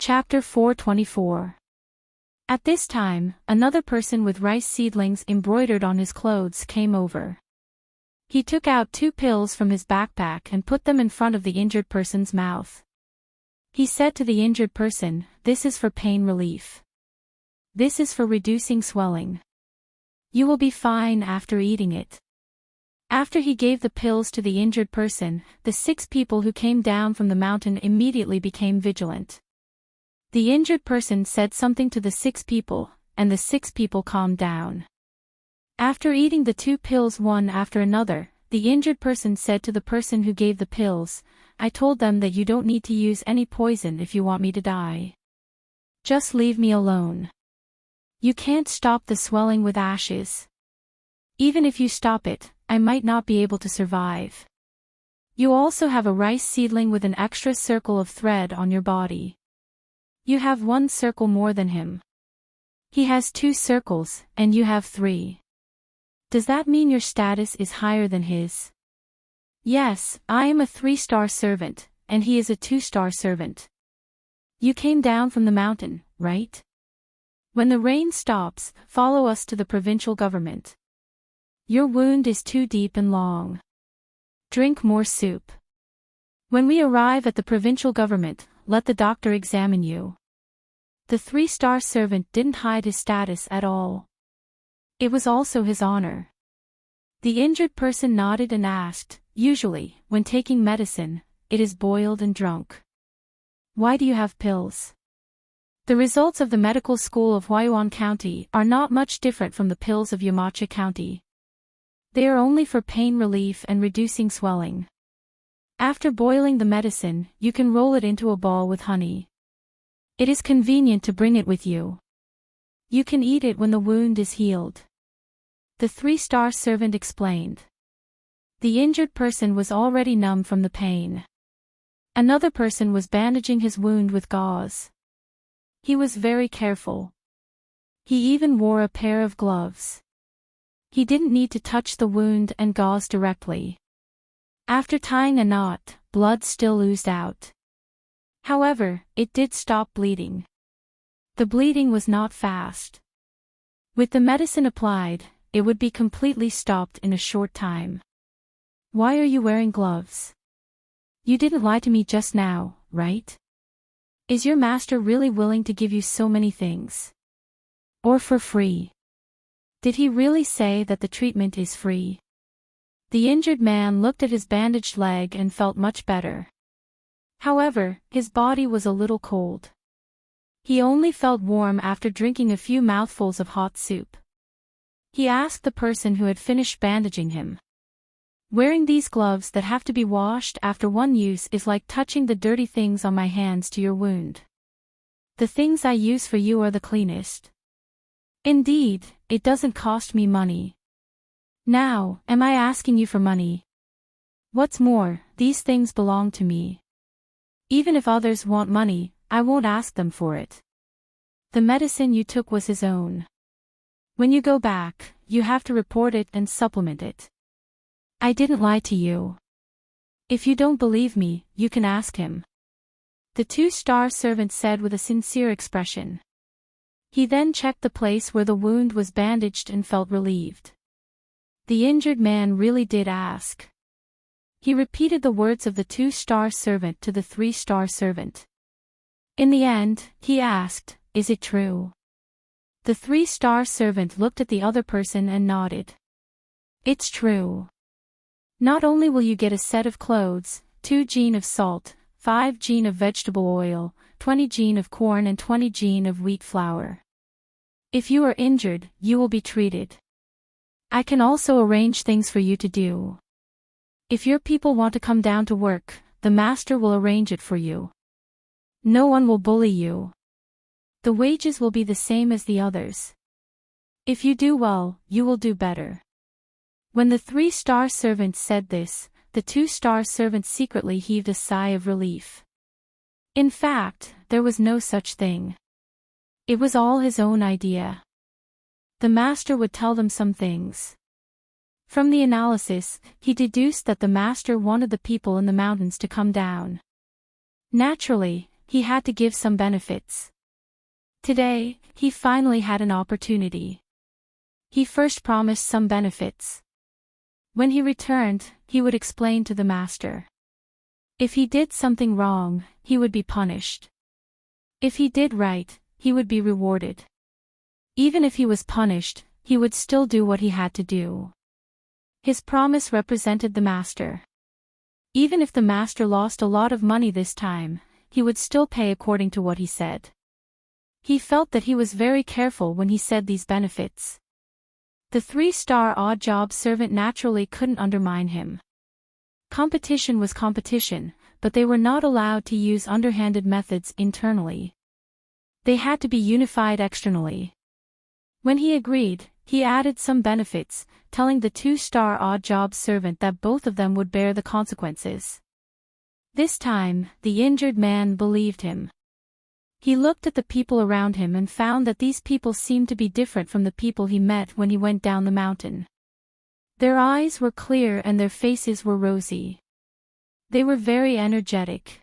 Chapter 424. At this time, another person with rice seedlings embroidered on his clothes came over. He took out 2 pills from his backpack and put them in front of the injured person's mouth. He said to the injured person, "This is for pain relief. This is for reducing swelling. You will be fine after eating it." After he gave the pills to the injured person, the 6 people who came down from the mountain immediately became vigilant. The injured person said something to the 6 people, and the 6 people calmed down. After eating the 2 pills one after another, the injured person said to the person who gave the pills, "I told them that you don't need to use any poison if you want me to die. Just leave me alone. You can't stop the swelling with ashes. Even if you stop it, I might not be able to survive. You also have a rice seedling with an extra circle of thread on your body. You have 1 circle more than him. He has 2 circles, and you have 3. Does that mean your status is higher than his?" "Yes, I am a 3-star servant, and he is a 2-star servant. You came down from the mountain, right? When the rain stops, follow us to the provincial government. Your wound is too deep and long. Drink more soup. When we arrive at the provincial government, let the doctor examine you." The 3-star servant didn't hide his status at all. It was also his honor. The injured person nodded and asked, "Usually, when taking medicine, it is boiled and drunk. Why do you have pills?" The results of the medical school of Huayuan County are not much different from the pills of Yamacha County. They are only for pain relief and reducing swelling. After boiling the medicine, you can roll it into a ball with honey. It is convenient to bring it with you. You can eat it when the wound is healed. The 3-star servant explained. The injured person was already numb from the pain. Another person was bandaging his wound with gauze. He was very careful. He even wore a pair of gloves. He didn't need to touch the wound and gauze directly. After tying a knot, blood still oozed out. However, it did stop bleeding. The bleeding was not fast. With the medicine applied, it would be completely stopped in a short time. "Why are you wearing gloves? You didn't lie to me just now, right? Is your master really willing to give you so many things? Or for free? Did he really say that the treatment is free?" The injured man looked at his bandaged leg and felt much better. However, his body was a little cold. He only felt warm after drinking a few mouthfuls of hot soup. He asked the person who had finished bandaging him. "Wearing these gloves that have to be washed after one use is like touching the dirty things on my hands to your wound. The things I use for you are the cleanest. Indeed, it doesn't cost me money. Now, am I asking you for money? What's more, these things belong to me. Even if others want money, I won't ask them for it. The medicine you took was his own. When you go back, you have to report it and supplement it. I didn't lie to you. If you don't believe me, you can ask him," the 2-star servant said with a sincere expression. He then checked the place where the wound was bandaged and felt relieved. The injured man really did ask. He repeated the words of the 2-star servant to the 3-star servant. In the end, he asked, "Is it true?" The 3-star servant looked at the other person and nodded. "It's true. Not only will you get a set of clothes, 2 jin of salt, 5 jin of vegetable oil, 20 jin of corn and 20 jin of wheat flour. If you are injured, you will be treated. I can also arrange things for you to do. If your people want to come down to work, the master will arrange it for you. No one will bully you. The wages will be the same as the others. If you do well, you will do better." When the 3-star servant said this, the 2-star servant secretly heaved a sigh of relief. In fact, there was no such thing. It was all his own idea. The master would tell them some things. From the analysis, he deduced that the master wanted the people in the mountains to come down. Naturally, he had to give some benefits. Today, he finally had an opportunity. He first promised some benefits. When he returned, he would explain to the master. If he did something wrong, he would be punished. If he did right, he would be rewarded. Even if he was punished, he would still do what he had to do. His promise represented the master. Even if the master lost a lot of money this time, he would still pay according to what he said. He felt that he was very careful when he said these benefits. The 3-star odd job servant naturally couldn't undermine him. Competition was competition, but they were not allowed to use underhanded methods internally. They had to be unified externally. When he agreed, he added some benefits, telling the 2-star odd job servant that both of them would bear the consequences. This time, the injured man believed him. He looked at the people around him and found that these people seemed to be different from the people he met when he went down the mountain. Their eyes were clear and their faces were rosy. They were very energetic.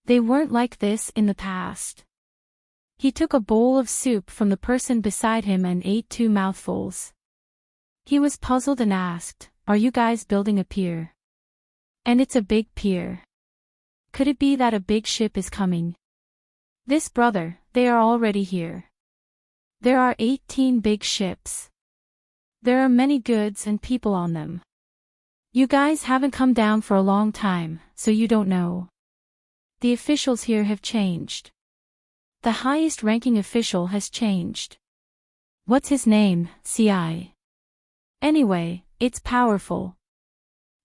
They weren't like this in the past. He took a bowl of soup from the person beside him and ate 2 mouthfuls. He was puzzled and asked, "Are you guys building a pier?" "And it's a big pier. Could it be that a big ship is coming?" "This brother, they are already here. There are 18 big ships. There are many goods and people on them. You guys haven't come down for a long time, so you don't know. The officials here have changed. The highest ranking official has changed. What's his name, CI? Anyway, it's powerful.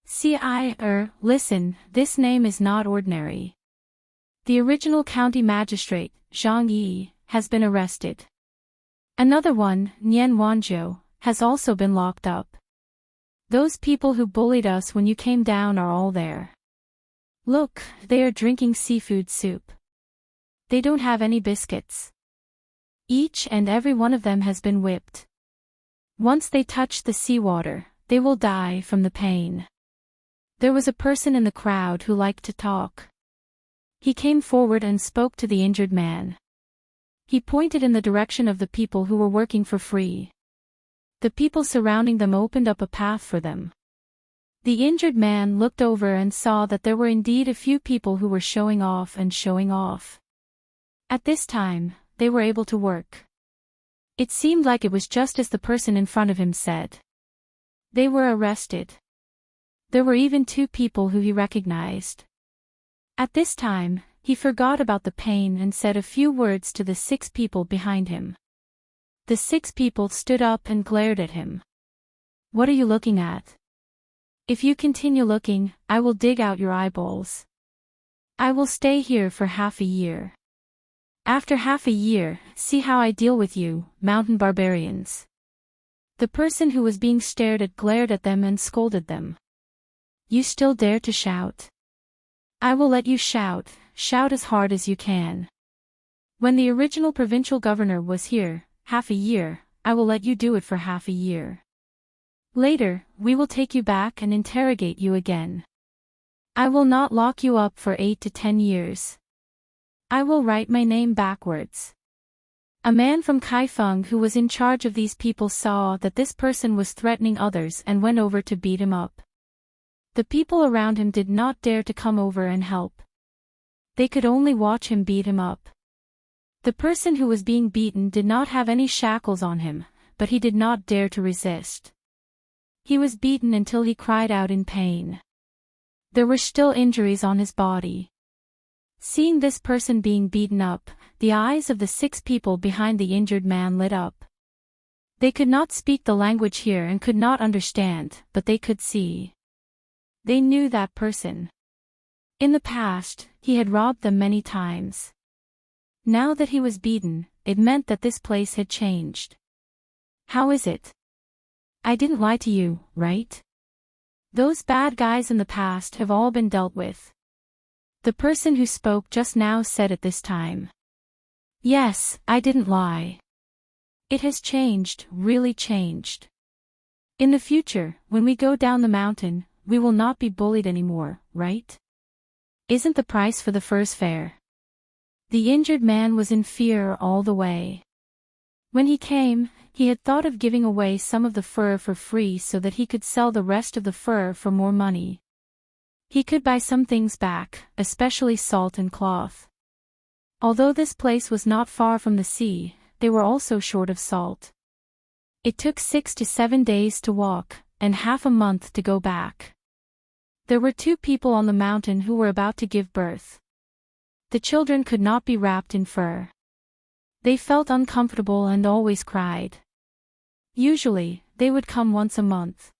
CI, listen, this name is not ordinary. The original county magistrate, Zhang Yi, has been arrested. Another one, Nian Wanzhou, has also been locked up. Those people who bullied us when you came down are all there. Look, they are drinking seafood soup. They don't have any biscuits. Each and every one of them has been whipped. Once they touch the seawater, they will die from the pain." There was a person in the crowd who liked to talk. He came forward and spoke to the injured man. He pointed in the direction of the people who were working for free. The people surrounding them opened up a path for them. The injured man looked over and saw that there were indeed a few people who were showing off and showing off. At this time, they were able to work. It seemed like it was just as the person in front of him said. They were arrested. There were even 2 people who he recognized. At this time, he forgot about the pain and said a few words to the 6 people behind him. The 6 people stood up and glared at him. "What are you looking at? If you continue looking, I will dig out your eyeballs. I will stay here for half a year. After half a year, see how I deal with you, mountain barbarians." The person who was being stared at glared at them and scolded them. "You still dare to shout? I will let you shout, shout as hard as you can. When the original provincial governor was here, half a year, I will let you do it for half a year. Later, we will take you back and interrogate you again. I will not lock you up for 8 to 10 years. I will write my name backwards." A man from Kaifeng who was in charge of these people saw that this person was threatening others and went over to beat him up. The people around him did not dare to come over and help. They could only watch him beat him up. The person who was being beaten did not have any shackles on him, but he did not dare to resist. He was beaten until he cried out in pain. There were still injuries on his body. Seeing this person being beaten up, the eyes of the 6 people behind the injured man lit up. They could not speak the language here and could not understand, but they could see. They knew that person. In the past, he had robbed them many times. Now that he was beaten, it meant that this place had changed. "How is it? I didn't lie to you, right? Those bad guys in the past have all been dealt with." The person who spoke just now said at this time. "Yes, I didn't lie. It has changed, really changed. In the future, when we go down the mountain, we will not be bullied anymore, right? Isn't the price for the furs fair? The injured man was in fear all the way. When he came, he had thought of giving away some of the fur for free so that he could sell the rest of the fur for more money. He could buy some things back, especially salt and cloth. Although this place was not far from the sea, they were also short of salt. It took 6 to 7 days to walk, and half a month to go back. There were 2 people on the mountain who were about to give birth. The children could not be wrapped in fur. They felt uncomfortable and always cried. Usually, they would come once a month.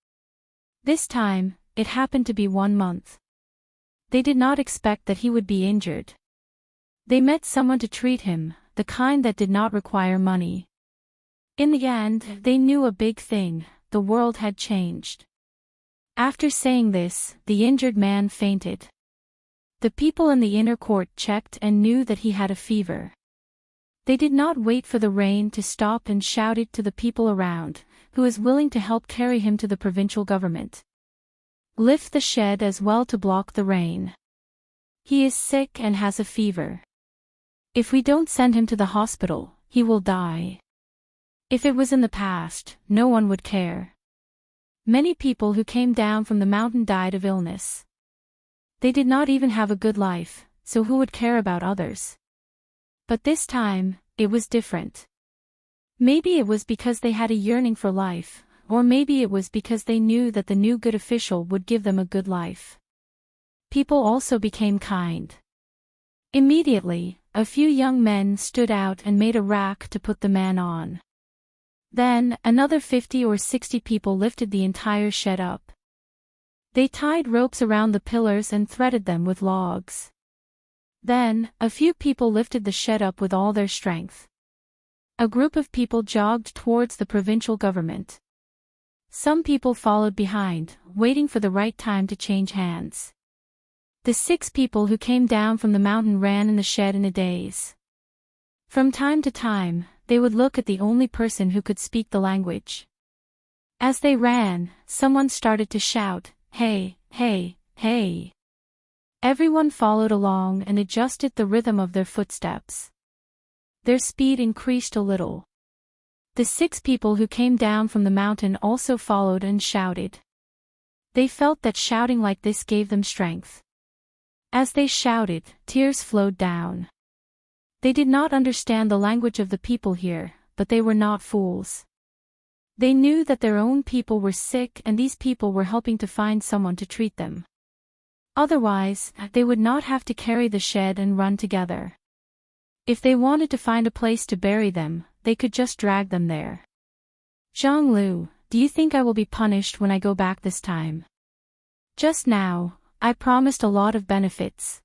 This time, it happened to be 1 month. They did not expect that he would be injured. They met someone to treat him, the kind that did not require money. In the end, they knew a big thing: the world had changed. After saying this, the injured man fainted. The people in the inner court checked and knew that he had a fever. They did not wait for the rain to stop and shouted to the people around, "Who is willing to help carry him to the provincial government? Lift the shed as well to block the rain. He is sick and has a fever. If we don't send him to the hospital, he will die." If it was in the past, no one would care. Many people who came down from the mountain died of illness. They did not even have a good life, so who would care about others? But this time, it was different. Maybe it was because they had a yearning for life, or maybe it was because they knew that the new good official would give them a good life. People also became kind. Immediately, a few young men stood out and made a rack to put the man on. Then, another 50 or 60 people lifted the entire shed up. They tied ropes around the pillars and threaded them with logs. Then, a few people lifted the shed up with all their strength. A group of people jogged towards the provincial government. Some people followed behind, waiting for the right time to change hands. The 6 people who came down from the mountain ran in the shed in a daze. From time to time, they would look at the only person who could speak the language. As they ran, someone started to shout, "Hey, hey, hey." Everyone followed along and adjusted the rhythm of their footsteps. Their speed increased a little. The 6 people who came down from the mountain also followed and shouted. They felt that shouting like this gave them strength. As they shouted, tears flowed down. They did not understand the language of the people here, but they were not fools. They knew that their own people were sick and these people were helping to find someone to treat them. Otherwise, they would not have to carry the shed and run together. If they wanted to find a place to bury them, they could just drag them there. "Zhonglu, do you think I will be punished when I go back this time? Just now, I promised a lot of benefits."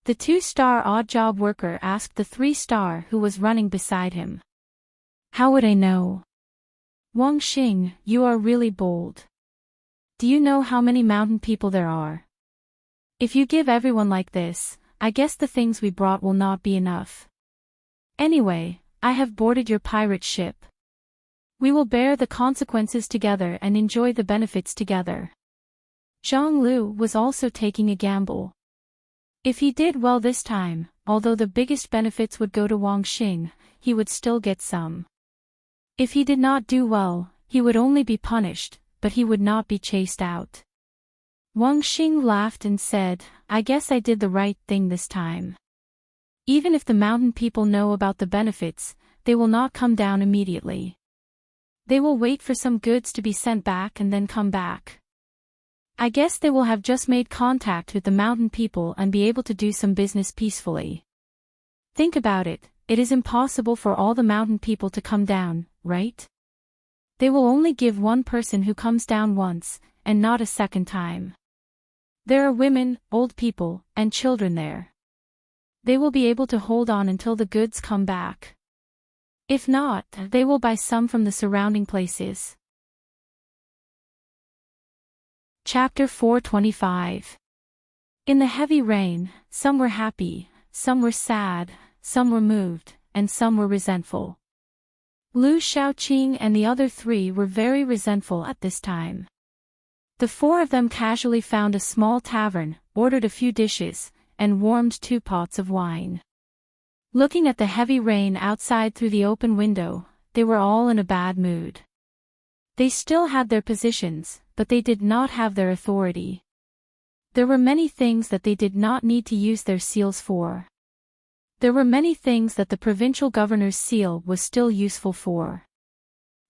The 2-star odd job worker asked the 3-star who was running beside him. "How would I know?" "Wang Xing, you are really bold. Do you know how many mountain people there are? If you give everyone like this, I guess the things we brought will not be enough. Anyway, I have boarded your pirate ship. We will bear the consequences together and enjoy the benefits together." Zhang Lu was also taking a gamble. If he did well this time, although the biggest benefits would go to Wang Xing, he would still get some. If he did not do well, he would only be punished, but he would not be chased out. Wang Xing laughed and said, "I guess I did the right thing this time. Even if the mountain people know about the benefits, they will not come down immediately. They will wait for some goods to be sent back and then come back. I guess they will have just made contact with the mountain people and be able to do some business peacefully. Think about it, it is impossible for all the mountain people to come down, right? They will only give one person who comes down once, and not a second time. There are women, old people, and children there. They will be able to hold on until the goods come back. If not, they will buy some from the surrounding places." Chapter 425. In the heavy rain, some were happy, some were sad, some were moved, and some were resentful. Lu Shaoqing and the other 3 were very resentful at this time. The 4 of them casually found a small tavern, ordered a few dishes, and warmed 2 pots of wine. Looking at the heavy rain outside through the open window, they were all in a bad mood. They still had their positions, but they did not have their authority. There were many things that they did not need to use their seals for. There were many things that the provincial governor's seal was still useful for.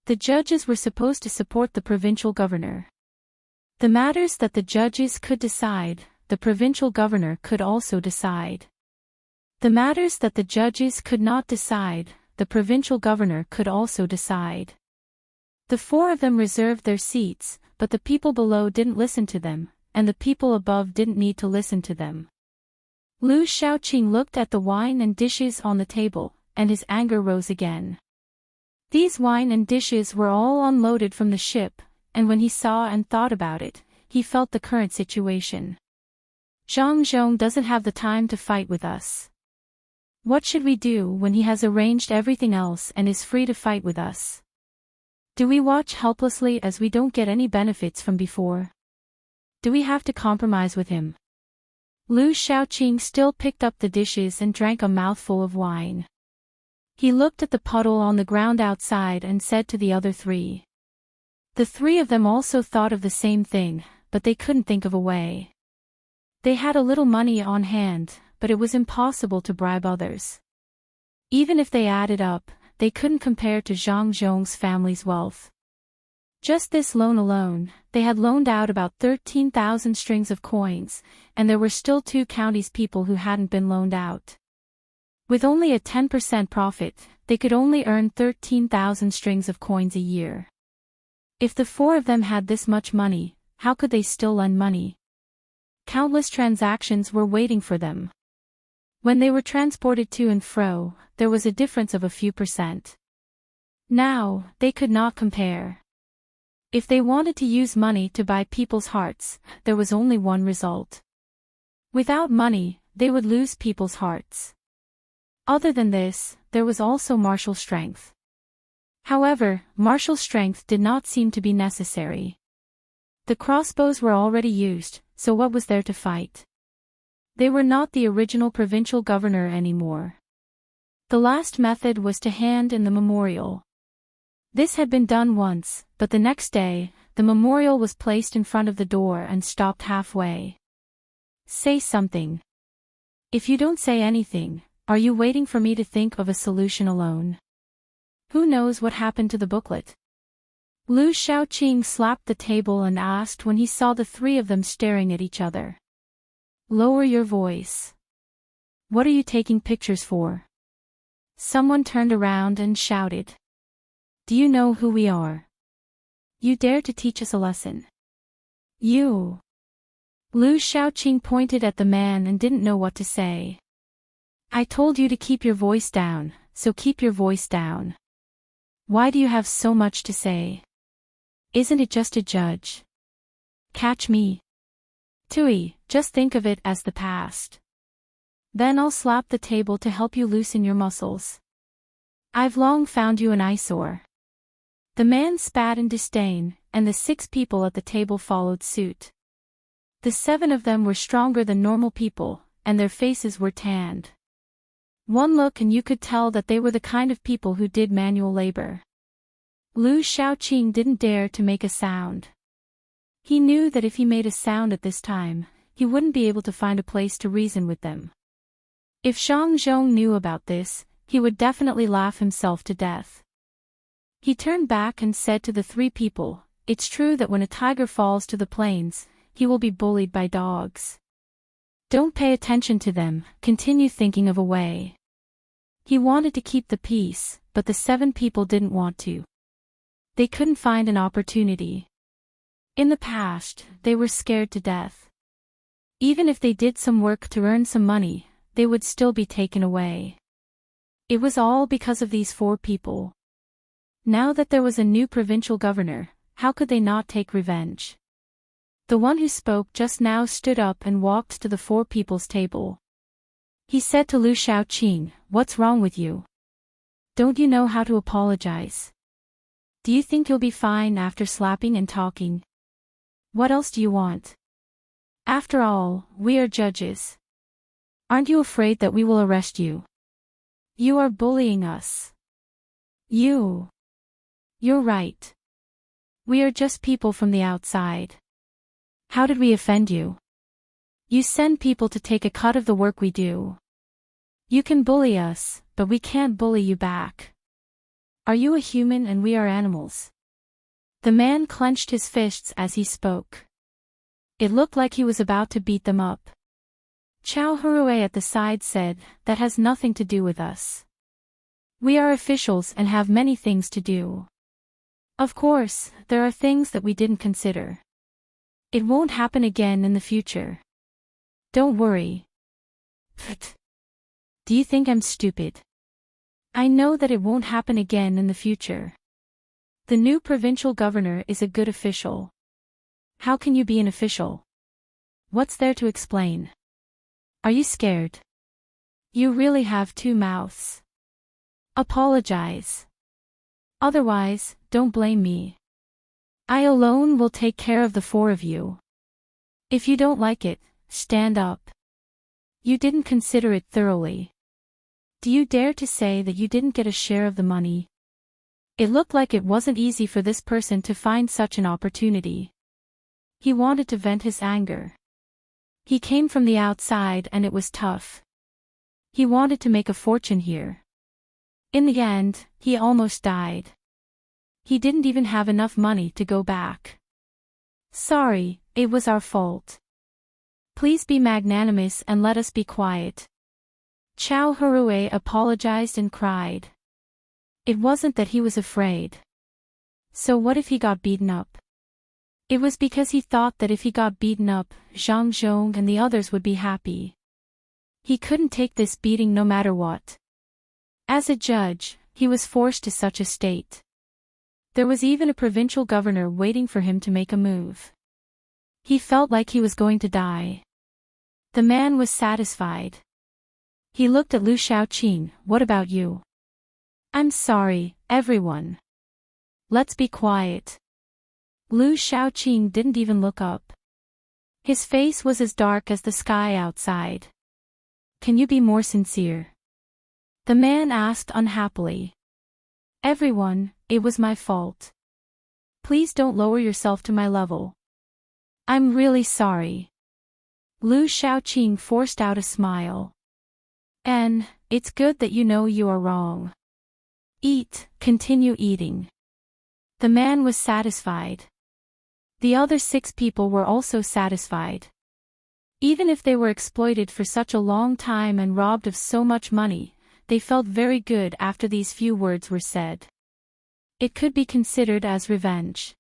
The judges were supposed to support the provincial governor. The matters that the judges could decide, the provincial governor could also decide. The matters that the judges could not decide, the provincial governor could also decide. The four of them reserved their seats, but the people below didn't listen to them, and the people above didn't need to listen to them. Lu Shaoqing looked at the wine and dishes on the table, and his anger rose again. These wine and dishes were all unloaded from the ship, and when he saw and thought about it, he felt the current situation. Zhang Zhong doesn't have the time to fight with us. What should we do when he has arranged everything else and is free to fight with us? Do we watch helplessly as we don't get any benefits from before? Do we have to compromise with him? Lu Shaoqing still picked up the dishes and drank a mouthful of wine. He looked at the puddle on the ground outside and said to the other three. The three of them also thought of the same thing, but they couldn't think of a way. They had a little money on hand, but it was impossible to bribe others. Even if they added up, they couldn't compare to Zhang Zhong's family's wealth. Just this loan alone, they had loaned out about 13,000 strings of coins, and there were still 2 counties people who hadn't been loaned out. With only a 10% profit, they could only earn 13,000 strings of coins a year. If the 4 of them had this much money, how could they still lend money? Countless transactions were waiting for them. When they were transported to and fro, there was a difference of a few percent. Now, they could not compare. If they wanted to use money to buy people's hearts, there was only one result. Without money, they would lose people's hearts. Other than this, there was also martial strength. However, martial strength did not seem to be necessary. The crossbows were already used, so what was there to fight? They were not the original provincial governor anymore. The last method was to hand in the memorial. This had been done once, but the next day, the memorial was placed in front of the door and stopped halfway. Say something. If you don't say anything, are you waiting for me to think of a solution alone? Who knows what happened to the booklet? Lu Shaoqing slapped the table and asked when he saw the 3 of them staring at each other. Lower your voice. What are you taking pictures for? Someone turned around and shouted. Do you know who we are? You dare to teach us a lesson? You. Lu Shaoqing pointed at the man and didn't know what to say. I told you to keep your voice down, so keep your voice down. Why do you have so much to say? Isn't it just a judge? Catch me. Tui, just think of it as the past. Then I'll slap the table to help you loosen your muscles. I've long found you an eyesore. The man spat in disdain, and the 6 people at the table followed suit. The 7 of them were stronger than normal people, and their faces were tanned. One look and you could tell that they were the kind of people who did manual labor. Lu Shaoqing didn't dare to make a sound. He knew that if he made a sound at this time, he wouldn't be able to find a place to reason with them. If Zhang Zhong knew about this, he would definitely laugh himself to death. He turned back and said to the 3 people, it's true that when a tiger falls to the plains, he will be bullied by dogs. Don't pay attention to them, continue thinking of a way. He wanted to keep the peace, but the 7 people didn't want to. They couldn't find an opportunity. In the past, they were scared to death. Even if they did some work to earn some money, they would still be taken away. It was all because of these 4 people. Now that there was a new provincial governor, how could they not take revenge? The one who spoke just now stood up and walked to the 4 people's table. He said to Lu Shaoqing, what's wrong with you? Don't you know how to apologize? Do you think you'll be fine after slapping and talking? What else do you want? After all, we are judges. Aren't you afraid that we will arrest you? You are bullying us. You're right. We are just people from the outside. How did we offend you? You send people to take a cut of the work we do. You can bully us, but we can't bully you back. Are you a human and we are animals? The man clenched his fists as he spoke. It looked like he was about to beat them up. Chow Hurue at the side said, "That has nothing to do with us. We are officials and have many things to do. Of course, there are things that we didn't consider. It won't happen again in the future. Don't worry." Pfft. Do you think I'm stupid? I know that it won't happen again in the future. The new provincial governor is a good official. How can you be an official? What's there to explain? Are you scared? You really have two mouths. Apologize. Otherwise, don't blame me. I alone will take care of the four of you. If you don't like it, stand up. You didn't consider it thoroughly. Do you dare to say that you didn't get a share of the money? It looked like it wasn't easy for this person to find such an opportunity. He wanted to vent his anger. He came from the outside and it was tough. He wanted to make a fortune here. In the end, he almost died. He didn't even have enough money to go back. Sorry, it was our fault. Please be magnanimous and let us be quiet. Chow Hurue apologized and cried. It wasn't that he was afraid. So what if he got beaten up? It was because he thought that if he got beaten up, Zhang Zhong and the others would be happy. He couldn't take this beating no matter what. As a judge, he was forced to such a state. There was even a provincial governor waiting for him to make a move. He felt like he was going to die. The man was satisfied. He looked at Lu Shaoqing. What about you? I'm sorry, everyone. Let's be quiet. Lu Shaoqing didn't even look up. His face was as dark as the sky outside. Can you be more sincere? The man asked unhappily. Everyone, it was my fault. Please don't lower yourself to my level. I'm really sorry. Lu Shaoqing forced out a smile. And, it's good that you know you are wrong. Eat, continue eating. The man was satisfied. The other 6 people were also satisfied. Even if they were exploited for such a long time and robbed of so much money, they felt very good after these few words were said. It could be considered as revenge.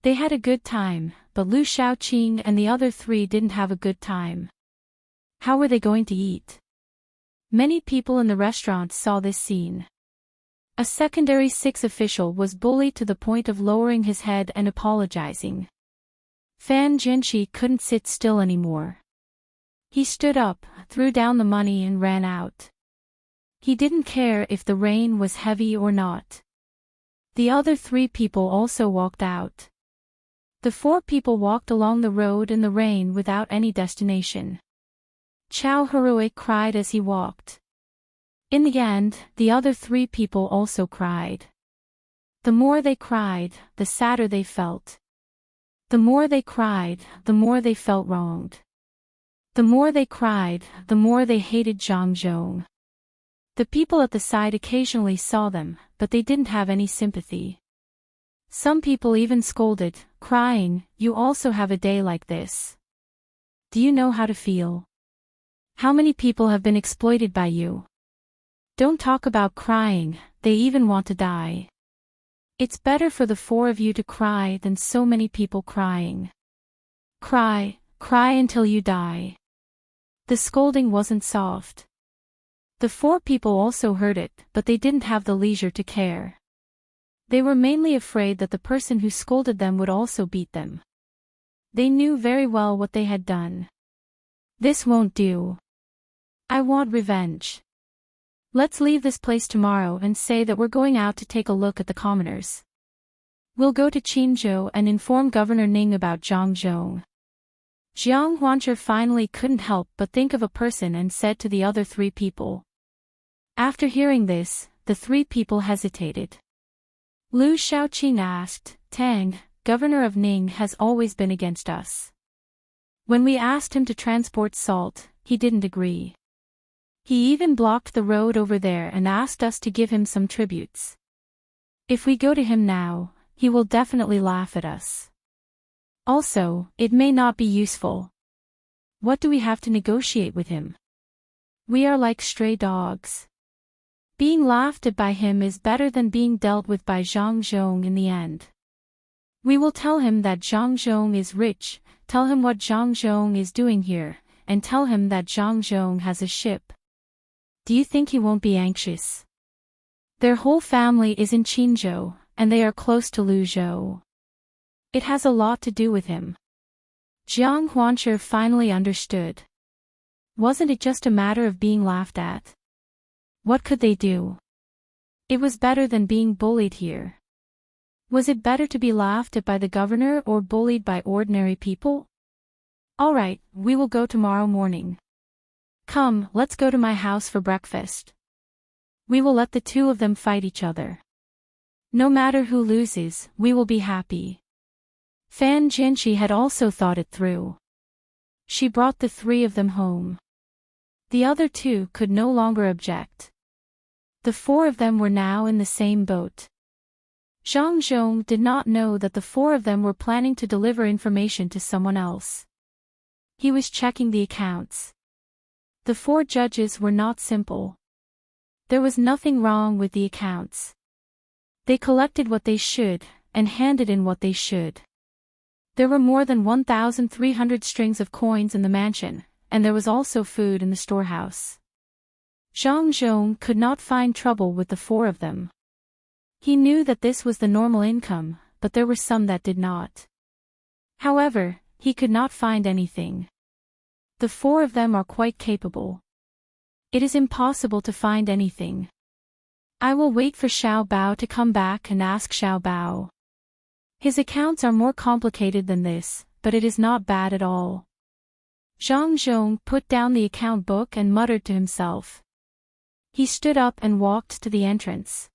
They had a good time, but Lu Shaoqing and the other 3 didn't have a good time. How were they going to eat? Many people in the restaurant saw this scene. A secondary 6 official was bullied to the point of lowering his head and apologizing. Fan Jinshi couldn't sit still anymore. He stood up, threw down the money and ran out. He didn't care if the rain was heavy or not. The other 3 people also walked out. The 4 people walked along the road in the rain without any destination. Chow Hurue cried as he walked. In the end, the other 3 people also cried. The more they cried, the sadder they felt. The more they cried, the more they felt wronged. The more they cried, the more they hated Zhang Zhong. The people at the side occasionally saw them, but they didn't have any sympathy. Some people even scolded, crying, "You also have a day like this. Do you know how to feel? How many people have been exploited by you? Don't talk about crying, they even want to die. It's better for the 4 of you to cry than so many people crying. Cry, cry until you die." The scolding wasn't soft. The 4 people also heard it, but they didn't have the leisure to care. They were mainly afraid that the person who scolded them would also beat them. They knew very well what they had done. This won't do. I want revenge. Let's leave this place tomorrow and say that we're going out to take a look at the commoners. We'll go to Qinzhou and inform Governor Ning about Zhang Zhong. Jiang Huancher finally couldn't help but think of a person and said to the other 3 people. After hearing this, the three people hesitated. Lu Shaoqing asked, Tang, governor of Ning has always been against us. When we asked him to transport salt, he didn't agree. He even blocked the road over there and asked us to give him some tributes. If we go to him now, he will definitely laugh at us. Also, it may not be useful. What do we have to negotiate with him? We are like stray dogs. Being laughed at by him is better than being dealt with by Zhang Zhong in the end. We will tell him that Zhang Zhong is rich, tell him what Zhang Zhong is doing here, and tell him that Zhang Zhong has a ship. Do you think he won't be anxious? Their whole family is in Qinzhou, and they are close to Luzhou. It has a lot to do with him. Jiang Huanche finally understood. Wasn't it just a matter of being laughed at? What could they do? It was better than being bullied here. Was it better to be laughed at by the governor or bullied by ordinary people? All right, we will go tomorrow morning. Come, let's go to my house for breakfast. We will let the two of them fight each other. No matter who loses, we will be happy. Fan Jinshi had also thought it through. She brought the three of them home. The other two could no longer object. The four of them were now in the same boat. Zhang Zhong did not know that the four of them were planning to deliver information to someone else. He was checking the accounts. The four judges were not simple. There was nothing wrong with the accounts. They collected what they should, and handed in what they should. There were more than 1,300 strings of coins in the mansion, and there was also food in the storehouse. Zhang Zhong could not find trouble with the four of them. He knew that this was the normal income, but there were some that did not. However, he could not find anything. The four of them are quite capable. It is impossible to find anything. I will wait for Xiao Bao to come back and ask Xiao Bao. His accounts are more complicated than this, but it is not bad at all. Zhang Zhong put down the account book and muttered to himself. He stood up and walked to the entrance.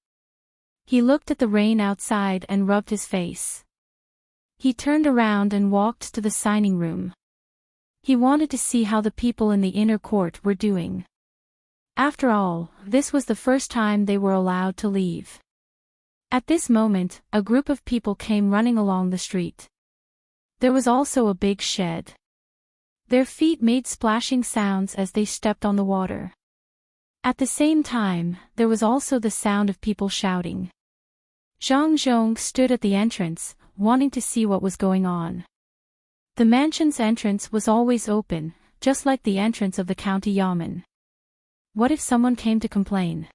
He looked at the rain outside and rubbed his face. He turned around and walked to the signing room. He wanted to see how the people in the inner court were doing. After all, this was the first time they were allowed to leave. At this moment, a group of people came running along the street. There was also a big shed. Their feet made splashing sounds as they stepped on the water. At the same time, there was also the sound of people shouting. Zhang Zhong stood at the entrance, wanting to see what was going on. The mansion's entrance was always open, just like the entrance of the county yamen. What if someone came to complain?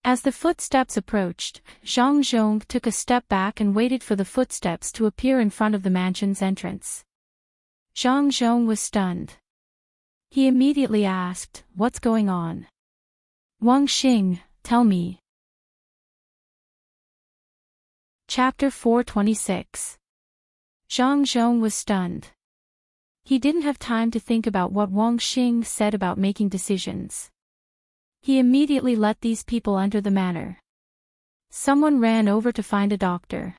As the footsteps approached, Zhang Zhong took a step back and waited for the footsteps to appear in front of the mansion's entrance. Zhang Zhong was stunned. He immediately asked, "What's going on?" "Wang Xing, tell me." Chapter 426. Zhang Zhong was stunned. He didn't have time to think about what Wang Xing said about making decisions. He immediately let these people enter the manor. Someone ran over to find a doctor.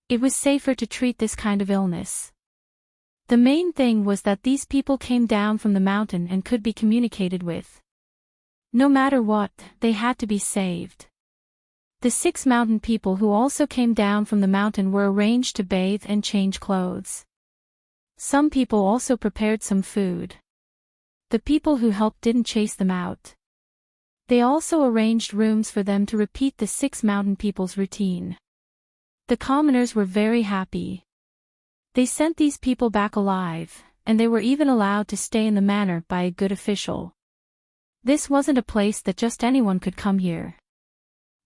It was safer to treat this kind of illness. The main thing was that these people came down from the mountain and could be communicated with. No matter what, they had to be saved. The 6 mountain people who also came down from the mountain were arranged to bathe and change clothes. Some people also prepared some food. The people who helped didn't chase them out. They also arranged rooms for them to repeat the 6 mountain people's routine. The commoners were very happy. They sent these people back alive, and they were even allowed to stay in the manor by a good official. This wasn't a place that just anyone could come here.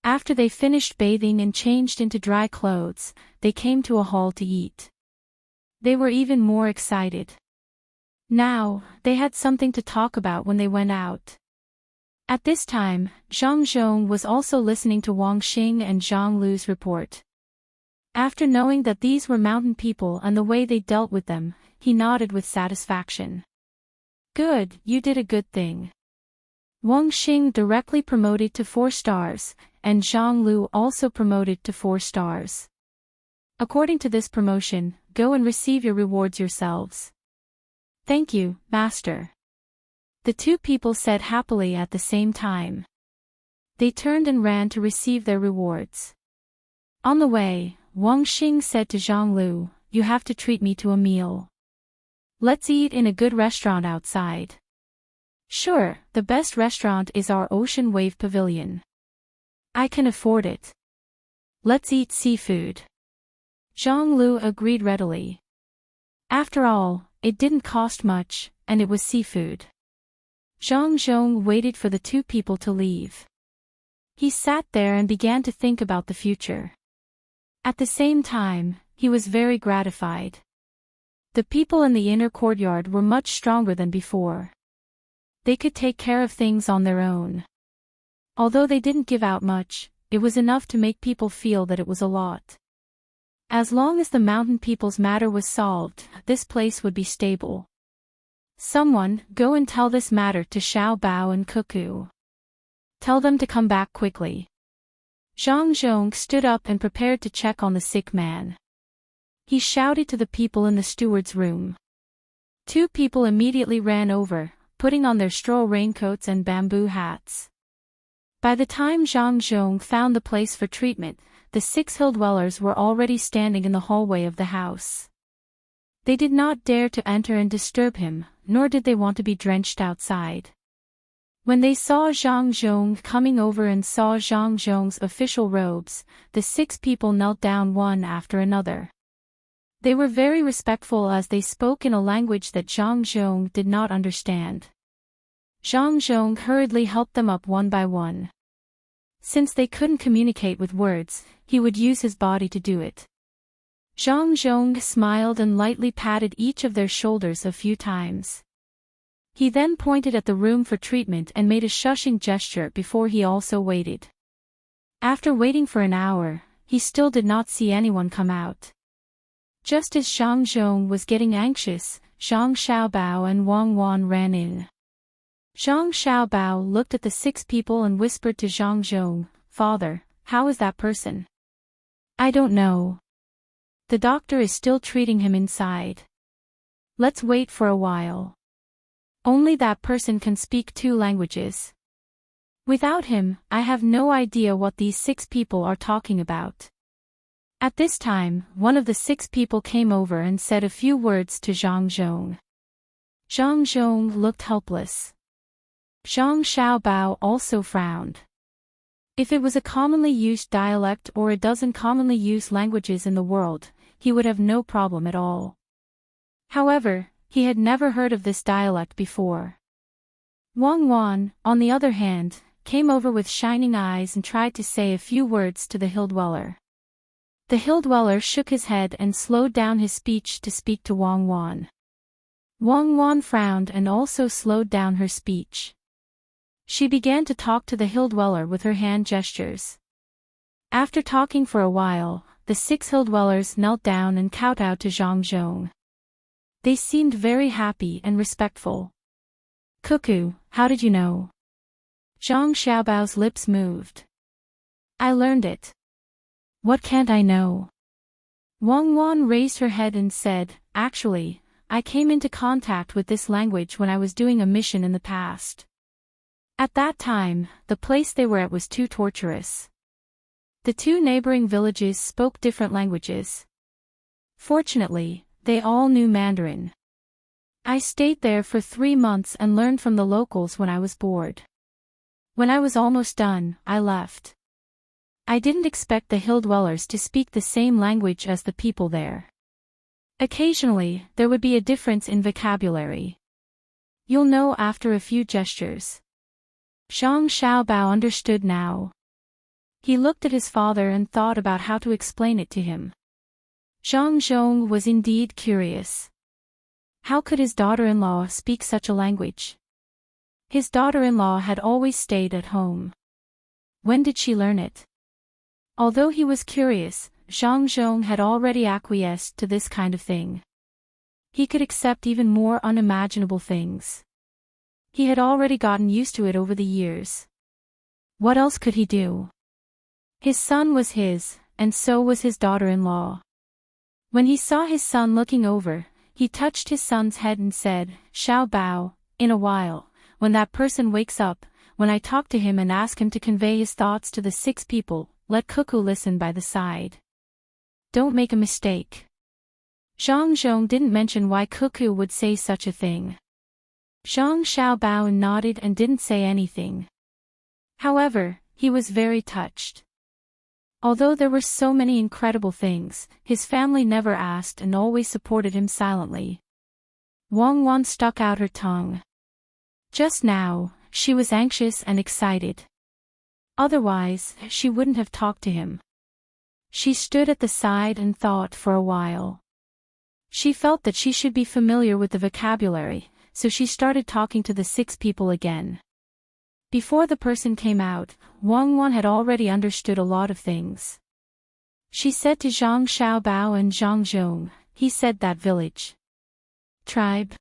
After they finished bathing and changed into dry clothes, they came to a hall to eat. They were even more excited. Now, they had something to talk about when they went out. At this time, Zhang Zhong was also listening to Wang Xing and Zhang Lu's report. After knowing that these were mountain people and the way they dealt with them, he nodded with satisfaction. Good, you did a good thing. Wang Xing directly promoted to 4 stars, and Zhang Lu also promoted to 4 stars. According to this promotion, go and receive your rewards yourselves. Thank you, Master. The 2 people said happily at the same time. They turned and ran to receive their rewards. On the way, Wang Xing said to Zhang Lu, you have to treat me to a meal. Let's eat in a good restaurant outside. Sure, the best restaurant is our Ocean Wave Pavilion. I can afford it. Let's eat seafood. Zhang Lu agreed readily. After all, it didn't cost much, and it was seafood. Zhang Zhong waited for the 2 people to leave. He sat there and began to think about the future. At the same time, he was very gratified. The people in the inner courtyard were much stronger than before. They could take care of things on their own. Although they didn't give out much, it was enough to make people feel that it was a lot. As long as the mountain people's matter was solved, this place would be stable. Someone, go and tell this matter to Xiao Bao and Cuckoo. Tell them to come back quickly. Zhang Zhong stood up and prepared to check on the sick man. He shouted to the people in the steward's room. 2 people immediately ran over, putting on their straw raincoats and bamboo hats. By the time Zhang Zhong found the place for treatment, the 6 hill dwellers were already standing in the hallway of the house. They did not dare to enter and disturb him, nor did they want to be drenched outside. When they saw Zhang Zhong coming over and saw Zhang Zhong's official robes, the 6 people knelt down one after another. They were very respectful as they spoke in a language that Zhang Zhong did not understand. Zhang Zhong hurriedly helped them up one by one. Since they couldn't communicate with words, he would use his body to do it. Zhang Zhong smiled and lightly patted each of their shoulders a few times. He then pointed at the room for treatment and made a shushing gesture before he also waited. After waiting for an hour, he still did not see anyone come out. Just as Zhang Zhong was getting anxious, Zhang Xiaobao and Wang Wan ran in. Zhang Xiaobao looked at the 6 people and whispered to Zhang Zhong, Father, how is that person? I don't know. The doctor is still treating him inside. Let's wait for a while. Only that person can speak 2 languages. Without him, I have no idea what these 6 people are talking about. At this time, one of the 6 people came over and said a few words to Zhang Zhong. Zhang Zhong looked helpless. Zhang Xiaobao also frowned. If it was a commonly used dialect or a dozen commonly used languages in the world, he would have no problem at all. However, he had never heard of this dialect before. Wang Wan, on the other hand, came over with shining eyes and tried to say a few words to the hill dweller. The hill dweller shook his head and slowed down his speech to speak to Wang Wan. Wang Wan frowned and also slowed down her speech. She began to talk to the hill dweller with her hand gestures. After talking for a while, the 6 hill dwellers knelt down and kowtowed to Zhang Zhong. They seemed very happy and respectful. Cuckoo, how did you know? Zhang Xiaobao's lips moved. I learned it. What can't I know? Wang Wan raised her head and said, Actually, I came into contact with this language when I was doing a mission in the past. At that time, the place they were at was too torturous. The 2 neighboring villages spoke different languages. Fortunately, they all knew Mandarin. I stayed there for 3 months and learned from the locals when I was bored. When I was almost done, I left. I didn't expect the hill dwellers to speak the same language as the people there. Occasionally, there would be a difference in vocabulary. You'll know after a few gestures. Zhang Xiaobao understood now. He looked at his father and thought about how to explain it to him. Zhang Zhong was indeed curious. How could his daughter-in-law speak such a language? His daughter-in-law had always stayed at home. When did she learn it? Although he was curious, Zhang Zhong had already acquiesced to this kind of thing. He could accept even more unimaginable things. He had already gotten used to it over the years. What else could he do? His son was his, and so was his daughter-in-law. When he saw his son looking over, he touched his son's head and said, "Xiao Bao, in a while, when that person wakes up, when I talk to him and ask him to convey his thoughts to the 6 people, let Cuckoo listen by the side. Don't make a mistake." Zhang Zhong didn't mention why Cuckoo would say such a thing. Zhang Xiaobao nodded and didn't say anything. However, he was very touched. Although there were so many incredible things, his family never asked and always supported him silently. Wang Wan stuck out her tongue. Just now, she was anxious and excited. Otherwise, she wouldn't have talked to him. She stood at the side and thought for a while. She felt that she should be familiar with the vocabulary, so she started talking to the 6 people again. Before the person came out, Wang Wan had already understood a lot of things. She said to Zhang Xiaobao and Zhang Zhong, "He said that village tribe.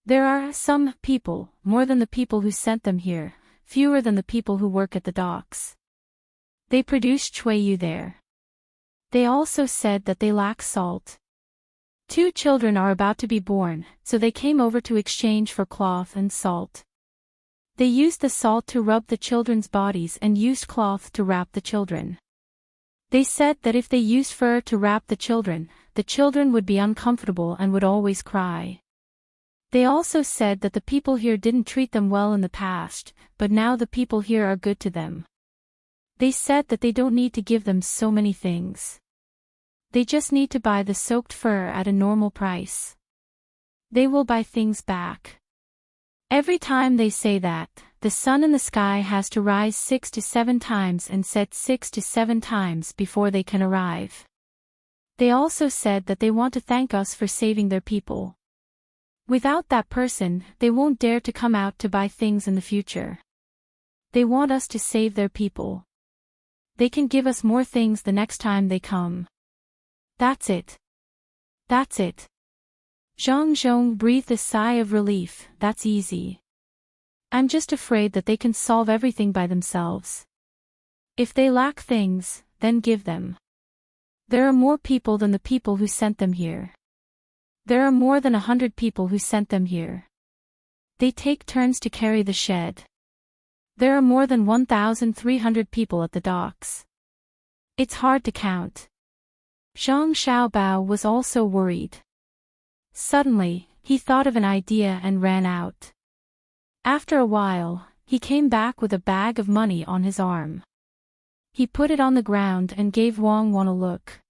There are some people, more than the people who sent them here, fewer than the people who work at the docks. They produce chuiyu there. They also said that they lack salt. 2 children are about to be born, so they came over to exchange for cloth and salt. They used the salt to rub the children's bodies and used cloth to wrap the children. They said that if they used fur to wrap the children would be uncomfortable and would always cry. They also said that the people here didn't treat them well in the past, but now the people here are good to them. They said that they don't need to give them so many things. They just need to buy the soaked fur at a normal price. They will buy things back. Every time they say that, the sun in the sky has to rise 6 to 7 times and set 6 to 7 times before they can arrive. They also said that they want to thank us for saving their people. Without that person, they won't dare to come out to buy things in the future. They want us to save their people. They can give us more things the next time they come. That's it. That's it." Zhang Zhong breathed a sigh of relief. "That's easy. I'm just afraid that they can solve everything by themselves. If they lack things, then give them. There are more people than the people who sent them here. There are more than 100 people who sent them here. They take turns to carry the shed. There are more than 1,300 people at the docks. It's hard to count." Zhang Xiaobao was also worried. Suddenly, he thought of an idea and ran out. After a while, he came back with a bag of money on his arm. He put it on the ground and gave Wang Wan a look.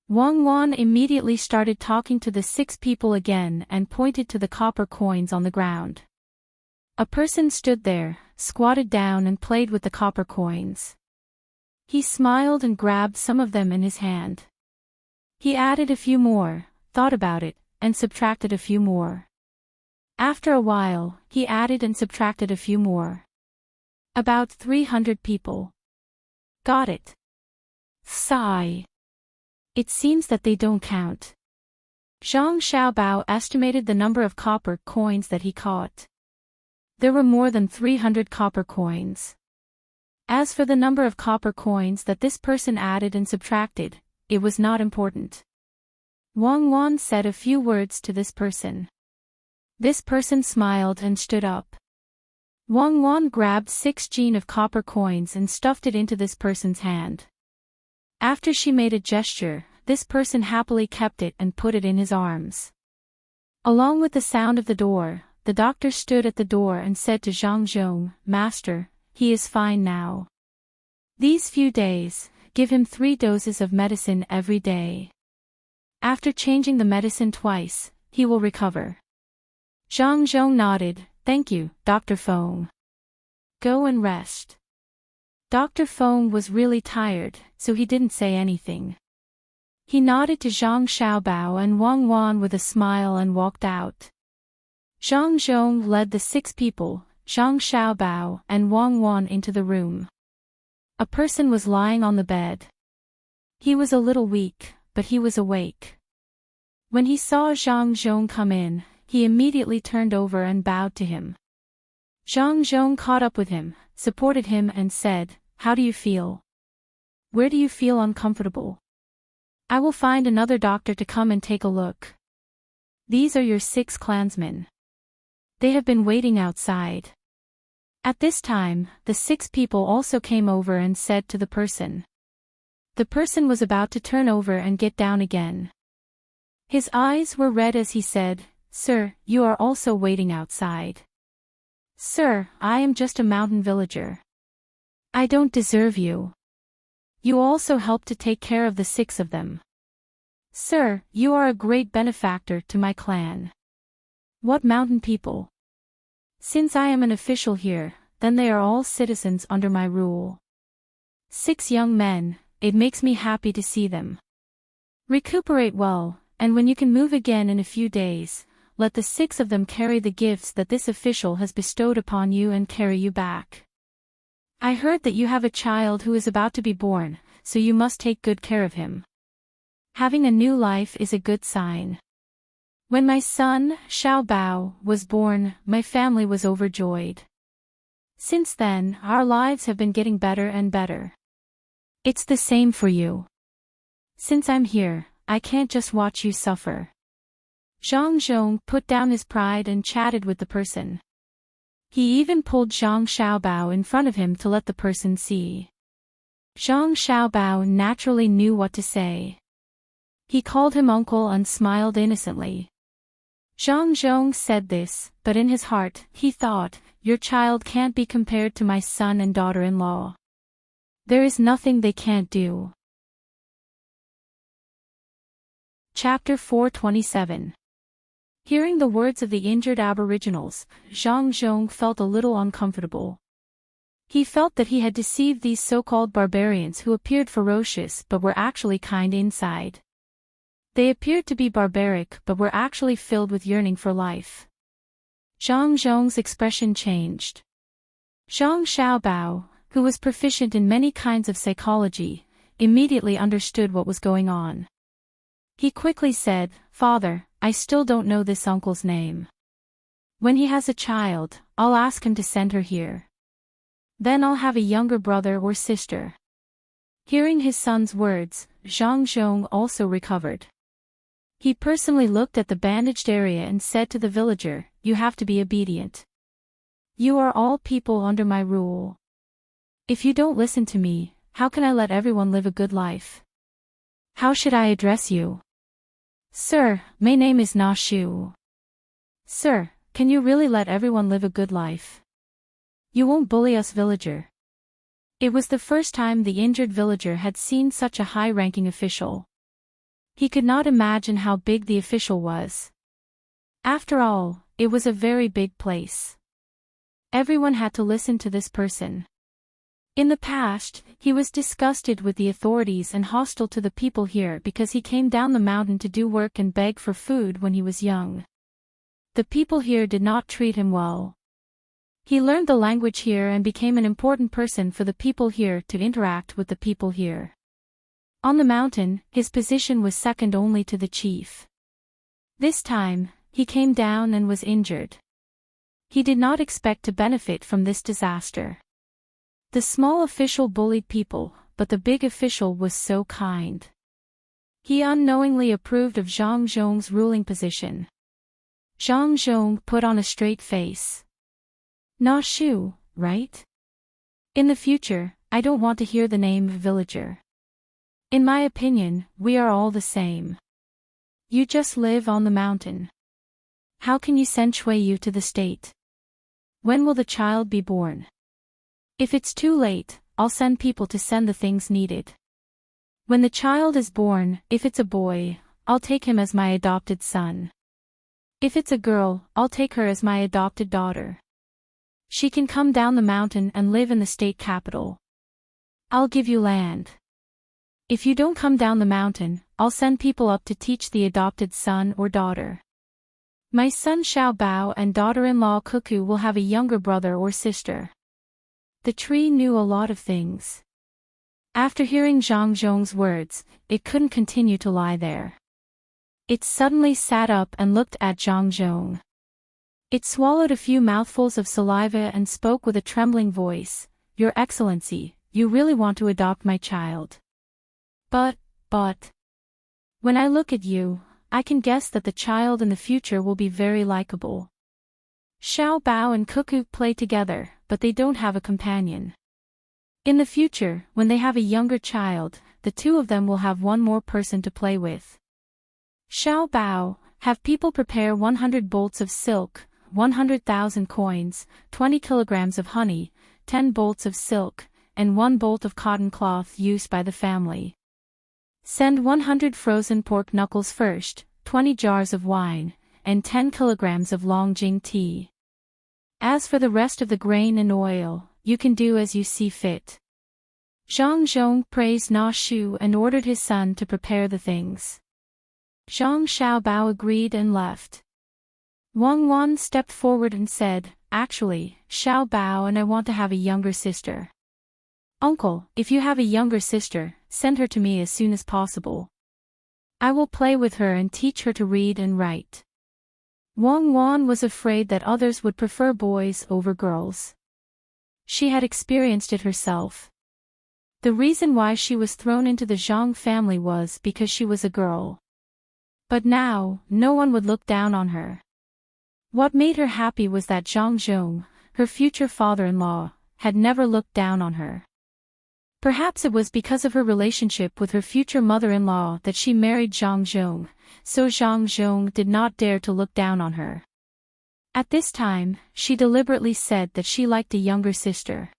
Wang Wan immediately started talking to the 6 people again and pointed to the copper coins on the ground. A person stood there, squatted down and played with the copper coins. He smiled and grabbed some of them in his hand. He added a few more, thought about it, and subtracted a few more. After a while, he added and subtracted a few more. About 300 people. Got it. Sigh. It seems that they don't count. Zhang Xiaobao estimated the number of copper coins that he caught. There were more than 300 copper coins. As for the number of copper coins that this person added and subtracted, it was not important. Wang Wan said a few words to this person. This person smiled and stood up. Wang Wan grabbed 6 jin of copper coins and stuffed it into this person's hand. After she made a gesture, this person happily kept it and put it in his arms. Along with the sound of the door, the doctor stood at the door and said to Zhang Zhong, "Master, he is fine now. These few days, give him 3 doses of medicine every day. After changing the medicine twice, he will recover." Zhang Zhong nodded, "Thank you, Dr. Feng. Go and rest." Dr. Feng was really tired, so he didn't say anything. He nodded to Zhang Xiaobao and Wang Wan with a smile and walked out. Zhang Zhong led the 6 people, Zhang Xiaobao and Wang Wan, into the room. A person was lying on the bed. He was a little weak, but he was awake. When he saw Zhang Zhong come in, he immediately turned over and bowed to him. Zhang Zhong caught up with him, supported him and said, "How do you feel? Where do you feel uncomfortable? I will find another doctor to come and take a look. These are your 6 clansmen. They have been waiting outside." At this time, the 6 people also came over and said to the person. The person was about to turn over and get down again. His eyes were red as he said, "Sir, you are also waiting outside." "Sir, I am just a mountain villager. I don't deserve you. You also helped to take care of the 6 of them. Sir, you are a great benefactor to my clan." "What mountain people? Since I am an official here, then they are all citizens under my rule. 6 young men, it makes me happy to see them. Recuperate well, and when you can move again in a few days, let the 6 of them carry the gifts that this official has bestowed upon you and carry you back. I heard that you have a child who is about to be born, so you must take good care of him. Having a new life is a good sign. When my son, Xiao Bao, was born, my family was overjoyed. Since then, our lives have been getting better and better. It's the same for you. Since I'm here, I can't just watch you suffer." Zhang Zhong put down his pride and chatted with the person. He even pulled Zhang Xiaobao in front of him to let the person see. Zhang Xiaobao naturally knew what to say. He called him uncle and smiled innocently. Zhang Zhong said this, but in his heart, he thought, "Your child can't be compared to my son and daughter-in-law. There is nothing they can't do." Chapter 427. Hearing the words of the injured aboriginals, Zhang Zhong felt a little uncomfortable. He felt that he had deceived these so-called barbarians who appeared ferocious but were actually kind inside. They appeared to be barbaric but were actually filled with yearning for life. Zhang Zhong's expression changed. Zhang Xiaobao, who was proficient in many kinds of psychology, immediately understood what was going on. He quickly said, "Father, I still don't know this uncle's name. When he has a child, I'll ask him to send her here. Then I'll have a younger brother or sister." Hearing his son's words, Zhang Zhong also recovered. He personally looked at the bandaged area and said to the villager, "You have to be obedient. You are all people under my rule. If you don't listen to me, how can I let everyone live a good life? How should I address you?" "Sir, my name is Na Shu." "Sir, can you really let everyone live a good life? You won't bully us, villager." It was the first time the injured villager had seen such a high-ranking official. He could not imagine how big the official was. After all, it was a very big place. Everyone had to listen to this person. In the past, he was disgusted with the authorities and hostile to the people here because he came down the mountain to do work and beg for food when he was young. The people here did not treat him well. He learned the language here and became an important person for the people here to interact with the people here. On the mountain, his position was second only to the chief. This time, he came down and was injured. He did not expect to benefit from this disaster. The small official bullied people, but the big official was so kind. He unknowingly approved of Zhang Zhong's ruling position. Zhang Zhong put on a straight face. "Na Shu, right? In the future, I don't want to hear the name villager. In my opinion, we are all the same. You just live on the mountain. How can you send Shui Yu to the state? When will the child be born? If it's too late, I'll send people to send the things needed. When the child is born, if it's a boy, I'll take him as my adopted son. If it's a girl, I'll take her as my adopted daughter. She can come down the mountain and live in the state capital. I'll give you land. If you don't come down the mountain, I'll send people up to teach the adopted son or daughter. My son Xiao Bao and daughter-in-law Cuckoo will have a younger brother or sister." The tree knew a lot of things. After hearing Zhang Zhong's words, it couldn't continue to lie there. It suddenly sat up and looked at Zhang Zhong. It swallowed a few mouthfuls of saliva and spoke with a trembling voice, "Your Excellency, you really want to adopt my child. But, when I look at you, I can guess that the child in the future will be very likable." Xiao Bao and Cuckoo play together, but they don't have a companion. In the future, when they have a younger child, the two of them will have one more person to play with. Xiao Bao, have people prepare 100 bolts of silk, 100,000 coins, 20 kilograms of honey, 10 bolts of silk, and 1 bolt of cotton cloth used by the family. Send 100 frozen pork knuckles first, 20 jars of wine, and 10 kilograms of Longjing tea. As for the rest of the grain and oil, you can do as you see fit. Zhang Zhong praised Na Shu and ordered his son to prepare the things. Zhang Xiaobao agreed and left. Wang Wan stepped forward and said, "Actually, Xiaobao and I want to have a younger sister. Uncle, if you have a younger sister, send her to me as soon as possible. I will play with her and teach her to read and write." Wang Wan was afraid that others would prefer boys over girls. She had experienced it herself. The reason why she was thrown into the Zhang family was because she was a girl. But now, no one would look down on her. What made her happy was that Zhang Zhong, her future father-in-law, had never looked down on her. Perhaps it was because of her relationship with her future mother-in-law that she married Zhang Zhong, so Zhang Zhong did not dare to look down on her. At this time, she deliberately said that she liked a younger sister.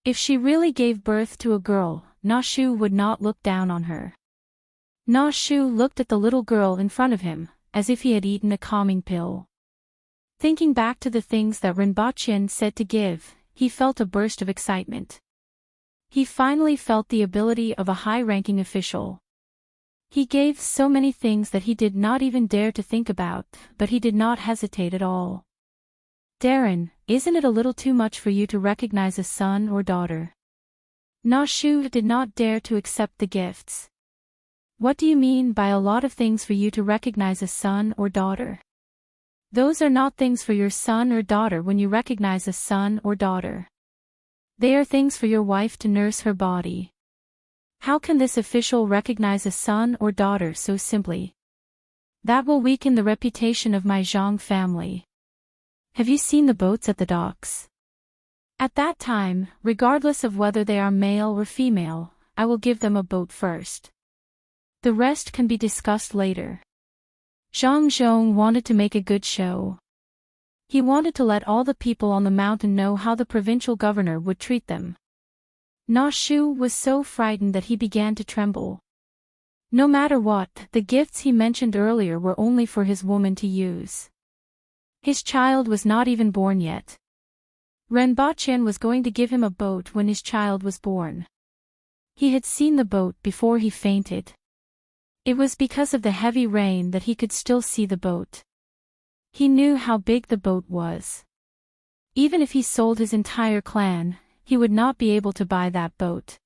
If she really gave birth to a girl, Na Shu would not look down on her. Na Shu looked at the little girl in front of him, as if he had eaten a calming pill. Thinking back to the things that Rinpoche said to give, he felt a burst of excitement. He finally felt the ability of a high-ranking official. He gave so many things that he did not even dare to think about, but he did not hesitate at all. "Darren, isn't it a little too much for you to recognize a son or daughter?" Na Shu did not dare to accept the gifts. "What do you mean by a lot of things for you to recognize a son or daughter? Those are not things for your son or daughter when you recognize a son or daughter. They are things for your wife to nurse her body. How can this official recognize a son or daughter so simply? That will weaken the reputation of my Zhang family. Have you seen the boats at the docks? At that time, regardless of whether they are male or female, I will give them a boat first. The rest can be discussed later." Zhang Zhong wanted to make a good show. He wanted to let all the people on the mountain know how the provincial governor would treat them. Na Shu was so frightened that he began to tremble. No matter what, the gifts he mentioned earlier were only for his woman to use. His child was not even born yet. Renbaqian was going to give him a boat when his child was born. He had seen the boat before he fainted. It was because of the heavy rain that he could still see the boat. He knew how big the boat was. Even if he sold his entire clan, he would not be able to buy that boat.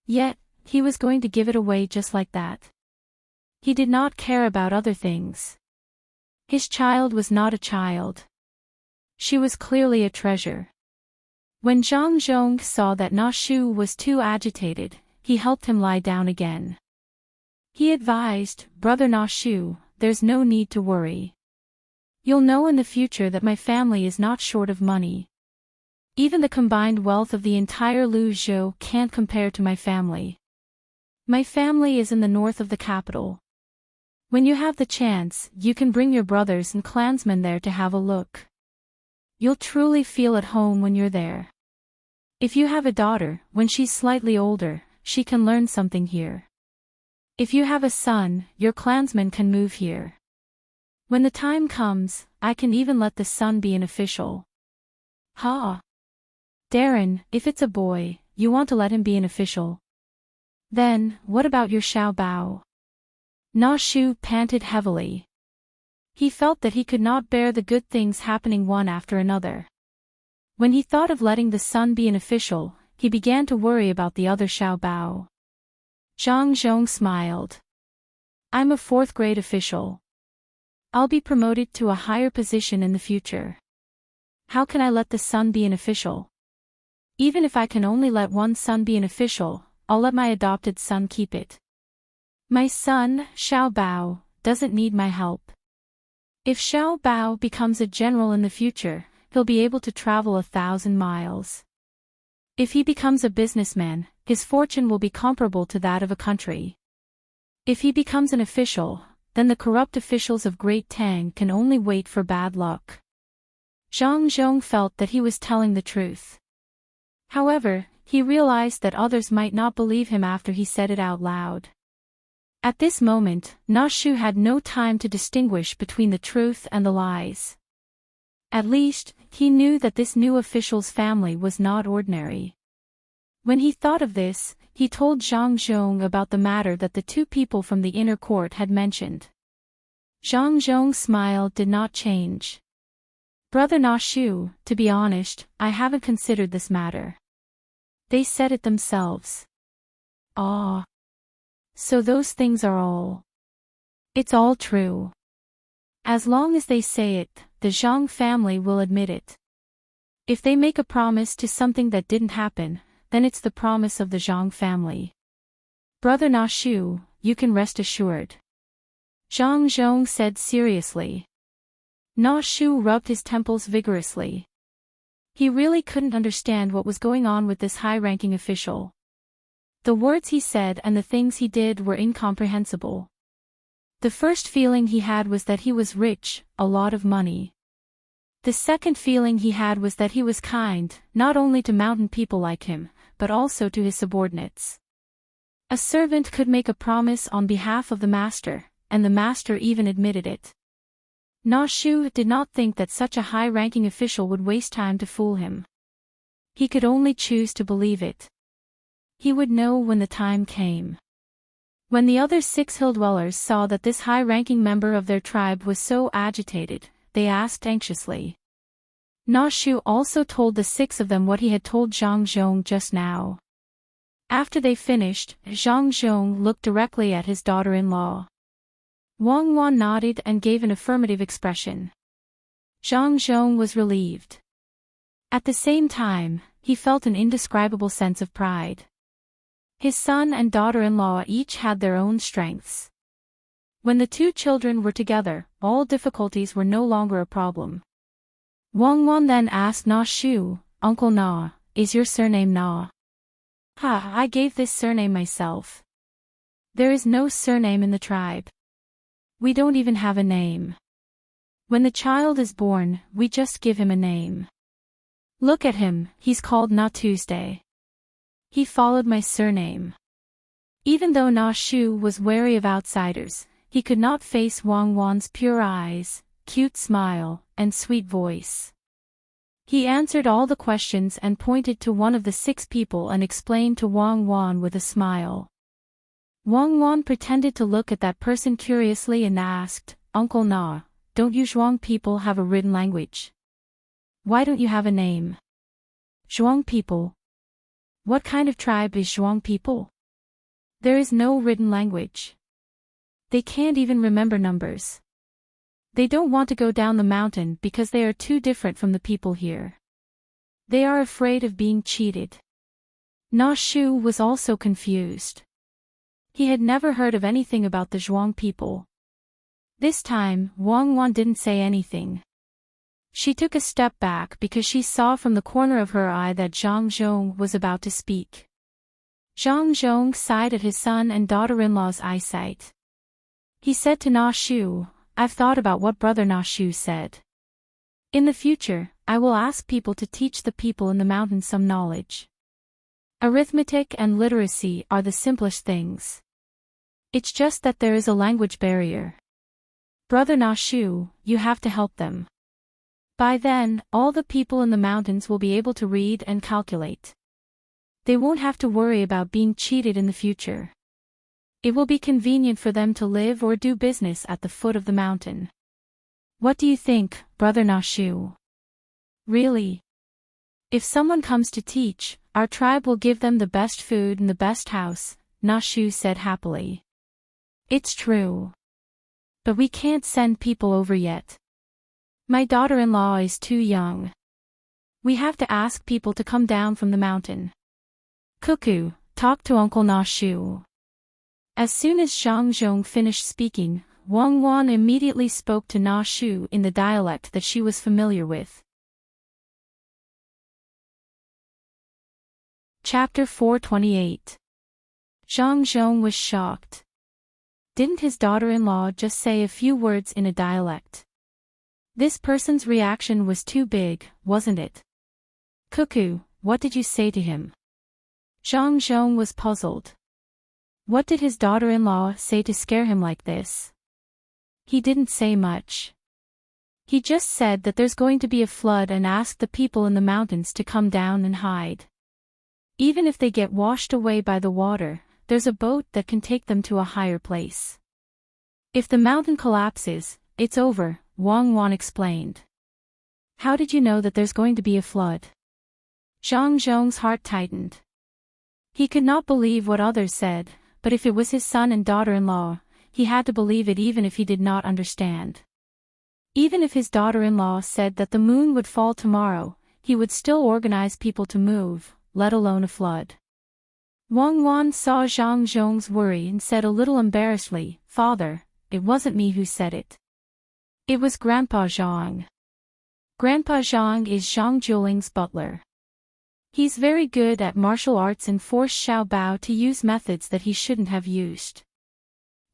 Yet, he was going to give it away just like that. He did not care about other things. His child was not a child. She was clearly a treasure. When Zhang Zhong saw that Na Shu was too agitated, he helped him lie down again. He advised, "Brother Na Shu, there's no need to worry. You'll know in the future that my family is not short of money. Even the combined wealth of the entire Lu Zhou can't compare to my family. My family is in the north of the capital. When you have the chance, you can bring your brothers and clansmen there to have a look. You'll truly feel at home when you're there. If you have a daughter, when she's slightly older, she can learn something here. If you have a son, your clansmen can move here. When the time comes, I can even let the son be an official." "Ha! Darren, if it's a boy, you want to let him be an official? Then, what about your Xiao Bao?" Na Shu panted heavily. He felt that he could not bear the good things happening one after another. When he thought of letting the son be an official, he began to worry about the other Xiao Bao. Zhang Zhong smiled. "I'm a 4th grade official. I'll be promoted to a higher position in the future. How can I let the son be an official? Even if I can only let one son be an official, I'll let my adopted son keep it. My son, Xiao Bao, doesn't need my help. If Xiao Bao becomes a general in the future, he'll be able to travel 1,000 miles. If he becomes a businessman, his fortune will be comparable to that of a country. If he becomes an official, then the corrupt officials of Great Tang can only wait for bad luck. Zhang Zhong felt that he was telling the truth. However, he realized that others might not believe him after he said it out loud. At this moment, Na Shu had no time to distinguish between the truth and the lies. At least, he knew that this new official's family was not ordinary. When he thought of this, he told Zhang Zhong about the matter that the two people from the inner court had mentioned. Zhang Zhong's smile did not change. Brother Na Shu, to be honest, I haven't considered this matter. They said it themselves. Ah. So those things are all. It's all true. As long as they say it, the Zhang family will admit it. If they make a promise to something that didn't happen, then it's the promise of the Zhang family. Brother Na Shu, you can rest assured. Zhang Zhong said seriously. Na Shu rubbed his temples vigorously. He really couldn't understand what was going on with this high-ranking official. The words he said and the things he did were incomprehensible. The first feeling he had was that he was rich, a lot of money. The second feeling he had was that he was kind, not only to mountain people like him, but also to his subordinates. A servant could make a promise on behalf of the master, and the master even admitted it. Na Shu did not think that such a high-ranking official would waste time to fool him. He could only choose to believe it. He would know when the time came. When the other 6 hill dwellers saw that this high-ranking member of their tribe was so agitated, they asked anxiously. Na Shu also told the 6 of them what he had told Zhang Zhong just now. After they finished, Zhang Zhong looked directly at his daughter-in-law. Wang Wan nodded and gave an affirmative expression. Zhang Zhong was relieved. At the same time, he felt an indescribable sense of pride. His son and daughter-in-law each had their own strengths. When the 2 children were together, all difficulties were no longer a problem. Wang Wan then asked Na Shu, Uncle Na, is your surname Na? Ha, I gave this surname myself. There is no surname in the tribe. We don't even have a name. When the child is born, we just give him a name. Look at him, he's called Na Tuesday. He followed my surname. Even though Na Shu was wary of outsiders, he could not face Wang Wan's pure eyes, cute smile, and sweet voice. He answered all the questions and pointed to one of the 6 people and explained to Wang Wan with a smile. Wang Wan pretended to look at that person curiously and asked, Uncle Na, don't you Zhuang people have a written language? Why don't you have a name? Zhuang people? What kind of tribe is Zhuang people? There is no written language. They can't even remember numbers. They don't want to go down the mountain because they are too different from the people here. They are afraid of being cheated. Na Shu was also confused. He had never heard of anything about the Zhuang people. This time, Wang Wan didn't say anything. She took a step back because she saw from the corner of her eye that Zhang Zhong was about to speak. Zhang Zhong sighed at his son and daughter-in-law's eyesight. He said to Na Shu, I've thought about what Brother Na Shu said. In the future, I will ask people to teach the people in the mountains some knowledge. Arithmetic and literacy are the simplest things. It's just that there is a language barrier. Brother Na Shu, you have to help them. By then, all the people in the mountains will be able to read and calculate. They won't have to worry about being cheated in the future. It will be convenient for them to live or do business at the foot of the mountain. What do you think, Brother Na Shu? Really? If someone comes to teach, our tribe will give them the best food and the best house, Na Shu said happily. It's true. But we can't send people over yet. My daughter-in-law is too young. We have to ask people to come down from the mountain. Cuckoo, talk to Uncle Na Shu. As soon as Zhang Zhong finished speaking, Wang Wan immediately spoke to Na Shu in the dialect that she was familiar with. Chapter 428. Zhang Zhong was shocked. Didn't his daughter-in-law just say a few words in a dialect? This person's reaction was too big, wasn't it? Cuckoo, what did you say to him? Zhang Zhong was puzzled. What did his daughter-in-law say to scare him like this? He didn't say much. He just said that there's going to be a flood and asked the people in the mountains to come down and hide. Even if they get washed away by the water, there's a boat that can take them to a higher place. If the mountain collapses, it's over, Wang Wan explained. How did you know that there's going to be a flood? Zhang Zhong's heart tightened. He could not believe what others said, but if it was his son and daughter-in-law, he had to believe it even if he did not understand. Even if his daughter-in-law said that the moon would fall tomorrow, he would still organize people to move, let alone a flood. Wang Wan saw Zhang Zhong's worry and said a little embarrassedly, "Father, it wasn't me who said it. It was Grandpa Zhang. Grandpa Zhang is Zhang Jiuling's butler. He's very good at martial arts and forced Xiao Bao to use methods that he shouldn't have used.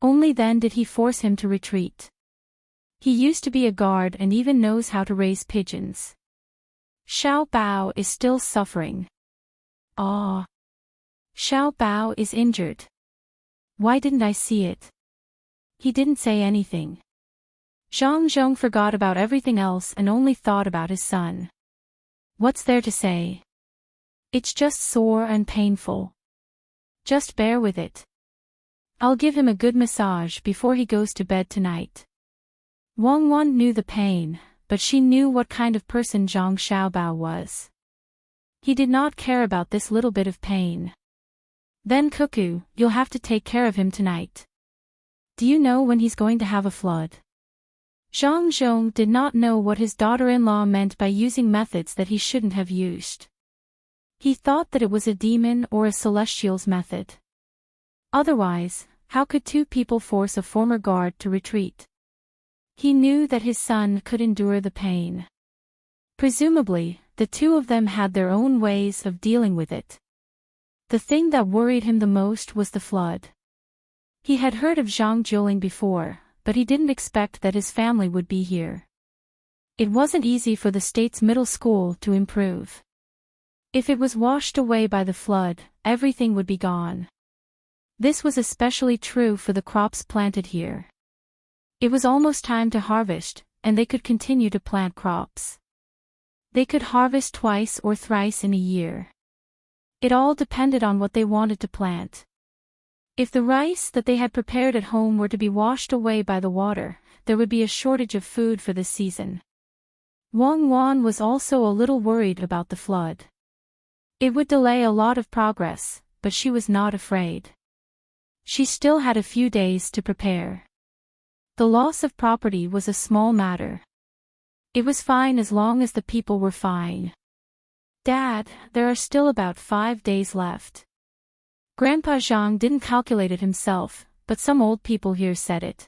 Only then did he force him to retreat. He used to be a guard and even knows how to raise pigeons. Xiao Bao is still suffering. Ah. Xiao Bao is injured. Why didn't I see it? He didn't say anything." Zhang Zhong forgot about everything else and only thought about his son. What's there to say? It's just sore and painful. Just bear with it. I'll give him a good massage before he goes to bed tonight. Wang Wan knew the pain, but she knew what kind of person Zhang Xiaobao was. He did not care about this little bit of pain. Then Cuckoo, you'll have to take care of him tonight. Do you know when he's going to have a flood? Zhang Zhong did not know what his daughter-in-law meant by using methods that he shouldn't have used. He thought that it was a demon or a celestial's method. Otherwise, how could two people force a former guard to retreat? He knew that his son could endure the pain. Presumably, the two of them had their own ways of dealing with it. The thing that worried him the most was the flood. He had heard of Zhang Jiuling before, but he didn't expect that his family would be here. It wasn't easy for the state's middle school to improve. If it was washed away by the flood, everything would be gone. This was especially true for the crops planted here. It was almost time to harvest, and they could continue to plant crops. They could harvest twice or thrice in a year. It all depended on what they wanted to plant. If the rice that they had prepared at home were to be washed away by the water, there would be a shortage of food for this season. Wang Wan was also a little worried about the flood. It would delay a lot of progress, but she was not afraid. She still had a few days to prepare. The loss of property was a small matter. It was fine as long as the people were fine. Dad, there are still about 5 days left. Grandpa Zhang didn't calculate it himself, but some old people here said it.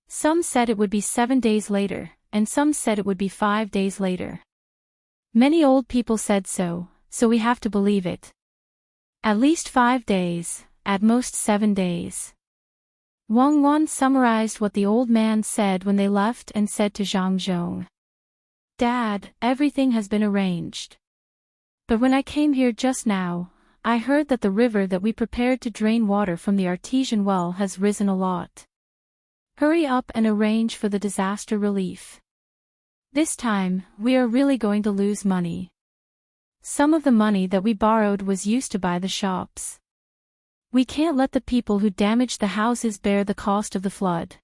Some said it would be 7 days later, and some said it would be 5 days later. Many old people said so we have to believe it. At least 5 days, at most 7 days. Wang Wan summarized what the old man said when they left and said to Zhang Zhong. Dad, everything has been arranged. But when I came here just now, I heard that the river that we prepared to drain water from the artesian well has risen a lot. Hurry up and arrange for the disaster relief. This time, we are really going to lose money. Some of the money that we borrowed was used to buy the shops. We can't let the people who damaged the houses bear the cost of the flood.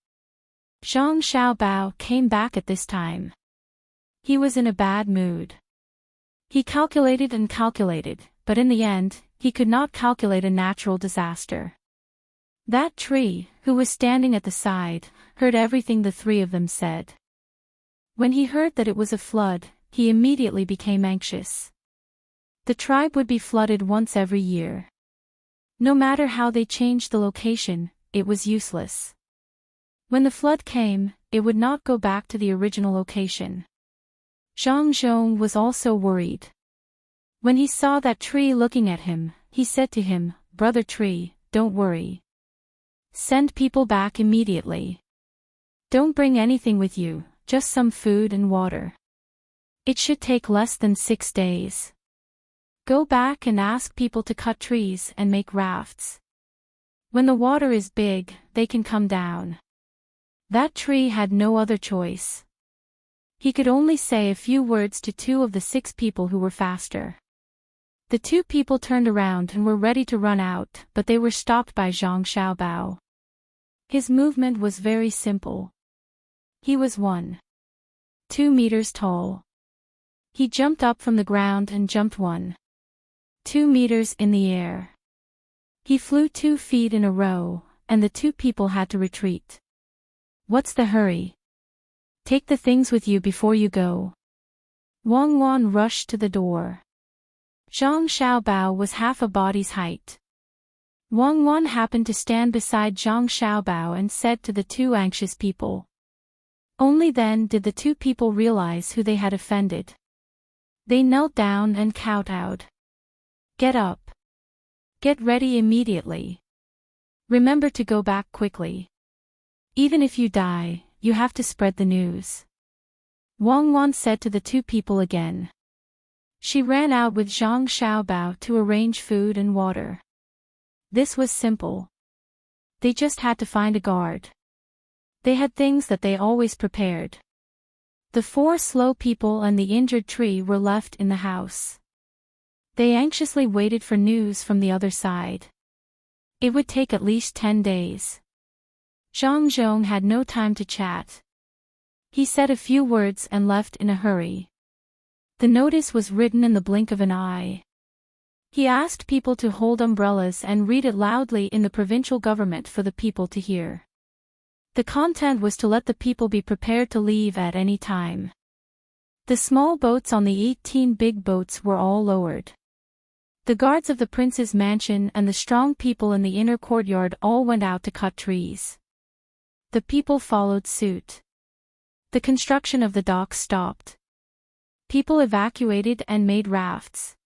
Zhang Xiaobao came back at this time. He was in a bad mood. He calculated and calculated, but in the end, he could not calculate a natural disaster. That tree, who was standing at the side, heard everything the three of them said. When he heard that it was a flood, he immediately became anxious. The tribe would be flooded once every year. No matter how they changed the location, it was useless. When the flood came, it would not go back to the original location. Zhang Zhong was also worried. When he saw that tree looking at him, he said to him, "Brother tree, don't worry. Send people back immediately. Don't bring anything with you, just some food and water. It should take less than 6 days. Go back and ask people to cut trees and make rafts. When the water is big, they can come down." That tree had no other choice. He could only say a few words to 2 of the 6 people who were faster. The 2 people turned around and were ready to run out, but they were stopped by Zhang Xiaobao. His movement was very simple. He was 1.2 meters tall. He jumped up from the ground and jumped 1.2 meters in the air. He flew 2 feet in a row, and the 2 people had to retreat. "What's the hurry? Take the things with you before you go." Wang Wan rushed to the door. Zhang Xiaobao was half a body's height. Wang Wan happened to stand beside Zhang Xiaobao and said to the 2 anxious people. Only then did the 2 people realize who they had offended. They knelt down and kowtowed. "Get up. Get ready immediately. Remember to go back quickly. Even if you die, you have to spread the news." Wang Wan said to the 2 people again. She ran out with Zhang Xiaobao to arrange food and water. This was simple. They just had to find a guard. They had things that they always prepared. The 4 slow people and the injured tree were left in the house. They anxiously waited for news from the other side. It would take at least 10 days. Zhang Zhong had no time to chat. He said a few words and left in a hurry. The notice was written in the blink of an eye. He asked people to hold umbrellas and read it loudly in the provincial government for the people to hear. The content was to let the people be prepared to leave at any time. The small boats on the 18 big boats were all lowered. The guards of the prince's mansion and the strong people in the inner courtyard all went out to cut trees. The people followed suit. The construction of the docks stopped. People evacuated and made rafts.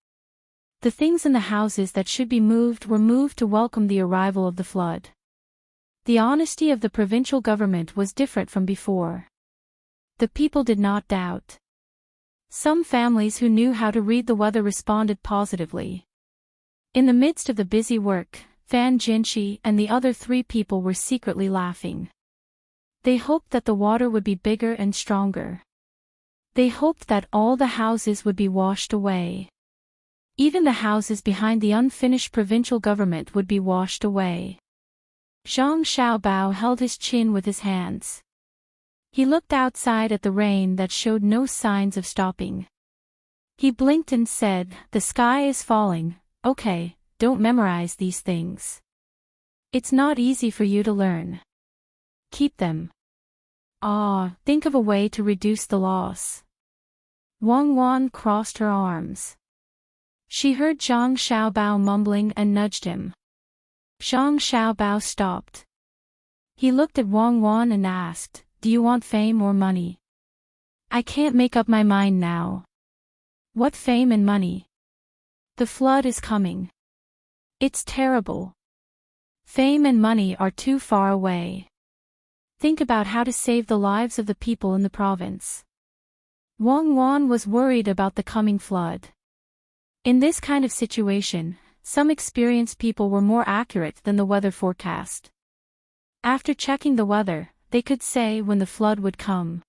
The things in the houses that should be moved were moved to welcome the arrival of the flood. The honesty of the provincial government was different from before. The people did not doubt. Some families who knew how to read the weather responded positively. In the midst of the busy work, Fan Jinshi and the other 3 people were secretly laughing. They hoped that the water would be bigger and stronger. They hoped that all the houses would be washed away. Even the houses behind the unfinished provincial government would be washed away. Zhang Xiaobao held his chin with his hands. He looked outside at the rain that showed no signs of stopping. He blinked and said, "The sky is falling. Okay, don't memorize these things. It's not easy for you to learn. Keep them. Think of a way to reduce the loss." Wang Wan crossed her arms. She heard Zhang Xiaobao mumbling and nudged him. Zhang Xiaobao stopped. He looked at Wang Wan and asked, "Do you want fame or money?" "I can't make up my mind now." "What fame and money?" "The flood is coming. It's terrible. Fame and money are too far away. Think about how to save the lives of the people in the province." Wang Wan was worried about the coming flood. In this kind of situation, some experienced people were more accurate than the weather forecast. After checking the weather, they could say when the flood would come.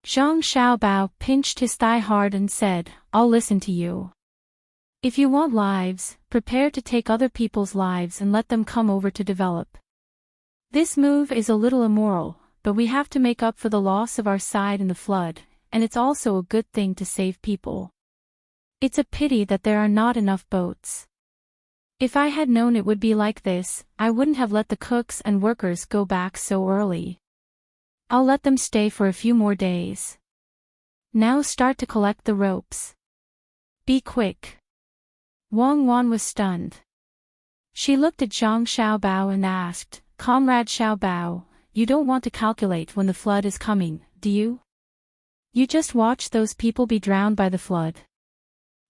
Zhang Xiaobao pinched his thigh hard and said, "I'll listen to you. If you want lives, prepare to take other people's lives and let them come over to develop. This move is a little immoral, but we have to make up for the loss of our side in the flood, and it's also a good thing to save people. It's a pity that there are not enough boats." If I had known it would be like this, I wouldn't have let the cooks and workers go back so early. I'll let them stay for a few more days. Now start to collect the ropes. Be quick. Wang Wan was stunned. She looked at Zhang Xiaobao and asked, Comrade Xiaobao, you don't want to calculate when the flood is coming, do you? You just watch those people be drowned by the flood.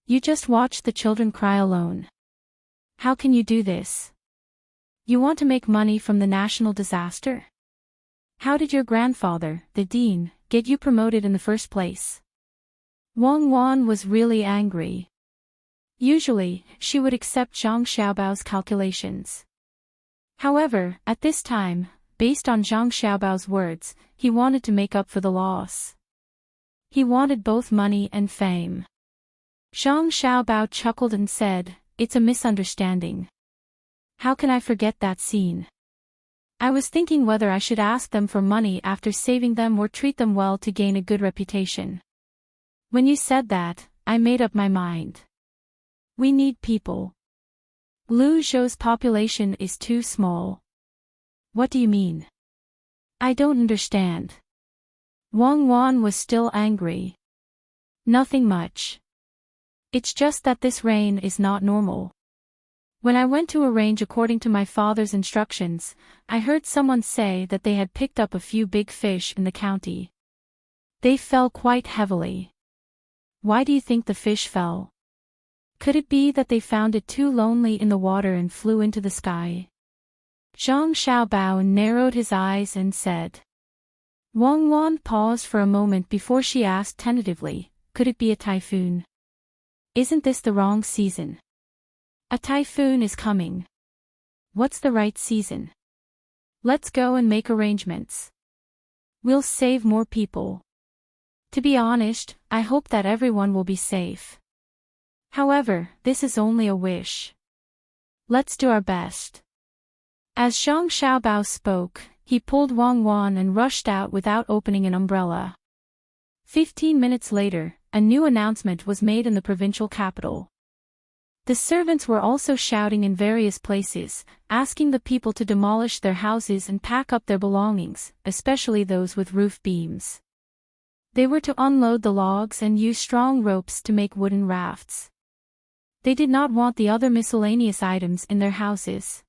You just watch the children cry alone. How can you do this? You want to make money from the national disaster? How did your grandfather, the dean, get you promoted in the first place? Wang Wan was really angry. Usually, she would accept Zhang Xiaobao's calculations. However, at this time, based on Zhang Xiaobao's words, he wanted to make up for the loss. He wanted both money and fame. Zhang Xiaobao chuckled and said, It's a misunderstanding. How can I forget that scene? I was thinking whether I should ask them for money after saving them or treat them well to gain a good reputation. When you said that, I made up my mind. We need people. Lu Zhou's population is too small. What do you mean? I don't understand. Wang Wan was still angry. Nothing much. It's just that this rain is not normal. When I went to arrange according to my father's instructions, I heard someone say that they had picked up a few big fish in the county. They fell quite heavily. Why do you think the fish fell? Could it be that they found it too lonely in the water and flew into the sky? Zhang Xiaobao narrowed his eyes and said. Wang Wan paused for a moment before she asked tentatively, could it be a typhoon? Isn't this the wrong season? A typhoon is coming. What's the right season? Let's go and make arrangements. We'll save more people. To be honest, I hope that everyone will be safe. However, this is only a wish. Let's do our best. As Zhang Xiaobao spoke, he pulled Wang Wan and rushed out without opening an umbrella. 15 minutes later, a new announcement was made in the provincial capital. The servants were also shouting in various places, asking the people to demolish their houses and pack up their belongings, especially those with roof beams. They were to unload the logs and use strong ropes to make wooden rafts. They did not want the other miscellaneous items in their houses.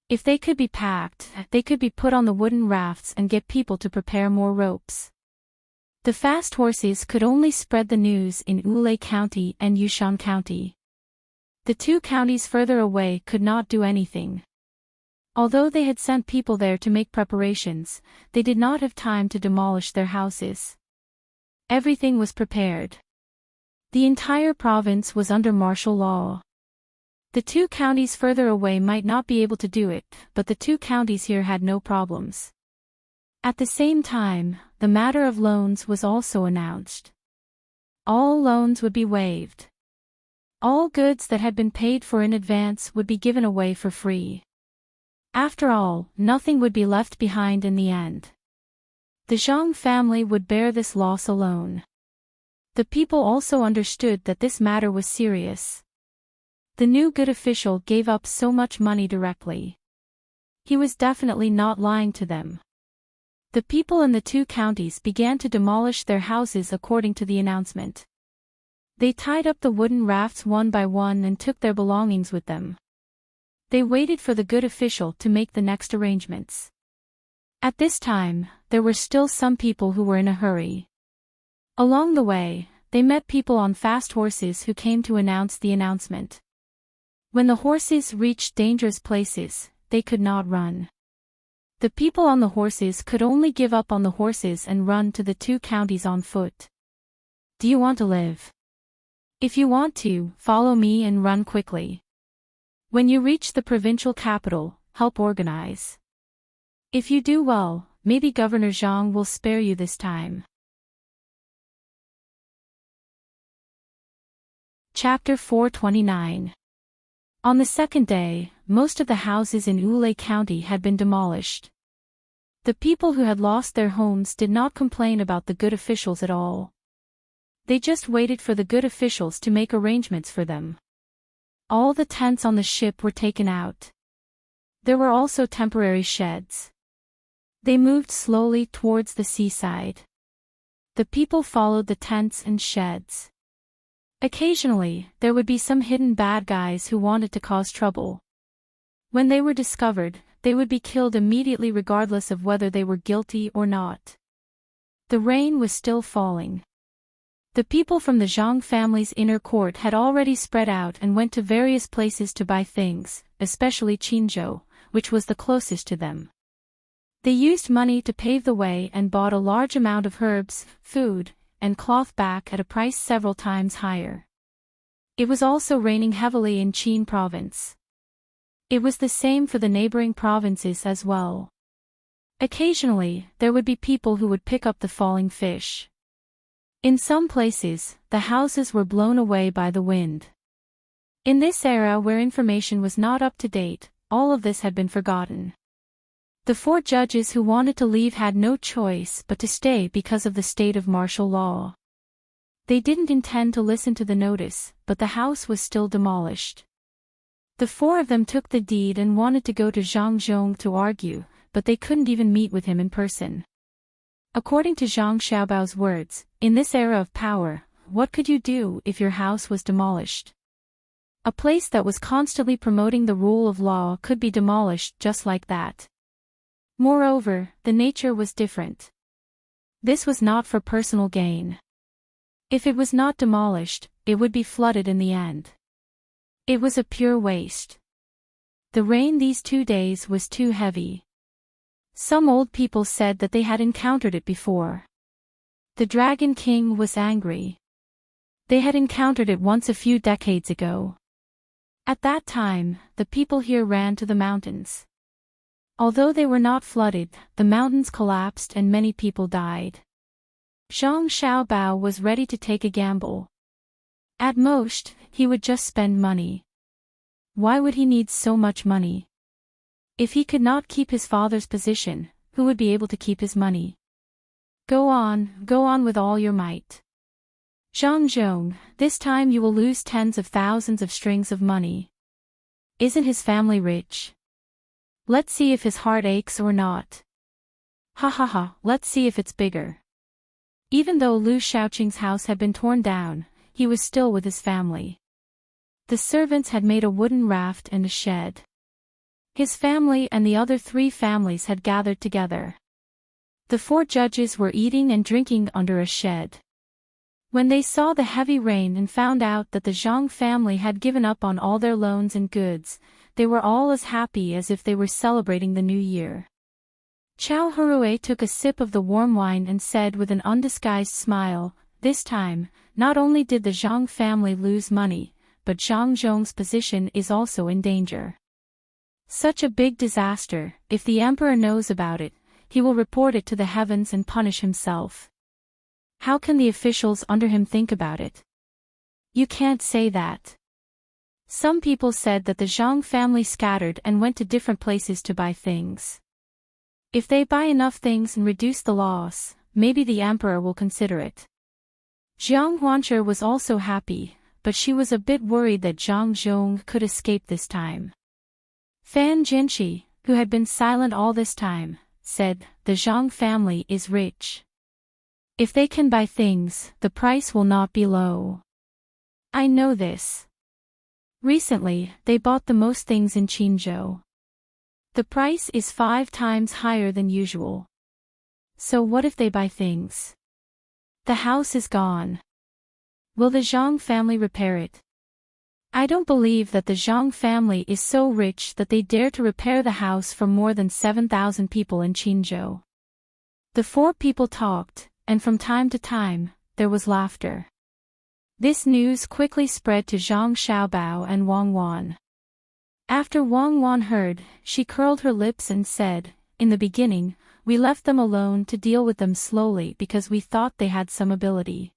If they could be packed, they could be put on the wooden rafts and get people to prepare more ropes. The fast horses could only spread the news in Wulei County and Yushan County. The two counties further away could not do anything. Although they had sent people there to make preparations, they did not have time to demolish their houses. Everything was prepared. The entire province was under martial law. The two counties further away might not be able to do it, but the two counties here had no problems. At the same time, the matter of loans was also announced. All loans would be waived. All goods that had been paid for in advance would be given away for free. After all, nothing would be left behind in the end. The Zhang family would bear this loss alone. The people also understood that this matter was serious. The new good official gave up so much money directly. He was definitely not lying to them. The people in the two counties began to demolish their houses according to the announcement. They tied up the wooden rafts one by one and took their belongings with them. They waited for the good official to make the next arrangements. At this time, there were still some people who were in a hurry. Along the way, they met people on fast horses who came to announce the announcement. When the horses reached dangerous places, they could not run. The people on the horses could only give up on the horses and run to the two counties on foot. Do you want to live? If you want to, follow me and run quickly. When you reach the provincial capital, help organize. If you do well, maybe Governor Zhang will spare you this time. Chapter 429. On the second day, most of the houses in Wulei County had been demolished. The people who had lost their homes did not complain about the good officials at all. They just waited for the good officials to make arrangements for them. All the tents on the ship were taken out. There were also temporary sheds. They moved slowly towards the seaside. The people followed the tents and sheds. Occasionally, there would be some hidden bad guys who wanted to cause trouble. When they were discovered, they would be killed immediately regardless of whether they were guilty or not. The rain was still falling. The people from the Zhang family's inner court had already spread out and went to various places to buy things, especially Qinzhou, which was the closest to them. They used money to pave the way and bought a large amount of herbs, food, and cloth back at a price several times higher. It was also raining heavily in Qin province. It was the same for the neighboring provinces as well. Occasionally, there would be people who would pick up the falling fish. In some places, the houses were blown away by the wind. In this era where information was not up to date, all of this had been forgotten. The 4 judges who wanted to leave had no choice but to stay because of the state of martial law. They didn't intend to listen to the notice, but the house was still demolished. The 4 of them took the deed and wanted to go to Zhang Zhong to argue, but they couldn't even meet with him in person. According to Zhang Xiaobao's words, in this era of power, what could you do if your house was demolished? A place that was constantly promoting the rule of law could be demolished just like that. Moreover, the nature was different. This was not for personal gain. If it was not demolished, it would be flooded in the end. It was a pure waste. The rain these 2 days was too heavy. Some old people said that they had encountered it before. The Dragon King was angry. They had encountered it once a few decades ago. At that time, the people here ran to the mountains. Although they were not flooded, the mountains collapsed and many people died. Zhang Xiaobao was ready to take a gamble. At most, he would just spend money. Why would he need so much money? If he could not keep his father's position, who would be able to keep his money? Go on with all your might. Zhang Zhong, this time you will lose tens of thousands of strings of money. Isn't his family rich? Let's see if his heart aches or not. Ha ha ha, let's see if it's bigger. Even though Lu Shaoqing's house had been torn down, he was still with his family. The servants had made a wooden raft and a shed. His family and the other 3 families had gathered together. The 4 judges were eating and drinking under a shed. When they saw the heavy rain and found out that the Zhang family had given up on all their loans and goods, they were all as happy as if they were celebrating the new year. Chao Hurue took a sip of the warm wine and said with an undisguised smile, this time, not only did the Zhang family lose money, but Zhang Zhong's position is also in danger. Such a big disaster, if the emperor knows about it, he will report it to the heavens and punish himself. How can the officials under him think about it? You can't say that. Some people said that the Zhang family scattered and went to different places to buy things. If they buy enough things and reduce the loss, maybe the emperor will consider it. Jiang Huanche was also happy, but she was a bit worried that Zhang Zhong could escape this time. Fan Jinshi, who had been silent all this time, said, the Zhang family is rich. If they can buy things, the price will not be low. I know this. Recently, they bought the most things in Qinzhou. The price is 5 times higher than usual. So what if they buy things? The house is gone. Will the Zhang family repair it? I don't believe that the Zhang family is so rich that they dare to repair the house for more than 7,000 people in Qinzhou. The 4 people talked, and from time to time, there was laughter. This news quickly spread to Zhang Xiaobao and Wang Wan. After Wang Wan heard, she curled her lips and said, in the beginning, we left them alone to deal with them slowly because we thought they had some ability.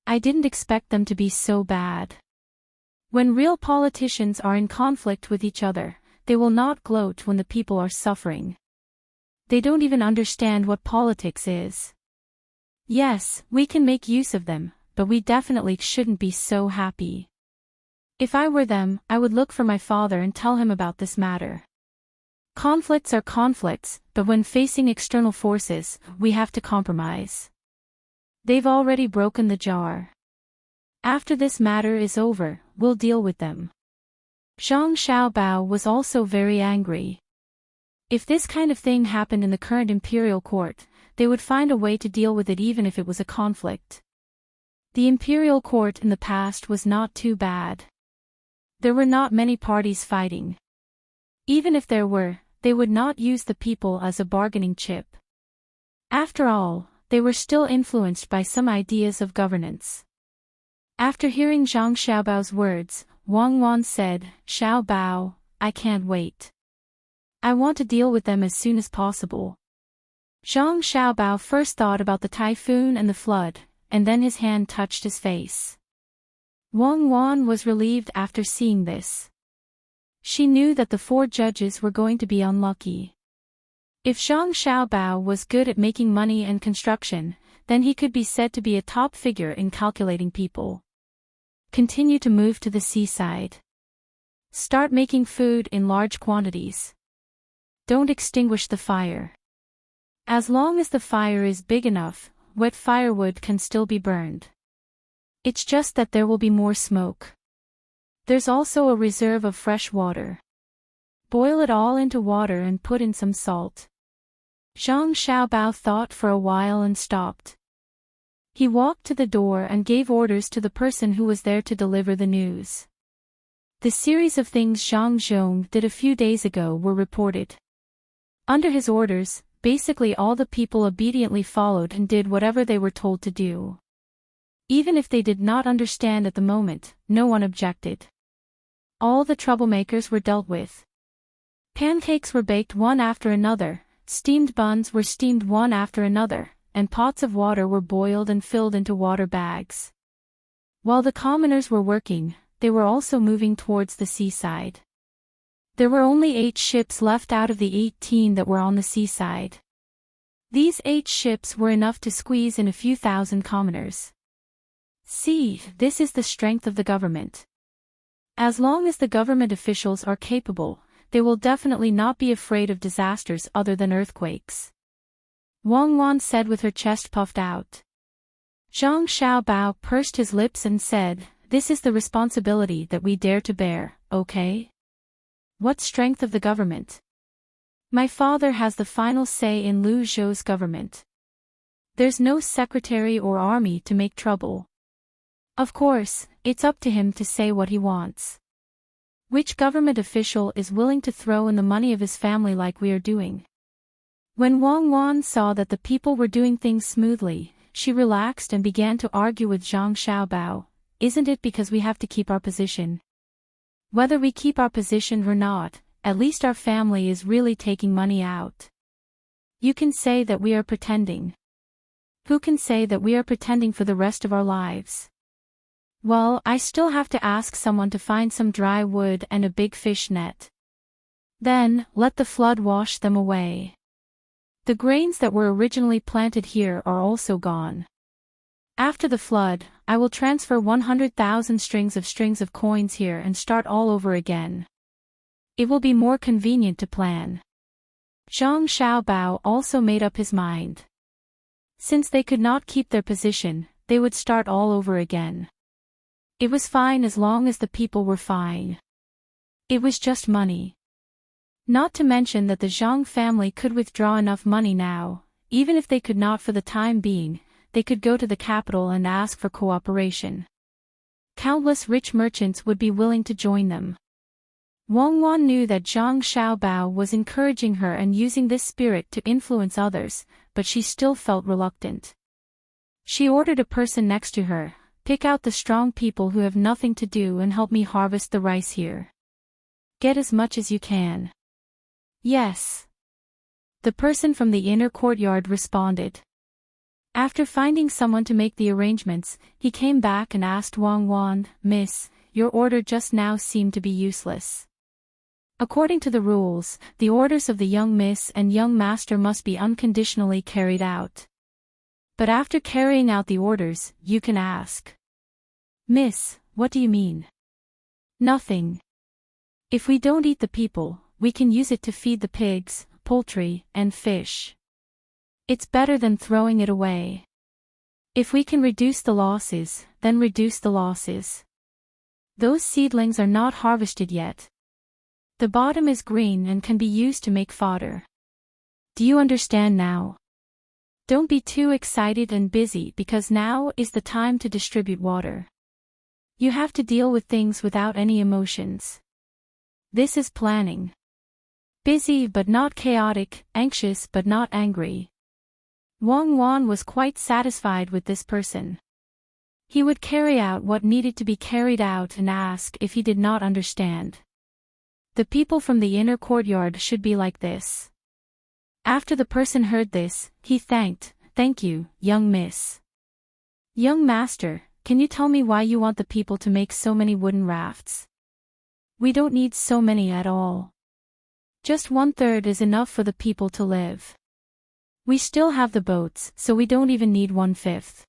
I didn't expect them to be so bad. When real politicians are in conflict with each other, they will not gloat when the people are suffering. They don't even understand what politics is. Yes, we can make use of them, but we definitely shouldn't be so happy. If I were them, I would look for my father and tell him about this matter. Conflicts are conflicts, but when facing external forces, we have to compromise. They've already broken the jar. After this matter is over, we'll deal with them. Zhang Xiaobao was also very angry. If this kind of thing happened in the current imperial court, they would find a way to deal with it even if it was a conflict. The imperial court in the past was not too bad. There were not many parties fighting. Even if there were, they would not use the people as a bargaining chip. After all, they were still influenced by some ideas of governance. After hearing Zhang Xiaobao's words, Wang Wan said, "Xiaobao, I can't wait. I want to deal with them as soon as possible." Zhang Xiaobao first thought about the typhoon and the flood, and then his hand touched his face. Wang Wan was relieved after seeing this. She knew that the 4 judges were going to be unlucky. If Zhang Xiaobao was good at making money and construction, then he could be said to be a top figure in calculating people. Continue to move to the seaside. Start making food in large quantities. Don't extinguish the fire. As long as the fire is big enough, wet firewood can still be burned. It's just that there will be more smoke. There's also a reserve of fresh water. Boil it all into water and put in some salt. Zhang Xiaobao thought for a while and stopped. He walked to the door and gave orders to the person who was there to deliver the news. The series of things Zhang Zhong did a few days ago were reported. Under his orders, basically all the people obediently followed and did whatever they were told to do. Even if they did not understand at the moment, no one objected. All the troublemakers were dealt with. Pancakes were baked one after another, steamed buns were steamed one after another, and pots of water were boiled and filled into water bags. While the commoners were working, they were also moving towards the seaside. There were only 8 ships left out of the 18 that were on the seaside. These 8 ships were enough to squeeze in a few thousand commoners. See, this is the strength of the government. As long as the government officials are capable, they will definitely not be afraid of disasters other than earthquakes. Wang Wan said with her chest puffed out. Zhang Xiaobao pursed his lips and said, "This is the responsibility that we dare to bear, okay? What strength of the government? My father has the final say in Lu Zhou's government. There's no secretary or army to make trouble. Of course, it's up to him to say what he wants. Which government official is willing to throw in the money of his family like we are doing?" When Wang Wan saw that the people were doing things smoothly, she relaxed and began to argue with Zhang Xiaobao. "Isn't it because we have to keep our position? Whether we keep our position or not, at least our family is really taking money out. You can say that we are pretending. Who can say that we are pretending for the rest of our lives? Well, I still have to ask someone to find some dry wood and a big fish net. Then, let the flood wash them away. The grains that were originally planted here are also gone. After the flood, I will transfer 100,000 strings of coins here and start all over again. It will be more convenient to plan." Zhang Xiaobao also made up his mind. Since they could not keep their position, they would start all over again. It was fine as long as the people were fine. It was just money. Not to mention that the Zhang family could withdraw enough money now. Even if they could not for the time being, they could go to the capital and ask for cooperation. Countless rich merchants would be willing to join them. Wang Wan knew that Zhang Xiaobao was encouraging her and using this spirit to influence others, but she still felt reluctant. She ordered a person next to her, "Pick out the strong people who have nothing to do and help me harvest the rice here. Get as much as you can." "Yes." The person from the inner courtyard responded. After finding someone to make the arrangements, he came back and asked Wang Wan, "Miss, your order just now seemed to be useless. According to the rules, the orders of the young miss and young master must be unconditionally carried out. But after carrying out the orders, you can ask." "Miss, what do you mean?" Nothing. If we don't eat the people, we can use it to feed the pigs, poultry, and fish. It's better than throwing it away. If we can reduce the losses, then reduce the losses. Those seedlings are not harvested yet. The bottom is green and can be used to make fodder. Do you understand now? Don't be too excited and busy because now is the time to distribute water. You have to deal with things without any emotions. This is planning. Busy but not chaotic, anxious but not angry. Wang Wan was quite satisfied with this person. He would carry out what needed to be carried out and ask if he did not understand. The people from the inner courtyard should be like this. After the person heard this, he thanked, "Thank you, young miss. Young master, can you tell me why you want the people to make so many wooden rafts? We don't need so many at all. Just 1/3 is enough for the people to live. We still have the boats, so we don't even need 1/5.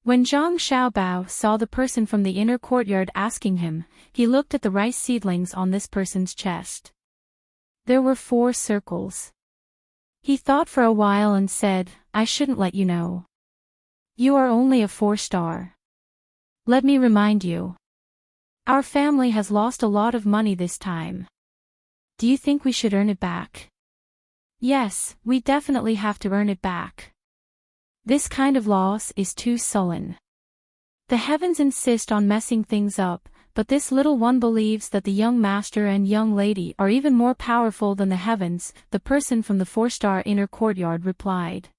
When Zhang Xiaobao saw the person from the inner courtyard asking him, he looked at the rice seedlings on this person's chest. There were 4 circles. He thought for a while and said, "I shouldn't let you know. You are only a 4-star. Let me remind you. Our family has lost a lot of money this time. Do you think we should earn it back?" "Yes, we definitely have to earn it back. This kind of loss is too sullen. The heavens insist on messing things up, but this little one believes that the young master and young lady are even more powerful than the heavens," the person from the 4-star inner courtyard replied.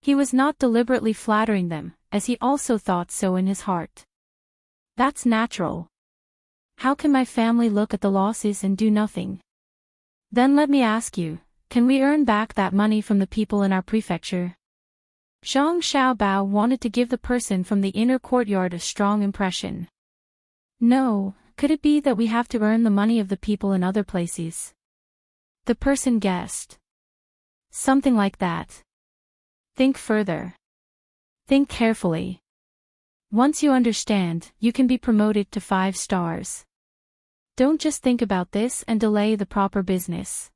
He was not deliberately flattering them, as he also thought so in his heart. That's natural. How can my family look at the losses and do nothing? Then let me ask you, can we earn back that money from the people in our prefecture? Zhang Xiaobao wanted to give the person from the inner courtyard a strong impression. No, could it be that we have to earn the money of the people in other places? The person guessed. Something like that. Think further. Think carefully. Once you understand, you can be promoted to 5 stars. Don't just think about this and delay the proper business.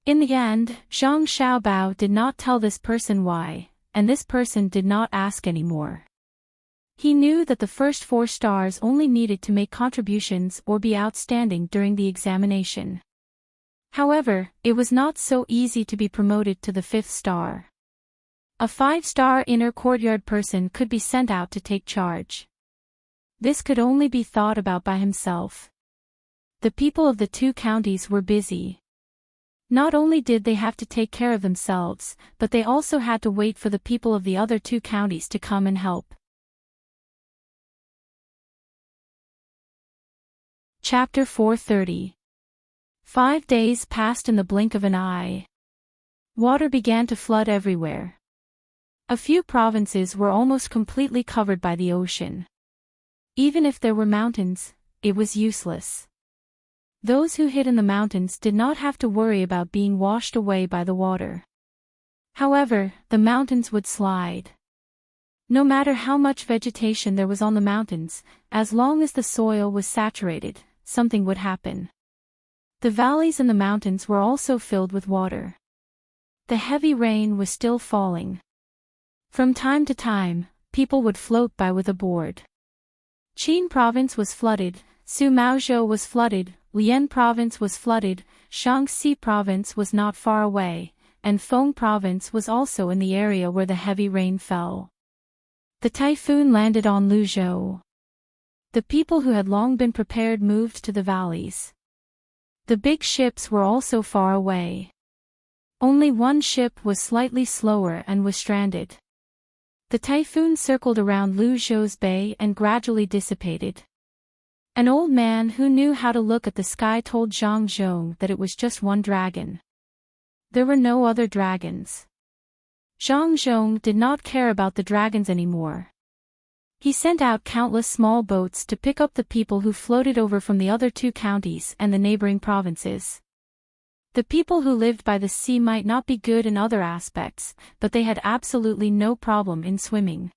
In the end, Zhang Xiaobao did not tell this person why, and this person did not ask anymore. He knew that the first 4 stars only needed to make contributions or be outstanding during the examination. However, it was not so easy to be promoted to the 5th star. A 5-star inner courtyard person could be sent out to take charge. This could only be thought about by himself. The people of the 2 counties were busy. Not only did they have to take care of themselves, but they also had to wait for the people of the other 2 counties to come and help. Chapter 430. 5 days passed in the blink of an eye. Water began to flood everywhere. A few provinces were almost completely covered by the ocean. Even if there were mountains, it was useless. Those who hid in the mountains did not have to worry about being washed away by the water. However, the mountains would slide. No matter how much vegetation there was on the mountains, as long as the soil was saturated, something would happen. The valleys in the mountains were also filled with water. The heavy rain was still falling. From time to time, people would float by with a board. Qin province was flooded, Sumaozhou was flooded, Lian province was flooded, Shaanxi province was not far away, and Feng province was also in the area where the heavy rain fell. The typhoon landed on Luzhou. The people who had long been prepared moved to the valleys. The big ships were also far away. Only one ship was slightly slower and was stranded. The typhoon circled around Luzhou's bay and gradually dissipated. An old man who knew how to look at the sky told Zhang Zhong that it was just one dragon. There were no other dragons. Zhang Zhong did not care about the dragons anymore. He sent out countless small boats to pick up the people who floated over from the other 2 counties and the neighboring provinces. The people who lived by the sea might not be good in other aspects, but they had absolutely no problem in swimming.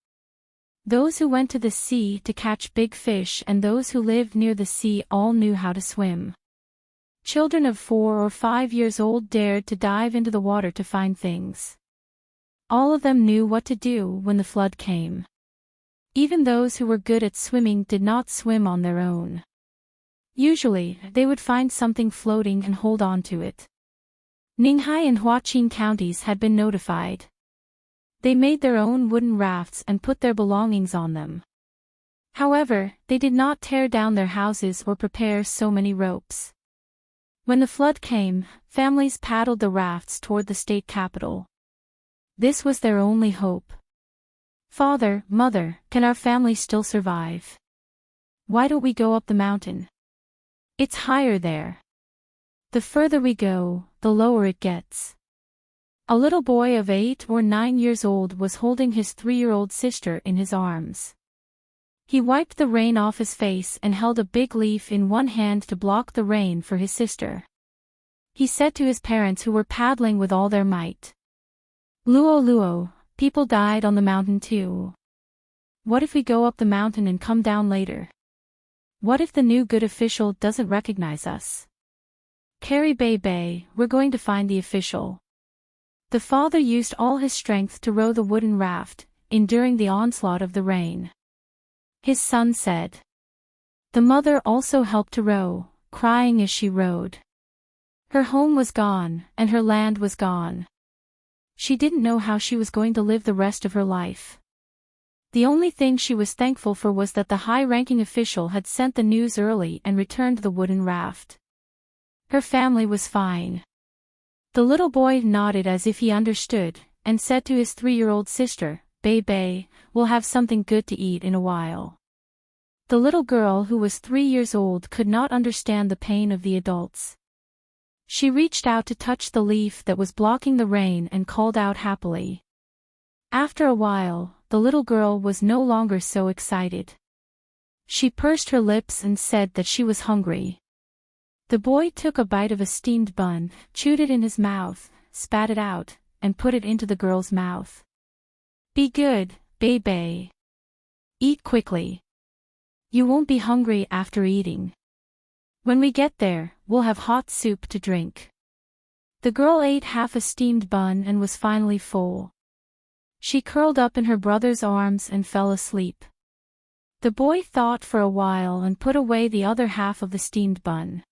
Those who went to the sea to catch big fish and those who lived near the sea all knew how to swim. Children of 4 or 5 years old dared to dive into the water to find things. All of them knew what to do when the flood came. Even those who were good at swimming did not swim on their own. Usually, they would find something floating and hold on to it. Ninghai and Huaqin counties had been notified. They made their own wooden rafts and put their belongings on them. However, they did not tear down their houses or prepare so many ropes. When the flood came, families paddled the rafts toward the state capital. This was their only hope. Father, Mother, can our family still survive? Why don't we go up the mountain? It's higher there. The further we go, the lower it gets. A little boy of 8 or 9 years old was holding his 3-year-old sister in his arms. He wiped the rain off his face and held a big leaf in one hand to block the rain for his sister. He said to his parents who were paddling with all their might, "Luo Luo, people died on the mountain too. What if we go up the mountain and come down later? What if the new good official doesn't recognize us? Carry Bei Bei, we're going to find the official." The father used all his strength to row the wooden raft, enduring the onslaught of the rain. His son said. The mother also helped to row, crying as she rowed. Her home was gone, and her land was gone. She didn't know how she was going to live the rest of her life. The only thing she was thankful for was that the high-ranking official had sent the news early and returned the wooden raft. Her family was fine. The little boy nodded as if he understood, and said to his 3-year-old sister, "Bei Bei, we'll have something good to eat in a while." The little girl who was 3 years old could not understand the pain of the adults. She reached out to touch the leaf that was blocking the rain and called out happily. After a while, the little girl was no longer so excited. She pursed her lips and said that she was hungry. The boy took a bite of a steamed bun, chewed it in his mouth, spat it out, and put it into the girl's mouth. "Be good, Bei Bei. Eat quickly. You won't be hungry after eating. When we get there, we'll have hot soup to drink." The girl ate half a steamed bun and was finally full. She curled up in her brother's arms and fell asleep. The boy thought for a while and put away the other half of the steamed bun.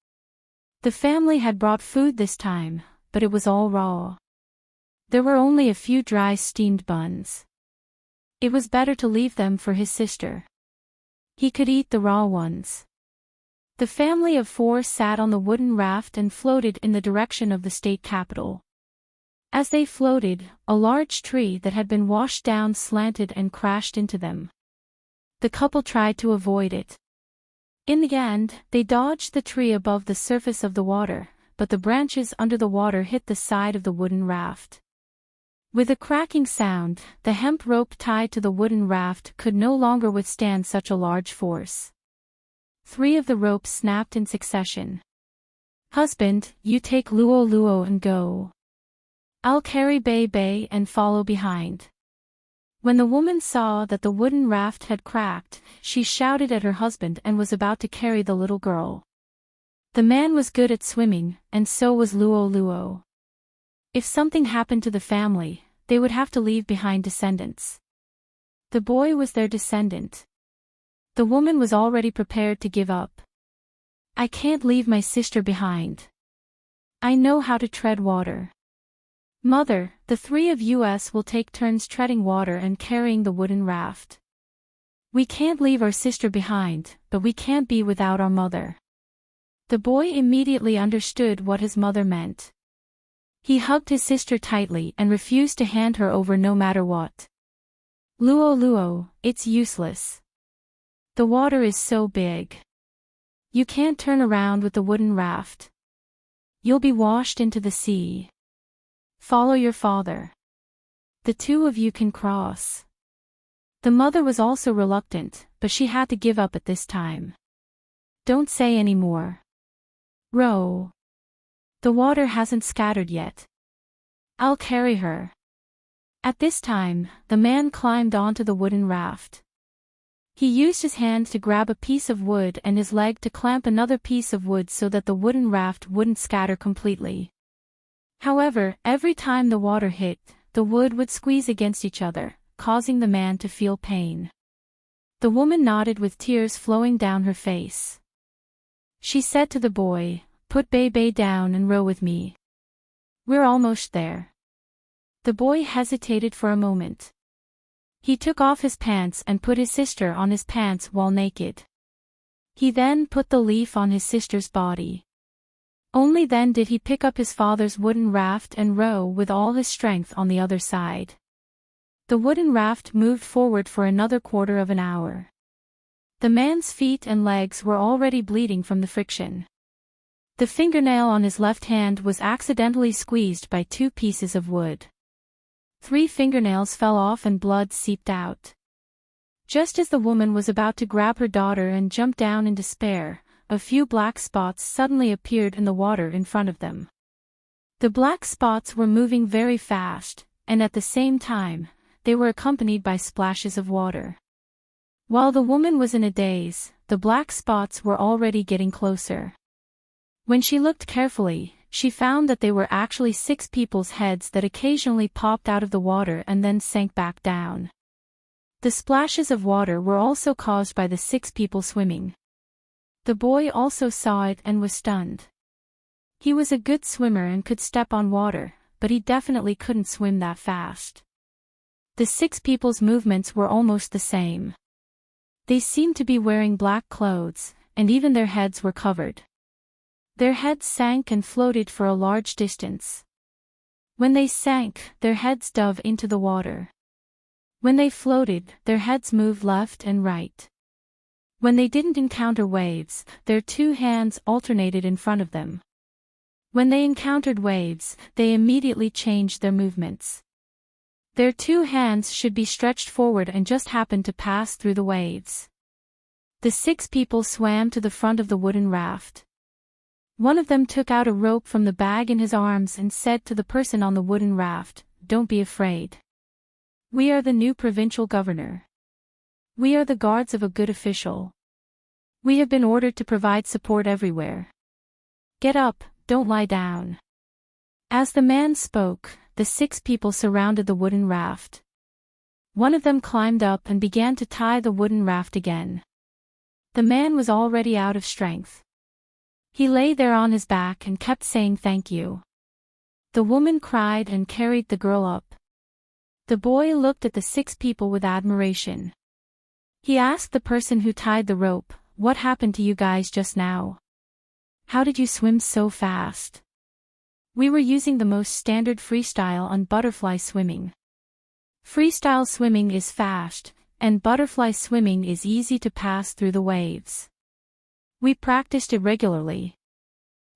The family had brought food this time, but it was all raw. There were only a few dry steamed buns. It was better to leave them for his sister. He could eat the raw ones. The family of 4 sat on the wooden raft and floated in the direction of the state capital. As they floated, a large tree that had been washed down slanted and crashed into them. The couple tried to avoid it. In the end, they dodged the tree above the surface of the water, but the branches under the water hit the side of the wooden raft. With a cracking sound, the hemp rope tied to the wooden raft could no longer withstand such a large force. 3 of the ropes snapped in succession. "Husband, you take Luo Luo and go. I'll carry Bei Bei and follow behind." When the woman saw that the wooden raft had cracked, she shouted at her husband and was about to carry the little girl. The man was good at swimming, and so was Luo Luo. If something happened to the family, they would have to leave behind descendants. The boy was their descendant. The woman was already prepared to give up. "I can't leave my sister behind. I know how to tread water. Mother, the 3 of us will take turns treading water and carrying the wooden raft. We can't leave our sister behind, but we can't be without our mother." The boy immediately understood what his mother meant. He hugged his sister tightly and refused to hand her over no matter what. "Luo Luo, it's useless. The water is so big. You can't turn around with the wooden raft. You'll be washed into the sea. Follow your father. The 2 of you can cross." The mother was also reluctant, but she had to give up at this time. "Don't say any more. Row. The water hasn't scattered yet. I'll carry her." At this time, the man climbed onto the wooden raft. He used his hand to grab a piece of wood and his leg to clamp another piece of wood so that the wooden raft wouldn't scatter completely. However, every time the water hit, the wood would squeeze against each other, causing the man to feel pain. The woman nodded with tears flowing down her face. She said to the boy, "Put Bebe down and row with me. We're almost there." The boy hesitated for a moment. He took off his pants and put his sister on his pants while naked. He then put the leaf on his sister's body. Only then did he pick up his father's wooden raft and row with all his strength on the other side. The wooden raft moved forward for another quarter of an hour. The man's feet and legs were already bleeding from the friction. The fingernail on his left hand was accidentally squeezed by 2 pieces of wood. 3 fingernails fell off and blood seeped out. Just as the woman was about to grab her daughter and jump down in despair, a few black spots suddenly appeared in the water in front of them. The black spots were moving very fast, and at the same time, they were accompanied by splashes of water. While the woman was in a daze, the black spots were already getting closer. When she looked carefully, she found that they were actually 6 people's heads that occasionally popped out of the water and then sank back down. The splashes of water were also caused by the 6 people swimming. The boy also saw it and was stunned. He was a good swimmer and could step on water, but he definitely couldn't swim that fast. The 6 people's movements were almost the same. They seemed to be wearing black clothes, and even their heads were covered. Their heads sank and floated for a large distance. When they sank, their heads dove into the water. When they floated, their heads moved left and right. When they didn't encounter waves, their 2 hands alternated in front of them. When they encountered waves, they immediately changed their movements. Their 2 hands should be stretched forward and just happened to pass through the waves. The 6 people swam to the front of the wooden raft. One of them took out a rope from the bag in his arms and said to the person on the wooden raft, "Don't be afraid. We are the new provincial governor. We are the guards of a good official. We have been ordered to provide support everywhere. Get up, don't lie down." As the man spoke, the 6 people surrounded the wooden raft. One of them climbed up and began to tie the wooden raft again. The man was already out of strength. He lay there on his back and kept saying thank you. The woman cried and carried the girl up. The boy looked at the 6 people with admiration. He asked the person who tied the rope, "What happened to you guys just now? How did you swim so fast?" "We were using the most standard freestyle on butterfly swimming. Freestyle swimming is fast, and butterfly swimming is easy to pass through the waves. We practiced it regularly.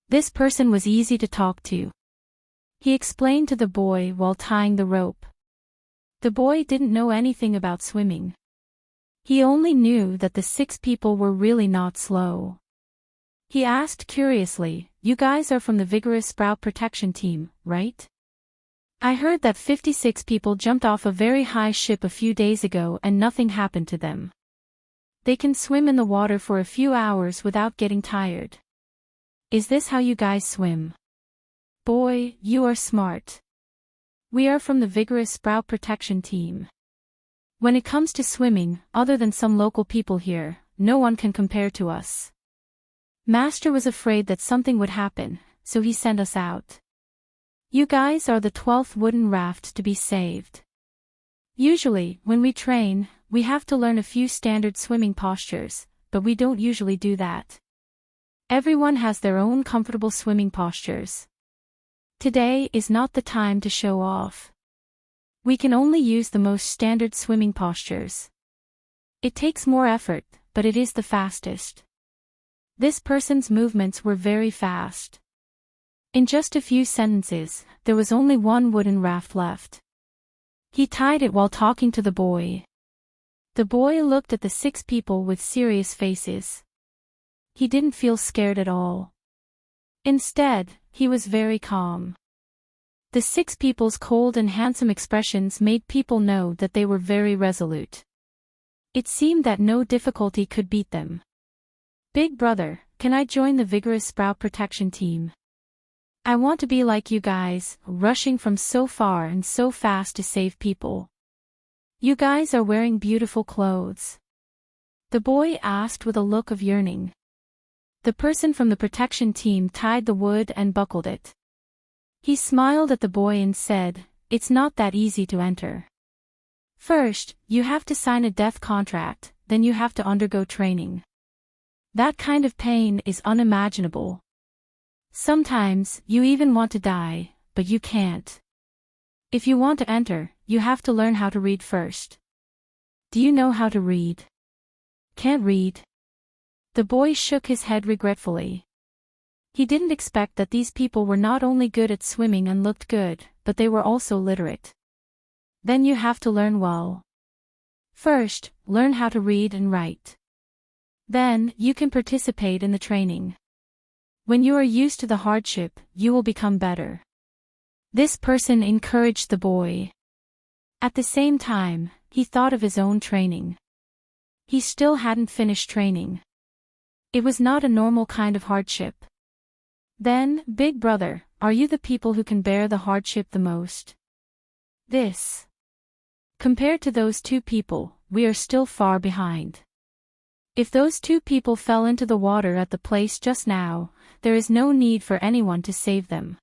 This person was easy to talk to," he explained to the boy while tying the rope. The boy didn't know anything about swimming. He only knew that the 6 people were really not slow. He asked curiously, "You guys are from the Vigorous Sprout Protection Team, right? I heard that 56 people jumped off a very high ship a few days ago and nothing happened to them. They can swim in the water for a few hours without getting tired. Is this how you guys swim? Boy, you are smart. We are from the Vigorous Sprout Protection Team. When it comes to swimming, other than some local people here, no one can compare to us. Master was afraid that something would happen, so he sent us out. You guys are the 12th wooden raft to be saved. Usually, when we train, we have to learn a few standard swimming postures, but we don't usually do that. Everyone has their own comfortable swimming postures. Today is not the time to show off. We can only use the most standard swimming postures. It takes more effort, but it is the fastest." This person's movements were very fast. In just a few sentences, there was only one wooden raft left. He tied it while talking to the boy. The boy looked at the 6 people with serious faces. He didn't feel scared at all. Instead, he was very calm. The 6 people's cold and handsome expressions made people know that they were very resolute. It seemed that no difficulty could beat them. Big brother, can I join the vigorous sprout protection team? I want to be like you guys, rushing from so far and so fast to save people. You guys are wearing beautiful clothes. The boy asked with a look of yearning. The person from the protection team tied the wood and buckled it. He smiled at the boy and said, "It's not that easy to enter. First, you have to sign a death contract, then you have to undergo training. That kind of pain is unimaginable. Sometimes, you even want to die, but you can't. If you want to enter, you have to learn how to read first. Do you know how to read?" "Can't read." The boy shook his head regretfully. He didn't expect that these people were not only good at swimming and looked good, but they were also literate. "Then you have to learn well. First, learn how to read and write. Then, you can participate in the training. When you are used to the hardship, you will become better." This person encouraged the boy. At the same time, he thought of his own training. He still hadn't finished training. It was not a normal kind of hardship. "Then, big brother, are you the people who can bear the hardship the most?" "This. Compared to those two people, we are still far behind. If those two people fell into the water at the place just now, there is no need for anyone to save them.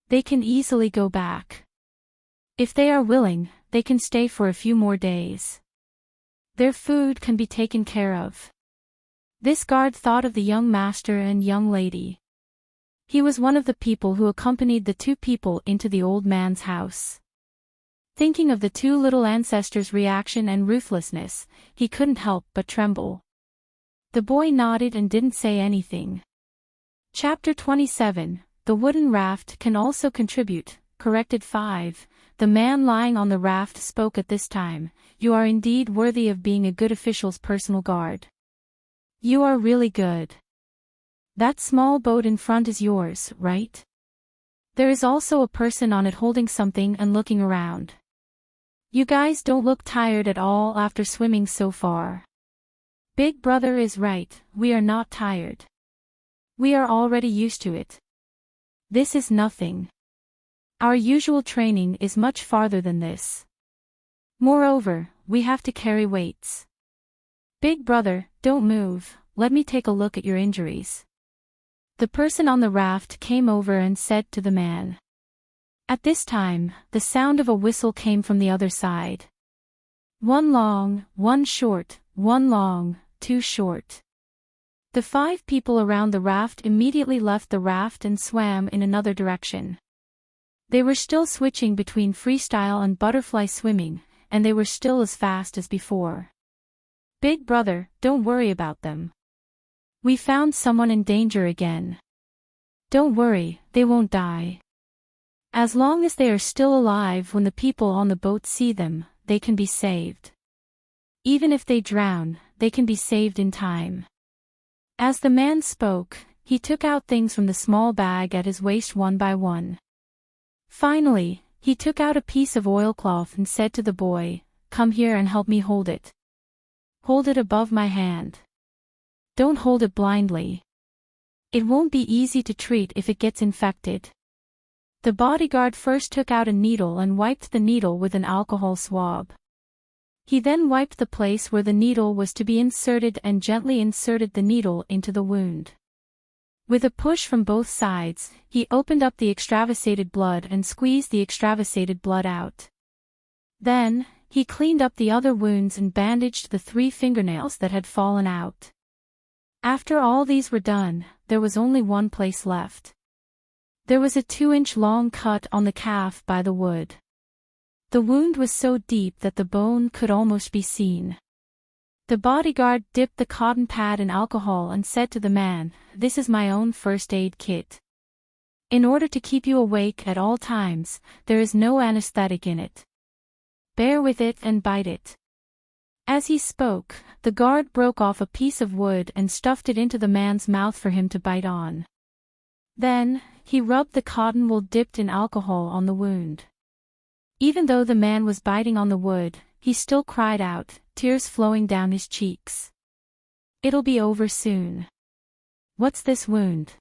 They can easily go back. If they are willing, they can stay for a few more days. Their food can be taken care of." This guard thought of the young master and young lady. He was one of the people who accompanied the two people into the old man's house. Thinking of the two little ancestors' reaction and ruthlessness, he couldn't help but tremble. The boy nodded and didn't say anything. Chapter 27, The wooden raft can also contribute, corrected 5. The man lying on the raft spoke at this time. "You are indeed worthy of being a good official's personal guard. You are really good. That small boat in front is yours, right? There is also a person on it holding something and looking around. You guys don't look tired at all after swimming so far. Big brother is right, we are not tired. We are already used to it. This is nothing. Our usual training is much farther than this. Moreover, we have to carry weights. Big brother, don't move, let me take a look at your injuries." The person on the raft came over and said to the man. At this time, the sound of a whistle came from the other side. "One long, one short, one long, two short." The 5 people around the raft immediately left the raft and swam in another direction. They were still switching between freestyle and butterfly swimming, and they were still as fast as before. "Big brother, don't worry about them. We found someone in danger again. Don't worry, they won't die. As long as they are still alive when the people on the boat see them, they can be saved. Even if they drown, they can be saved in time." As the man spoke, he took out things from the small bag at his waist one by one. Finally, he took out a piece of oilcloth and said to the boy, "Come here and help me hold it. Hold it above my hand. Don't hold it blindly. It won't be easy to treat if it gets infected." The bodyguard first took out a needle and wiped the needle with an alcohol swab. He then wiped the place where the needle was to be inserted and gently inserted the needle into the wound. With a push from both sides, he opened up the extravasated blood and squeezed the extravasated blood out. Then, he cleaned up the other wounds and bandaged the 3 fingernails that had fallen out. After all these were done, there was only one place left. There was a 2-inch long cut on the calf by the wood. The wound was so deep that the bone could almost be seen. The bodyguard dipped the cotton pad in alcohol and said to the man, "This is my own first aid kit. In order to keep you awake at all times, there is no anesthetic in it. Bear with it and bite it." As he spoke, the guard broke off a piece of wood and stuffed it into the man's mouth for him to bite on. Then, he rubbed the cotton wool dipped in alcohol on the wound. Even though the man was biting on the wood, he still cried out, tears flowing down his cheeks. It'll be over soon. What's this wound?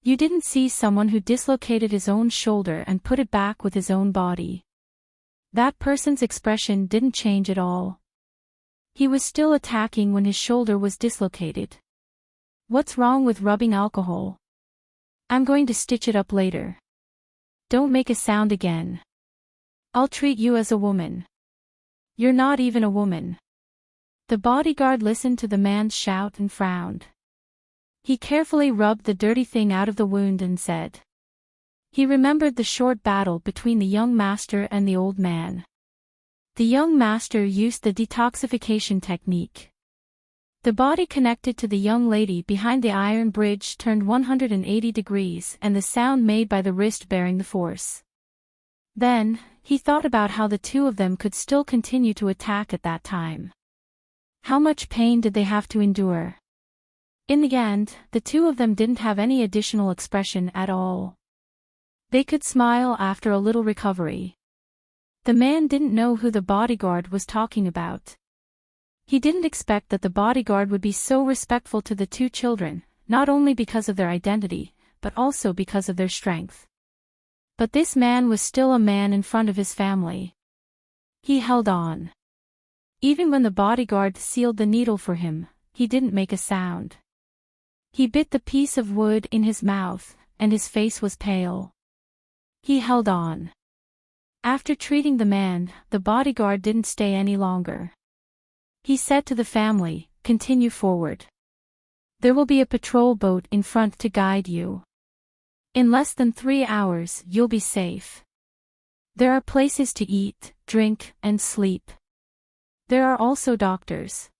You didn't see someone who dislocated his own shoulder and put it back with his own body. That person's expression didn't change at all. He was still attacking when his shoulder was dislocated. What's wrong with rubbing alcohol? I'm going to stitch it up later. Don't make a sound again. I'll treat you as a woman. You're not even a woman. The bodyguard listened to the man's shout and frowned. He carefully rubbed the dirty thing out of the wound and said. He remembered the short battle between the young master and the old man. The young master used the detoxification technique. The body connected to the young lady behind the iron bridge turned 180 degrees and the sound made by the wrist bearing the force. Then, he thought about how the two of them could still continue to attack at that time. How much pain did they have to endure? In the end, the two of them didn't have any additional expression at all. They could smile after a little recovery. The man didn't know who the bodyguard was talking about. He didn't expect that the bodyguard would be so respectful to the two children, not only because of their identity, but also because of their strength. But this man was still a man in front of his family. He held on. Even when the bodyguard sealed the needle for him, he didn't make a sound. He bit the piece of wood in his mouth, and his face was pale. He held on. After treating the man, the bodyguard didn't stay any longer. He said to the family, "Continue forward. There will be a patrol boat in front to guide you. In less than 3 hours, you'll be safe. There are places to eat, drink, and sleep. There are also doctors."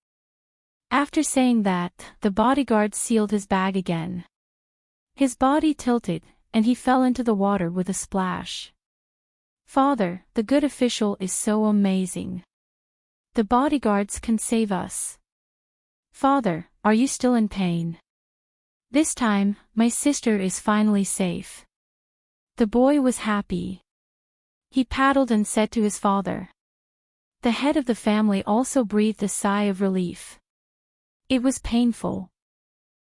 After saying that, the bodyguard sealed his bag again. His body tilted, and he fell into the water with a splash. "Father, the good official is so amazing. The bodyguards can save us. Father, are you still in pain? This time, my sister is finally safe." The boy was happy. He paddled and said to his father. The head of the family also breathed a sigh of relief. It was painful.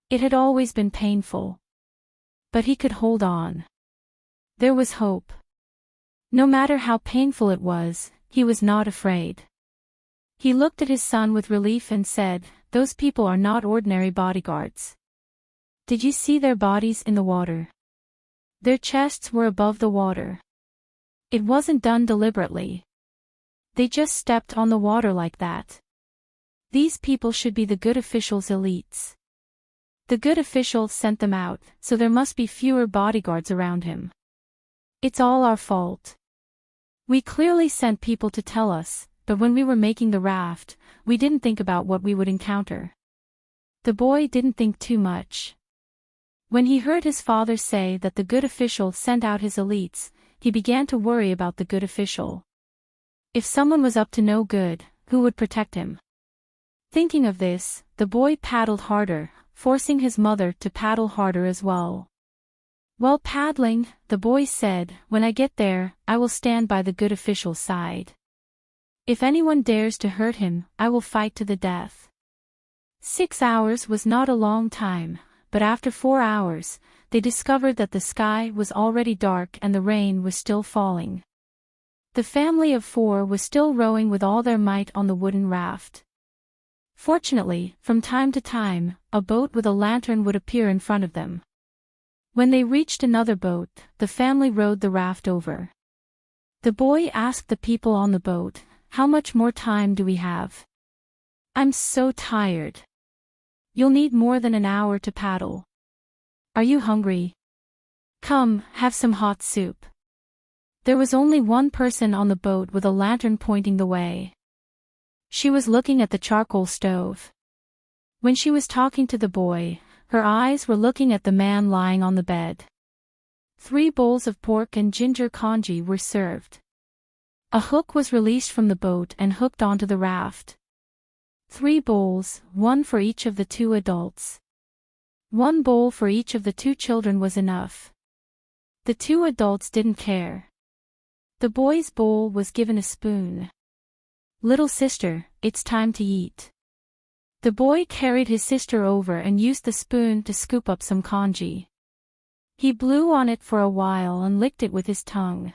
It had always been painful. But he could hold on. There was hope. No matter how painful it was, he was not afraid. He looked at his son with relief and said, "Those people are not ordinary bodyguards. Did you see their bodies in the water? Their chests were above the water. It wasn't done deliberately. They just stepped on the water like that. These people should be the good official's elites. The good official sent them out, so there must be fewer bodyguards around him. It's all our fault. We clearly sent people to tell us, but when we were making the raft, we didn't think about what we would encounter." The boy didn't think too much. When he heard his father say that the good official sent out his elites, he began to worry about the good official. If someone was up to no good, who would protect him? Thinking of this, the boy paddled harder, forcing his mother to paddle harder as well. While paddling, the boy said, "When I get there, I will stand by the good official's side. If anyone dares to hurt him, I will fight to the death." 6 hours was not a long time, but after 4 hours, they discovered that the sky was already dark and the rain was still falling. The family of 4 was still rowing with all their might on the wooden raft. Fortunately, from time to time, a boat with a lantern would appear in front of them. When they reached another boat, the family rowed the raft over. The boy asked the people on the boat, "How much more time do we have? I'm so tired." "You'll need more than an hour to paddle. Are you hungry? Come, have some hot soup." There was only one person on the boat with a lantern pointing the way. She was looking at the charcoal stove. When she was talking to the boy, her eyes were looking at the man lying on the bed. 3 bowls of pork and ginger congee were served. A hook was released from the boat and hooked onto the raft. 3 bowls, 1 for each of the 2 adults. 1 bowl for each of the 2 children was enough. The 2 adults didn't care. The boy's bowl was given a spoon. Little sister, it's time to eat. The boy carried his sister over and used the spoon to scoop up some congee. He blew on it for a while and licked it with his tongue.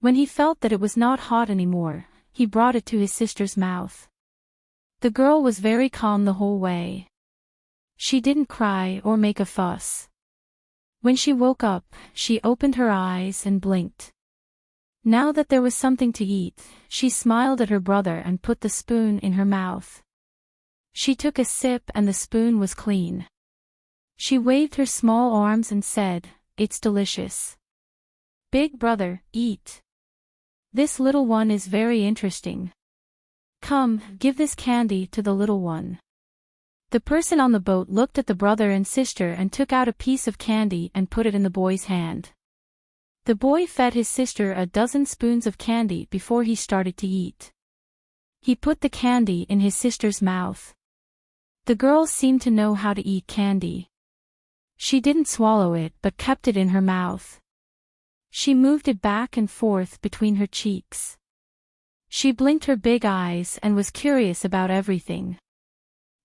When he felt that it was not hot anymore, he brought it to his sister's mouth. The girl was very calm the whole way. She didn't cry or make a fuss. When she woke up, she opened her eyes and blinked. Now that there was something to eat, she smiled at her brother and put the spoon in her mouth. She took a sip and the spoon was clean. She waved her small arms and said, "It's delicious. Big brother, eat. This little one is very interesting. Come, give this candy to the little one." The person on the boat looked at the brother and sister and took out a piece of candy and put it in the boy's hand. The boy fed his sister a dozen spoons of candy before he started to eat. He put the candy in his sister's mouth. The girl seemed to know how to eat candy. She didn't swallow it but kept it in her mouth. She moved it back and forth between her cheeks. She blinked her big eyes and was curious about everything.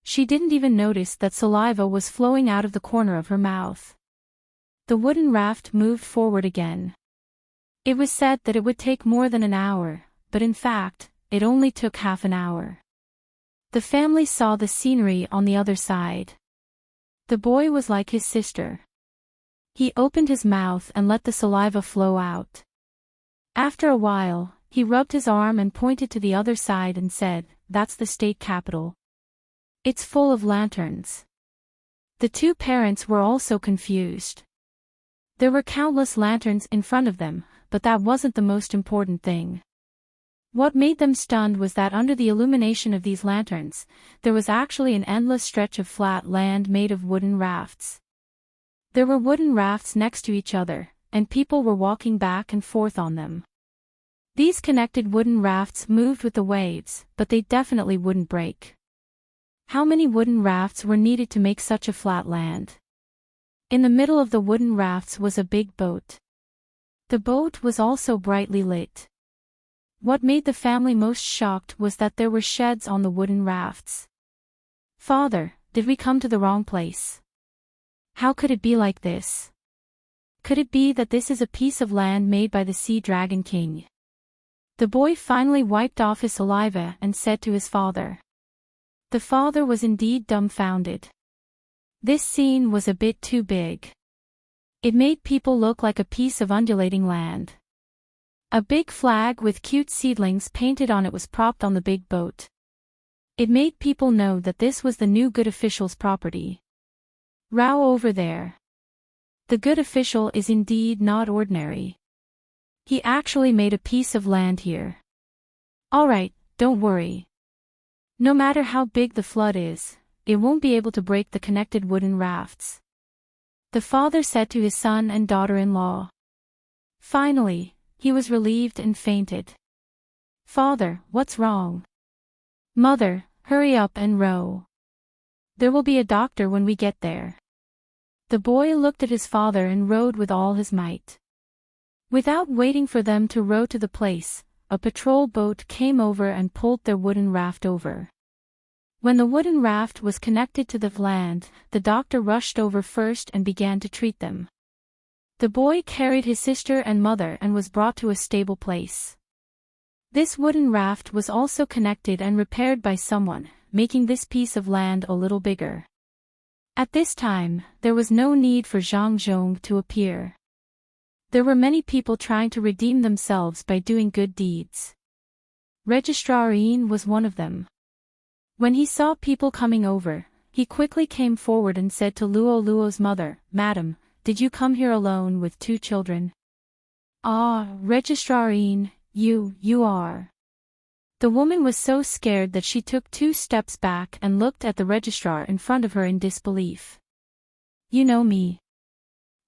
She didn't even notice that saliva was flowing out of the corner of her mouth. The wooden raft moved forward again. It was said that it would take more than an hour, but in fact, it only took half an hour. The family saw the scenery on the other side. The boy was like his sister. He opened his mouth and let the saliva flow out. After a while, he rubbed his arm and pointed to the other side and said, "That's the state capitol. It's full of lanterns." The two parents were also confused. There were countless lanterns in front of them, but that wasn't the most important thing. What made them stunned was that under the illumination of these lanterns, there was actually an endless stretch of flat land made of wooden rafts. There were wooden rafts next to each other, and people were walking back and forth on them. These connected wooden rafts moved with the waves, but they definitely wouldn't break. How many wooden rafts were needed to make such a flat land? In the middle of the wooden rafts was a big boat. The boat was also brightly lit. What made the family most shocked was that there were sheds on the wooden rafts. "Father, did we come to the wrong place? How could it be like this? Could it be that this is a piece of land made by the Sea Dragon King?" The boy finally wiped off his saliva and said to his father. The father was indeed dumbfounded. This scene was a bit too big. It made people look like a piece of undulating land. A big flag with cute seedlings painted on it was propped on the big boat. It made people know that this was the new good official's property. Row over there. The good official is indeed not ordinary. He actually made a piece of land here. Alright, don't worry. No matter how big the flood is, it won't be able to break the connected wooden rafts. The father said to his son and daughter-in-law. Finally, he was relieved and fainted. "Father, what's wrong?" "Mother, hurry up and row. There will be a doctor when we get there." The boy looked at his father and rowed with all his might. Without waiting for them to row to the place, a patrol boat came over and pulled their wooden raft over. When the wooden raft was connected to the land, the doctor rushed over first and began to treat them. The boy carried his sister and mother and was brought to a stable place. This wooden raft was also connected and repaired by someone, making this piece of land a little bigger. At this time, there was no need for Zhang Zhong to appear. There were many people trying to redeem themselves by doing good deeds. Registrar Yin was one of them. When he saw people coming over, he quickly came forward and said to Luo Luo's mother, "Madam, did you come here alone with 2 children?" "Ah, Registrar Yin, you are." The woman was so scared that she took 2 steps back and looked at the registrar in front of her in disbelief. "You know me.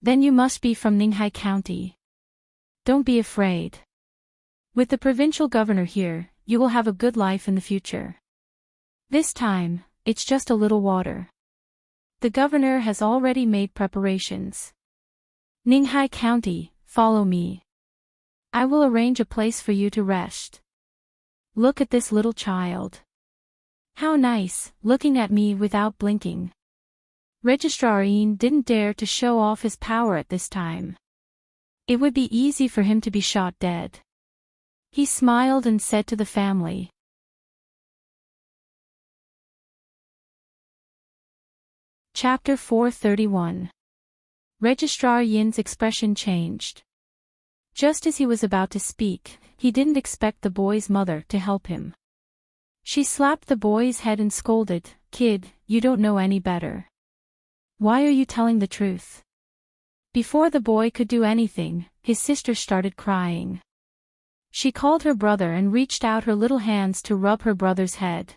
Then you must be from Ninghai County. Don't be afraid. With the provincial governor here, you will have a good life in the future. This time, it's just a little water. The governor has already made preparations. Ninghai County, follow me. I will arrange a place for you to rest." Look at this little child. How nice, looking at me without blinking. Registrar Ian didn't dare to show off his power at this time. It would be easy for him to be shot dead. He smiled and said to the family. Chapter 431. Registrar Yin's expression changed. Just as he was about to speak, he didn't expect the boy's mother to help him. She slapped the boy's head and scolded, "Kid, you don't know any better. Why are you telling the truth?" Before the boy could do anything, his sister started crying. She called her brother and reached out her little hands to rub her brother's head.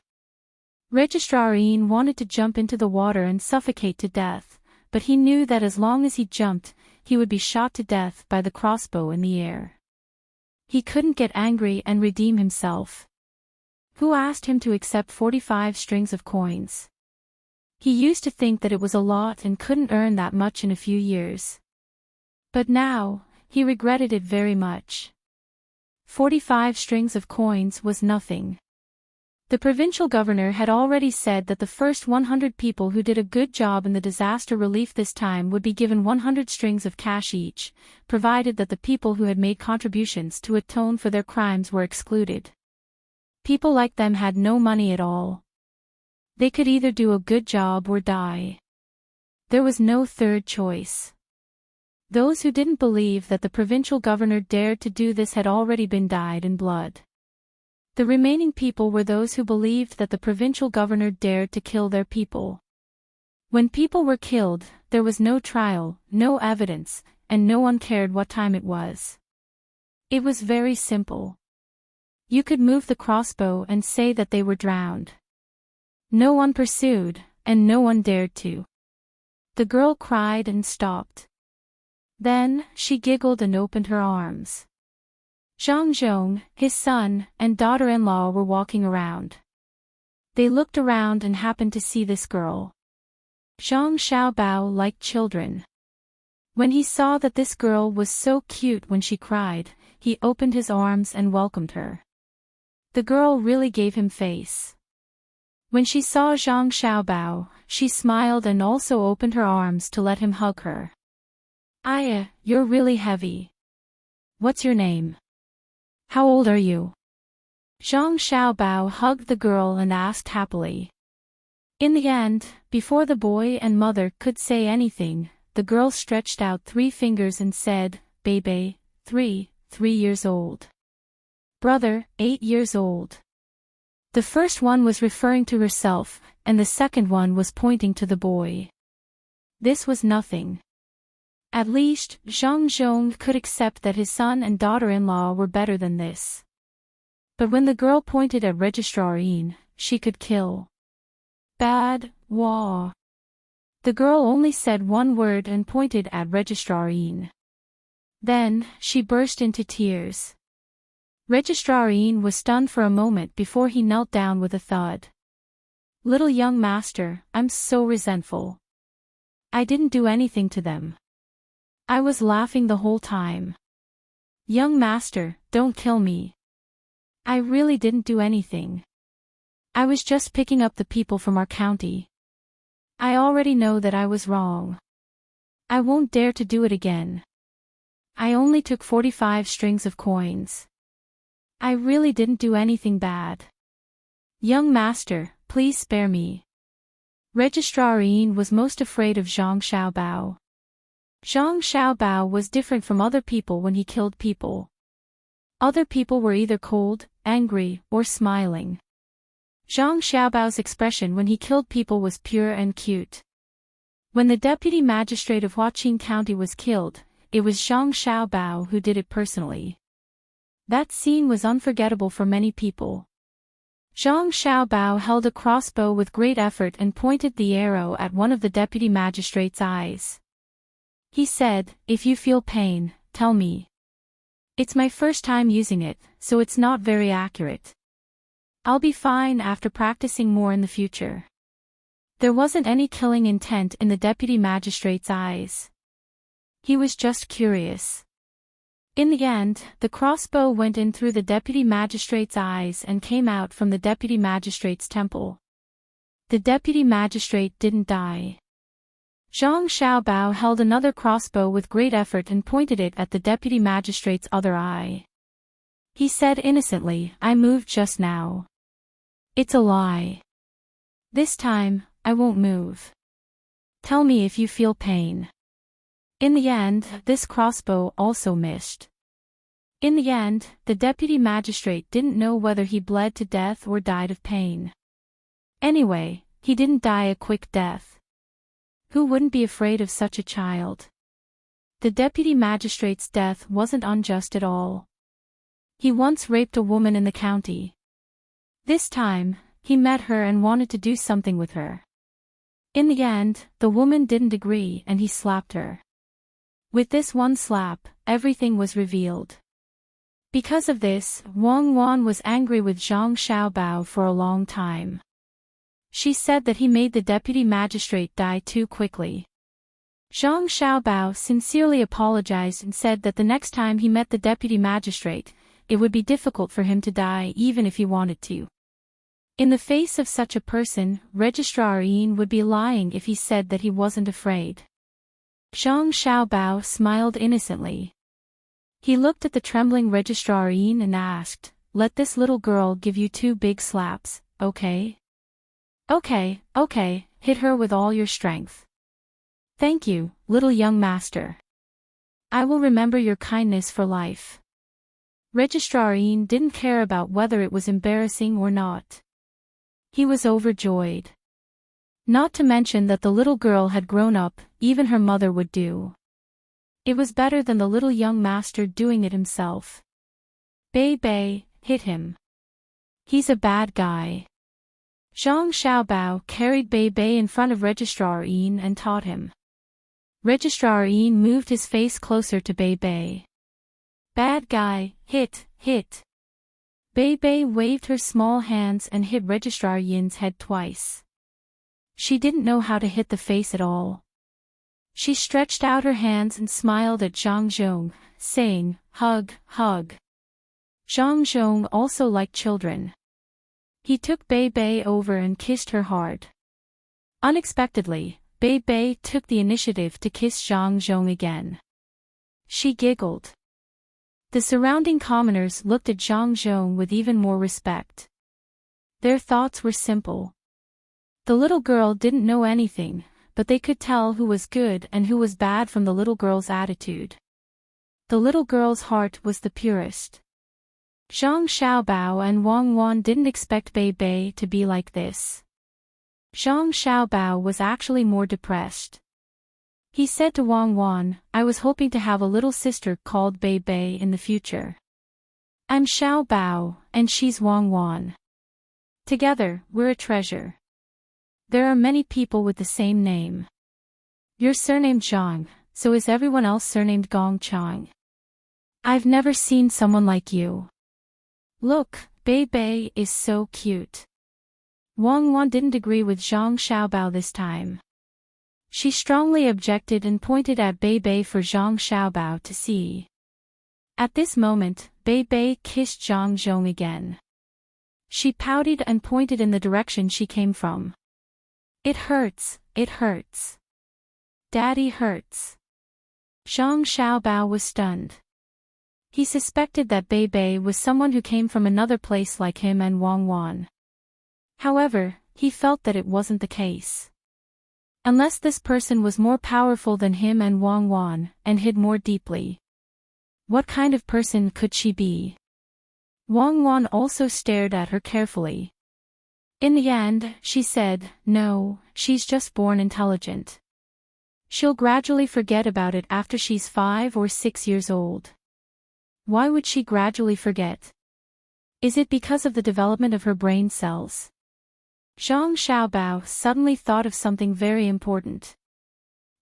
Registrar Ian wanted to jump into the water and suffocate to death, but he knew that as long as he jumped, he would be shot to death by the crossbow in the air. He couldn't get angry and redeem himself. Who asked him to accept 45 strings of coins? He used to think that it was a lot and couldn't earn that much in a few years. But now, he regretted it very much. 45 strings of coins was nothing. The provincial governor had already said that the first 100 people who did a good job in the disaster relief this time would be given 100 strings of cash each, provided that the people who had made contributions to atone for their crimes were excluded. People like them had no money at all. They could either do a good job or die. There was no third choice. Those who didn't believe that the provincial governor dared to do this had already been dyed in blood. The remaining people were those who believed that the provincial governor dared to kill their people. When people were killed, there was no trial, no evidence, and no one cared what time it was. It was very simple. You could move the crossbow and say that they were drowned. No one pursued, and no one dared to. The girl cried and stopped. Then, she giggled and opened her arms. Zhang Zhong, his son, and daughter-in-law were walking around. They looked around and happened to see this girl. Zhang Xiaobao liked children. When he saw that this girl was so cute when she cried, he opened his arms and welcomed her. The girl really gave him face. When she saw Zhang Xiaobao, she smiled and also opened her arms to let him hug her. "Aya, you're really heavy. What's your name? How old are you?" Zhang Xiaobao hugged the girl and asked happily. In the end, before the boy and mother could say anything, the girl stretched out 3 fingers and said, "Baby, 3 years old. Brother, 8 years old." The first one was referring to herself, and the second one was pointing to the boy. This was nothing. At least, Zhang Zhong could accept that his son and daughter-in-law were better than this. But when the girl pointed at Registrar Ian, she could kill. Bad, wah. The girl only said one word and pointed at Registrar Ian. Then, she burst into tears. Registrar Ian was stunned for a moment before he knelt down with a thud. "Little young master, I'm so resentful. I didn't do anything to them. I was laughing the whole time. Young master, don't kill me. I really didn't do anything. I was just picking up the people from our county. I already know that I was wrong. I won't dare to do it again. I only took 45 strings of coins. I really didn't do anything bad. Young master, please spare me." Registrar Ian was most afraid of Zhang Xiaobao. Zhang Xiaobao was different from other people when he killed people. Other people were either cold, angry, or smiling. Zhang Xiaobao's expression when he killed people was pure and cute. When the deputy magistrate of Huaqing County was killed, it was Zhang Xiaobao who did it personally. That scene was unforgettable for many people. Zhang Xiaobao held a crossbow with great effort and pointed the arrow at one of the deputy magistrate's eyes. He said, "If you feel pain, tell me. It's my first time using it, so it's not very accurate. I'll be fine after practicing more in the future." There wasn't any killing intent in the deputy magistrate's eyes. He was just curious. In the end, the crossbow went in through the deputy magistrate's eyes and came out from the deputy magistrate's temple. The deputy magistrate didn't die. Zhang Xiaobao held another crossbow with great effort and pointed it at the deputy magistrate's other eye. He said innocently, "I moved just now." "It's a lie. This time, I won't move. Tell me if you feel pain." In the end, this crossbow also missed. In the end, the deputy magistrate didn't know whether he bled to death or died of pain. Anyway, he didn't die a quick death. Who wouldn't be afraid of such a child? The deputy magistrate's death wasn't unjust at all. He once raped a woman in the county. This time, he met her and wanted to do something with her. In the end, the woman didn't agree and he slapped her. With this one slap, everything was revealed. Because of this, Wang Wan was angry with Zhang Xiaobao for a long time. She said that he made the deputy magistrate die too quickly. Zhang Xiaobao sincerely apologized and said that the next time he met the deputy magistrate, it would be difficult for him to die even if he wanted to. In the face of such a person, Registrar Yin would be lying if he said that he wasn't afraid. Zhang Xiaobao smiled innocently. He looked at the trembling Registrar Yin and asked, "Let this little girl give you 2 big slaps, okay?" Okay, hit her with all your strength." "Thank you, little young master. I will remember your kindness for life." Registrar Yin didn't care about whether it was embarrassing or not. He was overjoyed. Not to mention that the little girl had grown up, even her mother would do. It was better than the little young master doing it himself. "Bei, hit him. He's a bad guy." Zhang Xiaobao carried Bei in front of Registrar Yin and taught him. Registrar Yin moved his face closer to Bei. "Bad guy, hit. Bei waved her small hands and hit Registrar Yin's head twice. She didn't know how to hit the face at all. She stretched out her hands and smiled at Zhang Zhong, saying, "Hug." Zhang Zhong also liked children. He took Bei over and kissed her hard. Unexpectedly, Bei took the initiative to kiss Zhang Zhong again. She giggled. The surrounding commoners looked at Zhang Zhong with even more respect. Their thoughts were simple. The little girl didn't know anything, but they could tell who was good and who was bad from the little girl's attitude. The little girl's heart was the purest. Zhang Xiaobao and Wang Wan didn't expect Bei to be like this. Zhang Xiaobao was actually more depressed. He said to Wang Wan, "I was hoping to have a little sister called Bei in the future. I'm Xiaobao, and she's Wang Wan. Together, we're a treasure. There are many people with the same name. You're surnamed Zhang, so is everyone else surnamed Gongchang. I've never seen someone like you. Look, Bei is so cute." Wang Wan didn't agree with Zhang Xiaobao this time. She strongly objected and pointed at Bei for Zhang Xiaobao to see. At this moment, Bei kissed Zhang Zhong again. She pouted and pointed in the direction she came from. It hurts. Daddy hurts." Zhang Xiaobao was stunned. He suspected that Bei was someone who came from another place like him and Wang Wan. However, he felt that it wasn't the case. Unless this person was more powerful than him and Wang Wan, and hid more deeply. What kind of person could she be? Wang Wan also stared at her carefully. In the end, she said, "No, she's just born intelligent. She'll gradually forget about it after she's 5 or 6 years old." Why would she gradually forget? Is it because of the development of her brain cells? Zhang Xiaobao suddenly thought of something very important.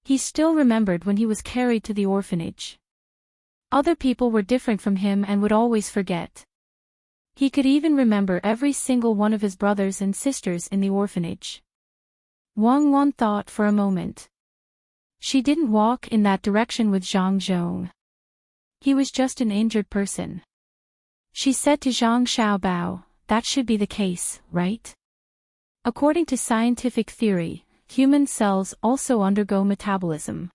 He still remembered when he was carried to the orphanage. Other people were different from him and would always forget. He could even remember every single one of his brothers and sisters in the orphanage. Wang Wan thought for a moment. She didn't walk in that direction with Zhang Zhong. He was just an injured person. She said to Zhang Xiaobao, that should be the case, right? According to scientific theory, human cells also undergo metabolism.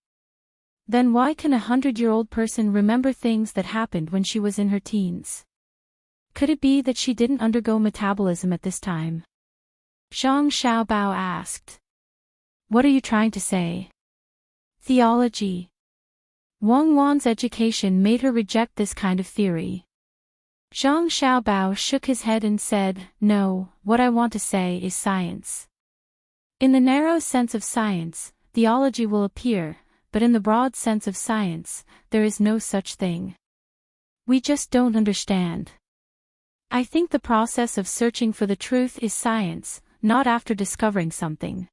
Then why can a 100-year-old person remember things that happened when she was in her teens? Could it be that she didn't undergo metabolism at this time? Zhang Xiaobao asked. What are you trying to say? Theology. Wang Wan's education made her reject this kind of theory. Zhang Xiaobao shook his head and said, no, what I want to say is science. In the narrow sense of science, theology will appear, but in the broad sense of science, there is no such thing. We just don't understand. I think the process of searching for the truth is science, not after discovering something.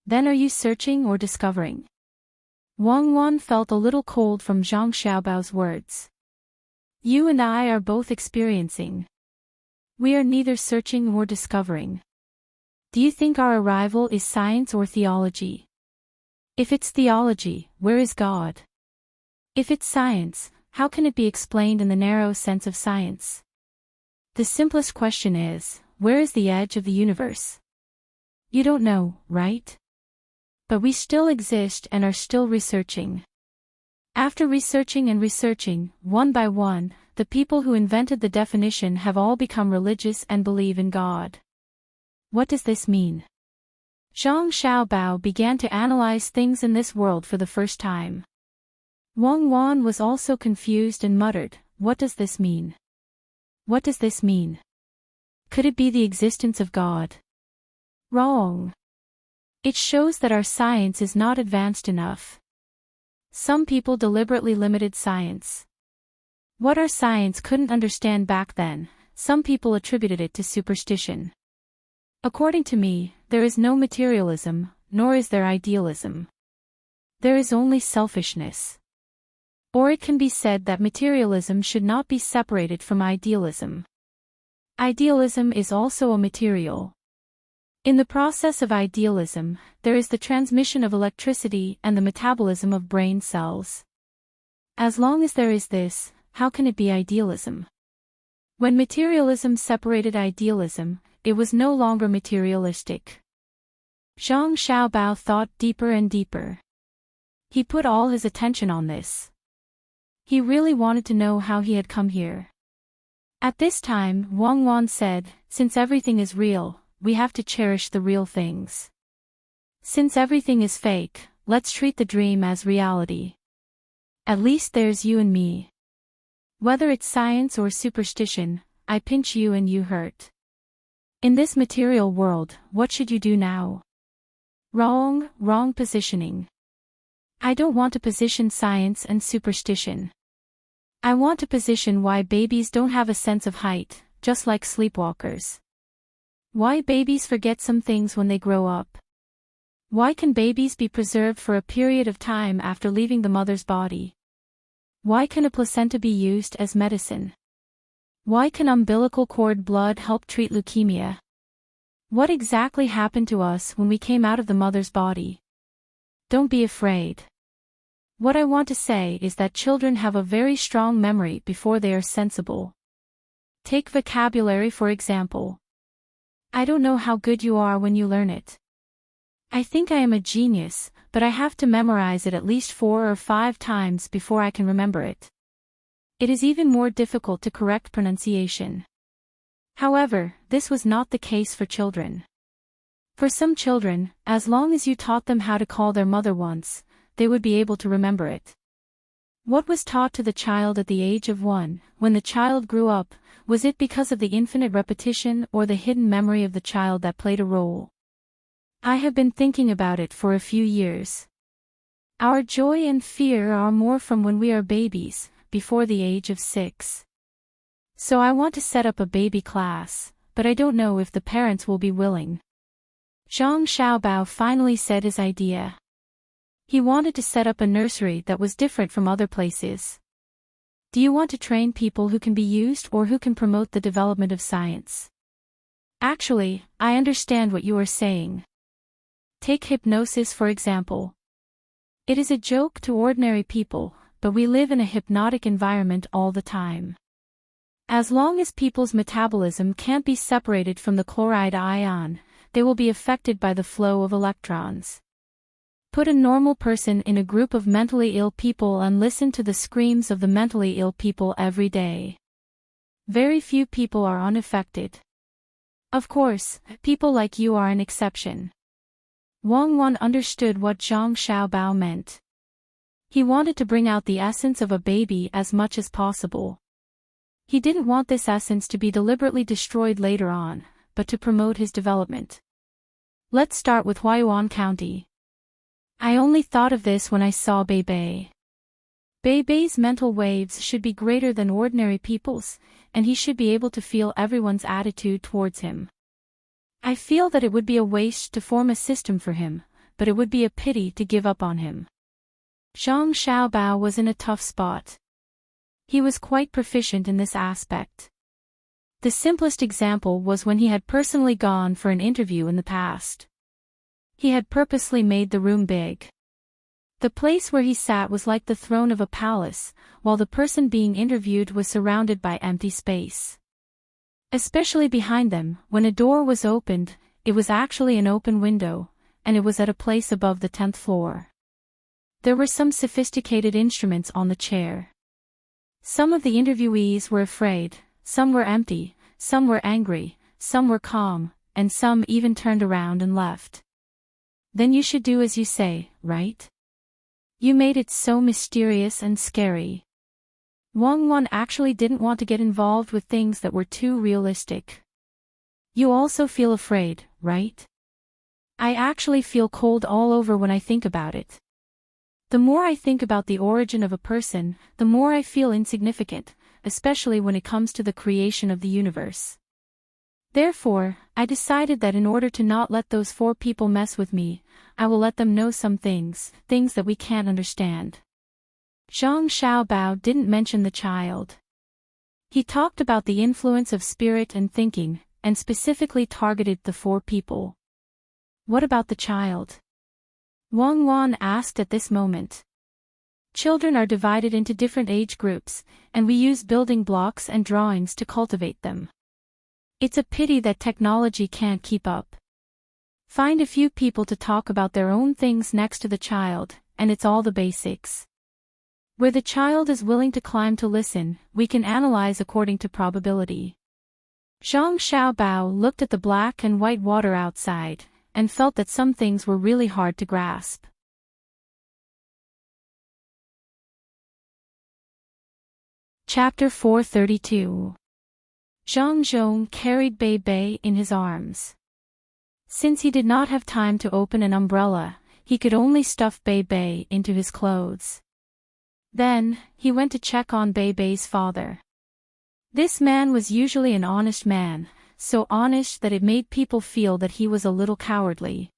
Then are you searching or discovering? Wang Wan felt a little cold from Zhang Xiaobao's words. You and I are both experiencing. We are neither searching nor discovering. Do you think our arrival is science or theology? If it's theology, where is God? If it's science, how can it be explained in the narrow sense of science? The simplest question is, where is the edge of the universe? You don't know, right? But we still exist and are still researching. After researching and researching, one by one, the people who invented the definition have all become religious and believe in God. What does this mean? Zhang Xiaobao began to analyze things in this world for the first time. Wang Wan was also confused and muttered, what does this mean? What does this mean? Could it be the existence of God? Wrong. It shows that our science is not advanced enough. Some people deliberately limited science. What our science couldn't understand back then, some people attributed it to superstition. According to me, there is no materialism, nor is there idealism. There is only selfishness. Or it can be said that materialism should not be separated from idealism. Idealism is also a material. In the process of idealism, there is the transmission of electricity and the metabolism of brain cells. As long as there is this, how can it be idealism? When materialism separated idealism, it was no longer materialistic. Zhang Xiaobao thought deeper and deeper. He put all his attention on this. He really wanted to know how he had come here. At this time, Wang Wan said, since everything is real, we have to cherish the real things. Since everything is fake, let's treat the dream as reality. At least there's you and me. Whether it's science or superstition, I pinch you and you hurt. In this material world, what should you do now? Wrong positioning. I don't want to position science and superstition. I want to position why babies don't have a sense of height, just like sleepwalkers. Why babies forget some things when they grow up. Why can babies be preserved for a period of time after leaving the mother's body? Why can a placenta be used as medicine? Why can umbilical cord blood help treat leukemia? What exactly happened to us when we came out of the mother's body? Don't be afraid. What I want to say is that children have a very strong memory before they are sensible. Take vocabulary for example. I don't know how good you are when you learn it. I think I am a genius, but I have to memorize it at least 4 or 5 times before I can remember it. It is even more difficult to correct pronunciation. However, this was not the case for children. For some children, as long as you taught them how to call their mother once, they would be able to remember it. What was taught to the child at the age of 1, when the child grew up, was it because of the infinite repetition or the hidden memory of the child that played a role? I have been thinking about it for a few years. Our joy and fear are more from when we are babies, before the age of 6. So I want to set up a baby class, but I don't know if the parents will be willing. Zhang Xiaobao finally said his idea. He wanted to set up a nursery that was different from other places. Do you want to train people who can be used or who can promote the development of science? Actually, I understand what you are saying. Take hypnosis for example. It is a joke to ordinary people, but we live in a hypnotic environment all the time. As long as people's metabolism can't be separated from the chloride ion, they will be affected by the flow of electrons. Put a normal person in a group of mentally ill people and listen to the screams of the mentally ill people every day. Very few people are unaffected. Of course, people like you are an exception. Wang Wan understood what Zhang Xiaobao meant. He wanted to bring out the essence of a baby as much as possible. He didn't want this essence to be deliberately destroyed later on, but to promote his development. Let's start with Huayuan County. I only thought of this when I saw Bei. Bei's mental waves should be greater than ordinary people's, and he should be able to feel everyone's attitude towards him. I feel that it would be a waste to form a system for him, but it would be a pity to give up on him. Zhang Xiaobao was in a tough spot. He was quite proficient in this aspect. The simplest example was when he had personally gone for an interview in the past. He had purposely made the room big. The place where he sat was like the throne of a palace, while the person being interviewed was surrounded by empty space. Especially behind them, when a door was opened, it was actually an open window, and it was at a place above the 10th floor. There were some sophisticated instruments on the chair. Some of the interviewees were afraid, some were empty, some were angry, some were calm, and some even turned around and left. Then you should do as you say, right? You made it so mysterious and scary. Wang Wan actually didn't want to get involved with things that were too realistic. You also feel afraid, right? I actually feel cold all over when I think about it. The more I think about the origin of a person, the more I feel insignificant, especially when it comes to the creation of the universe. Therefore, I decided that in order to not let those 4 people mess with me, I will let them know some things that we can't understand. Zhang Xiaobao didn't mention the child. He talked about the influence of spirit and thinking, and specifically targeted the 4 people. What about the child? Wang Wan asked at this moment. Children are divided into different age groups, and we use building blocks and drawings to cultivate them. It's a pity that technology can't keep up. Find a few people to talk about their own things next to the child, and it's all the basics. Where the child is willing to climb to listen, we can analyze according to probability. Zhang Xiaobao looked at the black and white water outside, and felt that some things were really hard to grasp. Chapter 432. Zhang Zhong carried Bei in his arms. Since he did not have time to open an umbrella, he could only stuff Bei into his clothes. Then, he went to check on Bei's father. This man was usually an honest man, so honest that it made people feel that he was a little cowardly.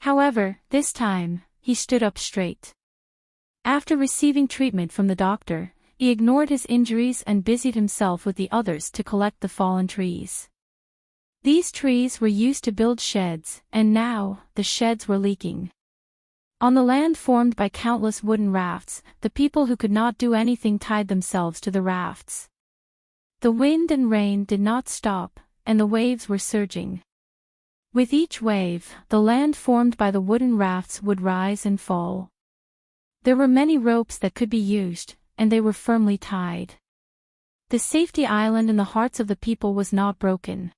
However, this time, he stood up straight. After receiving treatment from the doctor, he ignored his injuries and busied himself with the others to collect the fallen trees. These trees were used to build sheds, and now, the sheds were leaking. On the land formed by countless wooden rafts, the people who could not do anything tied themselves to the rafts. The wind and rain did not stop, and the waves were surging. With each wave, the land formed by the wooden rafts would rise and fall. There were many ropes that could be used, and they were firmly tied. The safety island in the hearts of the people was not broken.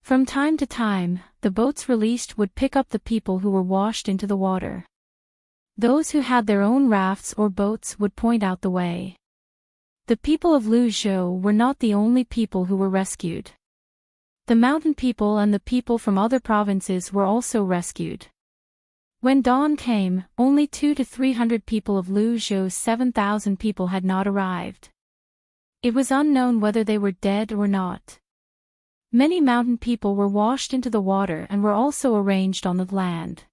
From time to time, the boats released would pick up the people who were washed into the water. Those who had their own rafts or boats would point out the way. The people of Luzhou were not the only people who were rescued. The mountain people and the people from other provinces were also rescued. When dawn came, only 200 to 300 people of Luzhou's 7,000 people had not arrived. It was unknown whether they were dead or not. Many mountain people were washed into the water and were also arranged on the land.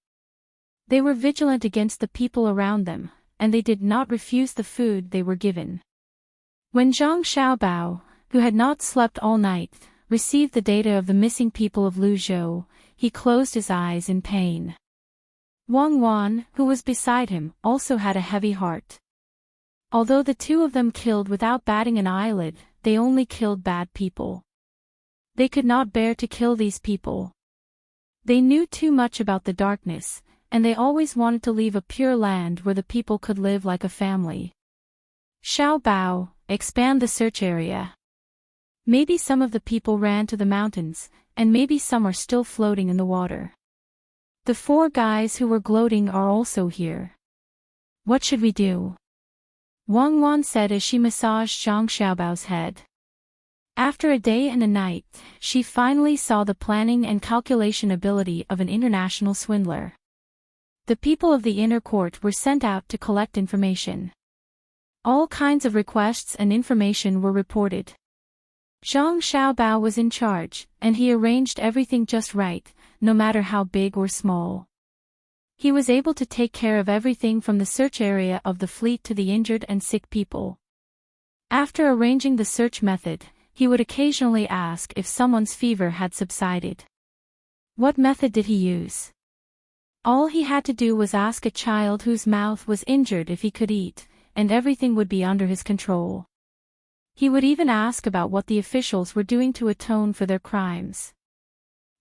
They were vigilant against the people around them, and they did not refuse the food they were given. When Zhang Xiaobao, who had not slept all night, received the data of the missing people of Luzhou, he closed his eyes in pain. Wang Wan, who was beside him, also had a heavy heart. Although the two of them killed without batting an eyelid, they only killed bad people. They could not bear to kill these people. They knew too much about the darkness, and they always wanted to leave a pure land where the people could live like a family. Xiao Bao, expand the search area. Maybe some of the people ran to the mountains, and maybe some are still floating in the water. The four guys who were gloating are also here. What should we do? Wang Wan said as she massaged Zhang Xiaobao's head. After a day and a night, she finally saw the planning and calculation ability of an international swindler. The people of the inner court were sent out to collect information. All kinds of requests and information were reported. Zhang Xiaobao was in charge, and he arranged everything just right, no matter how big or small. He was able to take care of everything from the search area of the fleet to the injured and sick people. After arranging the search method, he would occasionally ask if someone's fever had subsided. What method did he use? All he had to do was ask a child whose mouth was injured if he could eat, and everything would be under his control. He would even ask about what the officials were doing to atone for their crimes.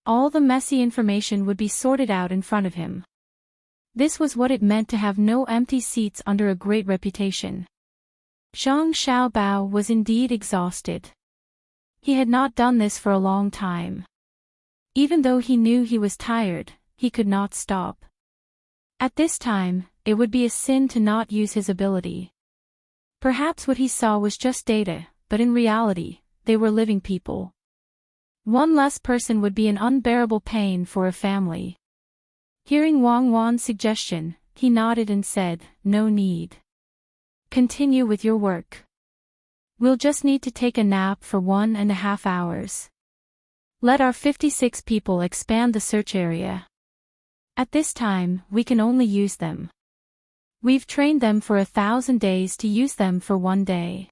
All the messy information would be sorted out in front of him. This was what it meant to have no empty seats under a great reputation. Zhang Xiaobao was indeed exhausted. He had not done this for a long time. Even though he knew he was tired, he could not stop. At this time, it would be a sin to not use his ability. Perhaps what he saw was just data, but in reality, they were living people. One less person would be an unbearable pain for a family. Hearing Wang Wan's suggestion, he nodded and said, "No need. Continue with your work. We'll just need to take a nap for 1.5 hours. Let our 56 people expand the search area. At this time, we can only use them. We've trained them for 1,000 days to use them for 1 day.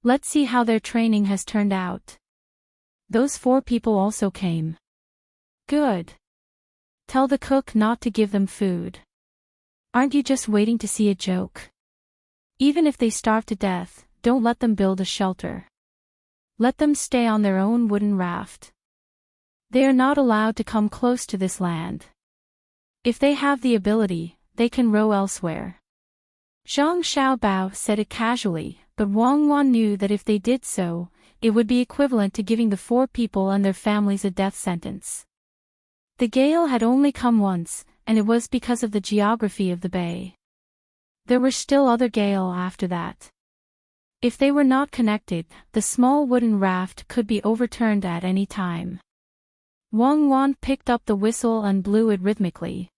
Let's see how their training has turned out." Those 4 people also came. Good. Tell the cook not to give them food. Aren't you just waiting to see a joke? Even if they starve to death, don't let them build a shelter. Let them stay on their own wooden raft. They are not allowed to come close to this land. If they have the ability, they can row elsewhere. Zhang Xiaobao said it casually, but Wang Wan knew that if they did so, it would be equivalent to giving the 4 people and their families a death sentence. The gale had only come once, and it was because of the geography of the bay. There were still other gale after that. If they were not connected, the small wooden raft could be overturned at any time. Wang Wan picked up the whistle and blew it rhythmically.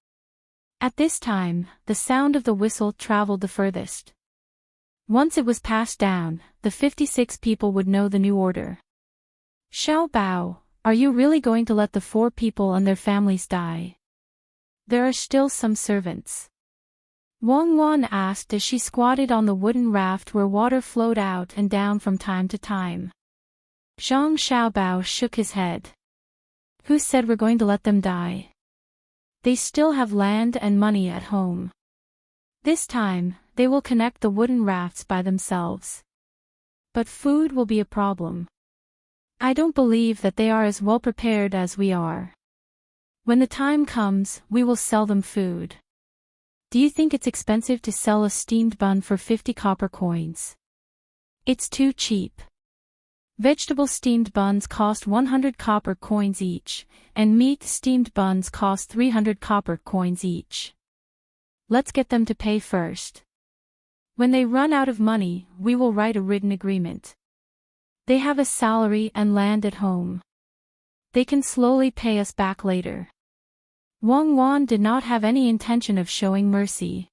At this time, the sound of the whistle traveled the furthest. Once it was passed down, the 56 people would know the new order. "Xiao Bao, are you really going to let the 4 people and their families die? There are still some servants." Wang Wan asked as she squatted on the wooden raft where water flowed out and down from time to time. Zhang Xiaobao shook his head. "Who said we're going to let them die? They still have land and money at home. This time, they will connect the wooden rafts by themselves. But food will be a problem. I don't believe that they are as well prepared as we are. When the time comes, we will sell them food. Do you think it's expensive to sell a steamed bun for 50 copper coins? It's too cheap. Vegetable steamed buns cost 100 copper coins each, and meat steamed buns cost 300 copper coins each. Let's get them to pay first. When they run out of money, we will write a written agreement. They have a salary and land at home. They can slowly pay us back later." Wang Wan did not have any intention of showing mercy.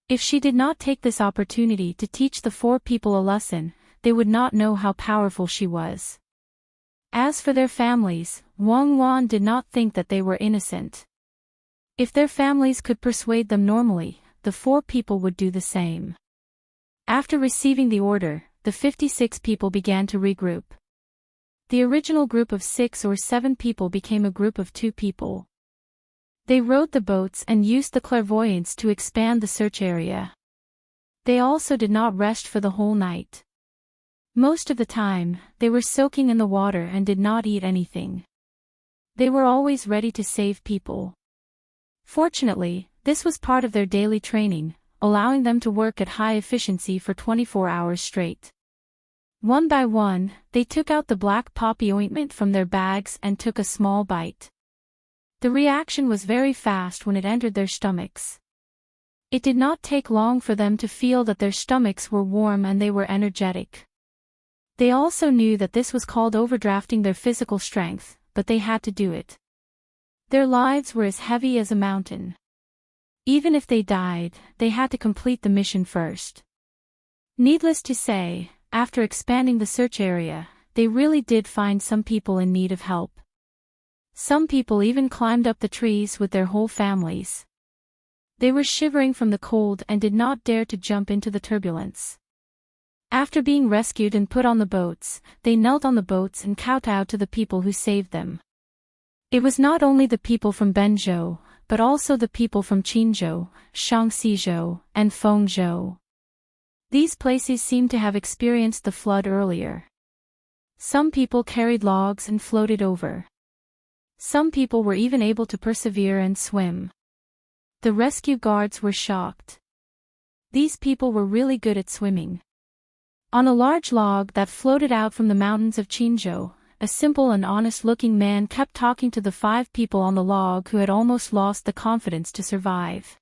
If she did not take this opportunity to teach the 4 people a lesson, they would not know how powerful she was. As for their families, Wang Wan did not think that they were innocent. If their families could persuade them normally, the 4 people would do the same. After receiving the order, the 56 people began to regroup. The original group of 6 or 7 people became a group of 2 people. They rowed the boats and used the clairvoyance to expand the search area. They also did not rest for the whole night. Most of the time, they were soaking in the water and did not eat anything. They were always ready to save people. Fortunately, this was part of their daily training, allowing them to work at high efficiency for 24 hours straight. One by one, they took out the black poppy ointment from their bags and took a small bite. The reaction was very fast when it entered their stomachs. It did not take long for them to feel that their stomachs were warm and they were energetic. They also knew that this was called overdrafting their physical strength, but they had to do it. Their lives were as heavy as a mountain. Even if they died, they had to complete the mission first. Needless to say, after expanding the search area, they really did find some people in need of help. Some people even climbed up the trees with their whole families. They were shivering from the cold and did not dare to jump into the turbulence. After being rescued and put on the boats, they knelt on the boats and kowtowed to the people who saved them. It was not only the people from Benzhou, but also the people from Qinzhou, Shaanxizhou, and Fengzhou. These places seemed to have experienced the flood earlier. Some people carried logs and floated over. Some people were even able to persevere and swim. The rescue guards were shocked. These people were really good at swimming. On a large log that floated out from the mountains of Qinzhou, a simple and honest-looking man kept talking to the 5 people on the log who had almost lost the confidence to survive.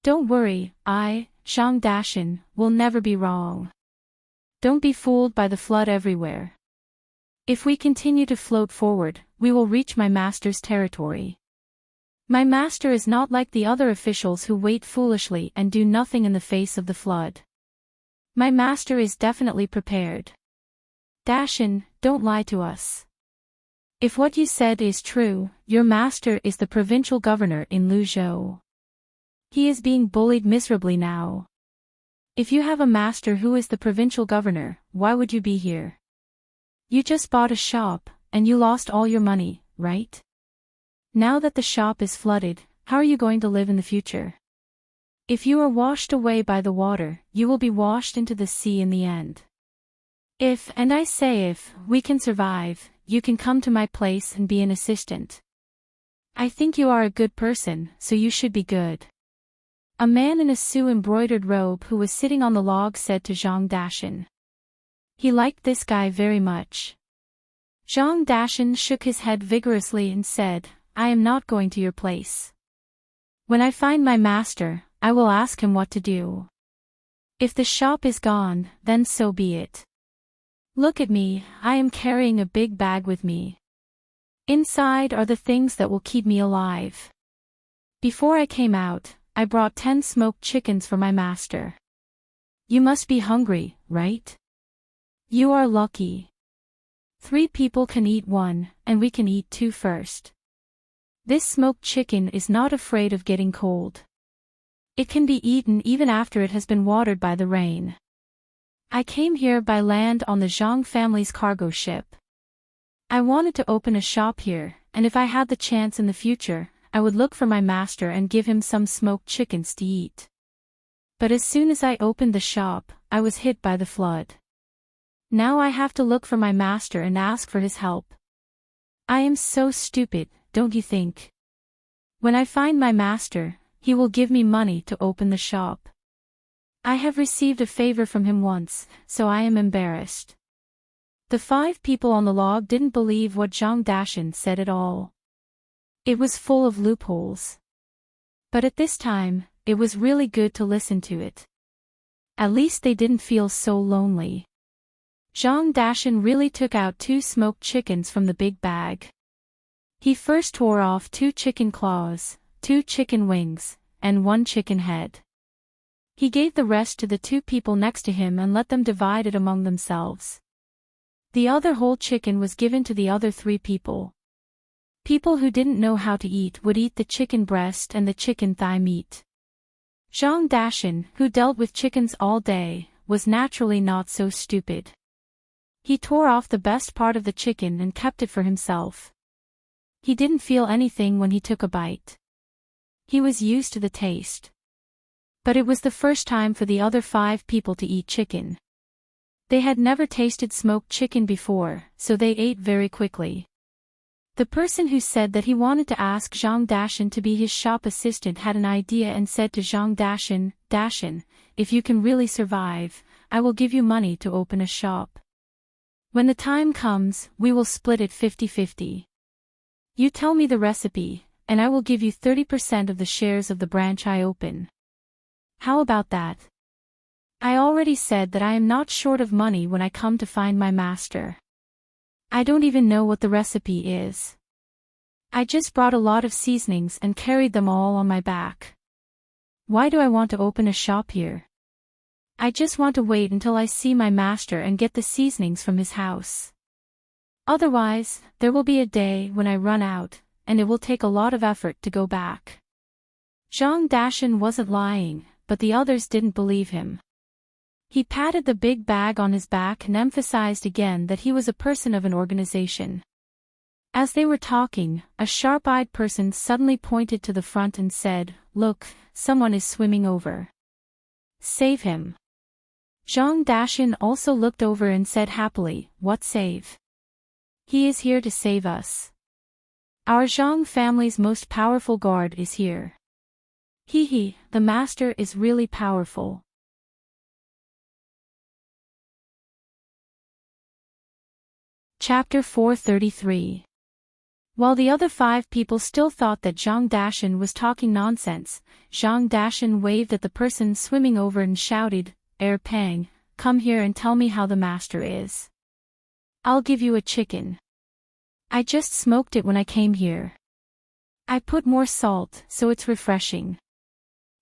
"Don't worry, Zhang Dashin, will never be wrong. Don't be fooled by the flood everywhere. If we continue to float forward, we will reach my master's territory. My master is not like the other officials who wait foolishly and do nothing in the face of the flood. My master is definitely prepared. Dashin, don't lie to us. If what you said is true, your master is the provincial governor in Luzhou. He is being bullied miserably now. If you have a master who is the provincial governor, why would you be here? You just bought a shop, and you lost all your money, right? Now that the shop is flooded, how are you going to live in the future? If you are washed away by the water, you will be washed into the sea in the end. If, and I say if, we can survive, you can come to my place and be an assistant. I think you are a good person, so you should be good." A man in a Sioux-embroidered robe who was sitting on the log said to Zhang Dashin. He liked this guy very much. Zhang Dashin shook his head vigorously and said, "I am not going to your place. When I find my master, I will ask him what to do. If the shop is gone, then so be it. Look at me, I am carrying a big bag with me. Inside are the things that will keep me alive. Before I came out, I brought 10 smoked chickens for my master. You must be hungry, right? You are lucky. 3 people can eat 1, and we can eat 2 first. This smoked chicken is not afraid of getting cold. It can be eaten even after it has been watered by the rain. I came here by land on the Zhang family's cargo ship. I wanted to open a shop here, and if I had the chance in the future, I would look for my master and give him some smoked chickens to eat. But as soon as I opened the shop, I was hit by the flood. Now I have to look for my master and ask for his help. I am so stupid, don't you think? When I find my master, he will give me money to open the shop. I have received a favor from him once, so I am embarrassed." The 5 people on the log didn't believe what Zhang Dashin said at all. It was full of loopholes. But at this time, it was really good to listen to it. At least they didn't feel so lonely. Zhang Dashin really took out 2 smoked chickens from the big bag. He first tore off 2 chicken claws, 2 chicken wings, and 1 chicken head. He gave the rest to the 2 people next to him and let them divide it among themselves. The other whole chicken was given to the other 3 people. People who didn't know how to eat would eat the chicken breast and the chicken thigh meat. Zhang Dashin, who dealt with chickens all day, was naturally not so stupid. He tore off the best part of the chicken and kept it for himself. He didn't feel anything when he took a bite. He was used to the taste. But it was the first time for the other 5 people to eat chicken. They had never tasted smoked chicken before, so they ate very quickly. The person who said that he wanted to ask Zhang Dashan to be his shop assistant had an idea and said to Zhang Dashan, "Dashan, if you can really survive, I will give you money to open a shop. When the time comes, we will split it 50-50. You tell me the recipe, and I will give you 30% of the shares of the branch I open. How about that? I already said that I am not short of money when I come to find my master. I don't even know what the recipe is. I just brought a lot of seasonings and carried them all on my back. Why do I want to open a shop here? I just want to wait until I see my master and get the seasonings from his house. Otherwise, there will be a day when I run out, and it will take a lot of effort to go back." Zhang Dashan wasn't lying, but the others didn't believe him. He patted the big bag on his back and emphasized again that he was a person of an organization. As they were talking, a sharp-eyed person suddenly pointed to the front and said, "Look, someone is swimming over. Save him." Zhang Dashan also looked over and said happily, "What save? He is here to save us. Our Zhang family's most powerful guard is here. Hee, the master is really powerful." Chapter 433. While the other 5 people still thought that Zhang Dashan was talking nonsense, Zhang Dashan waved at the person swimming over and shouted, "Pang, come here and tell me how the master is. I'll give you a chicken. I just smoked it when I came here. I put more salt, so it's refreshing.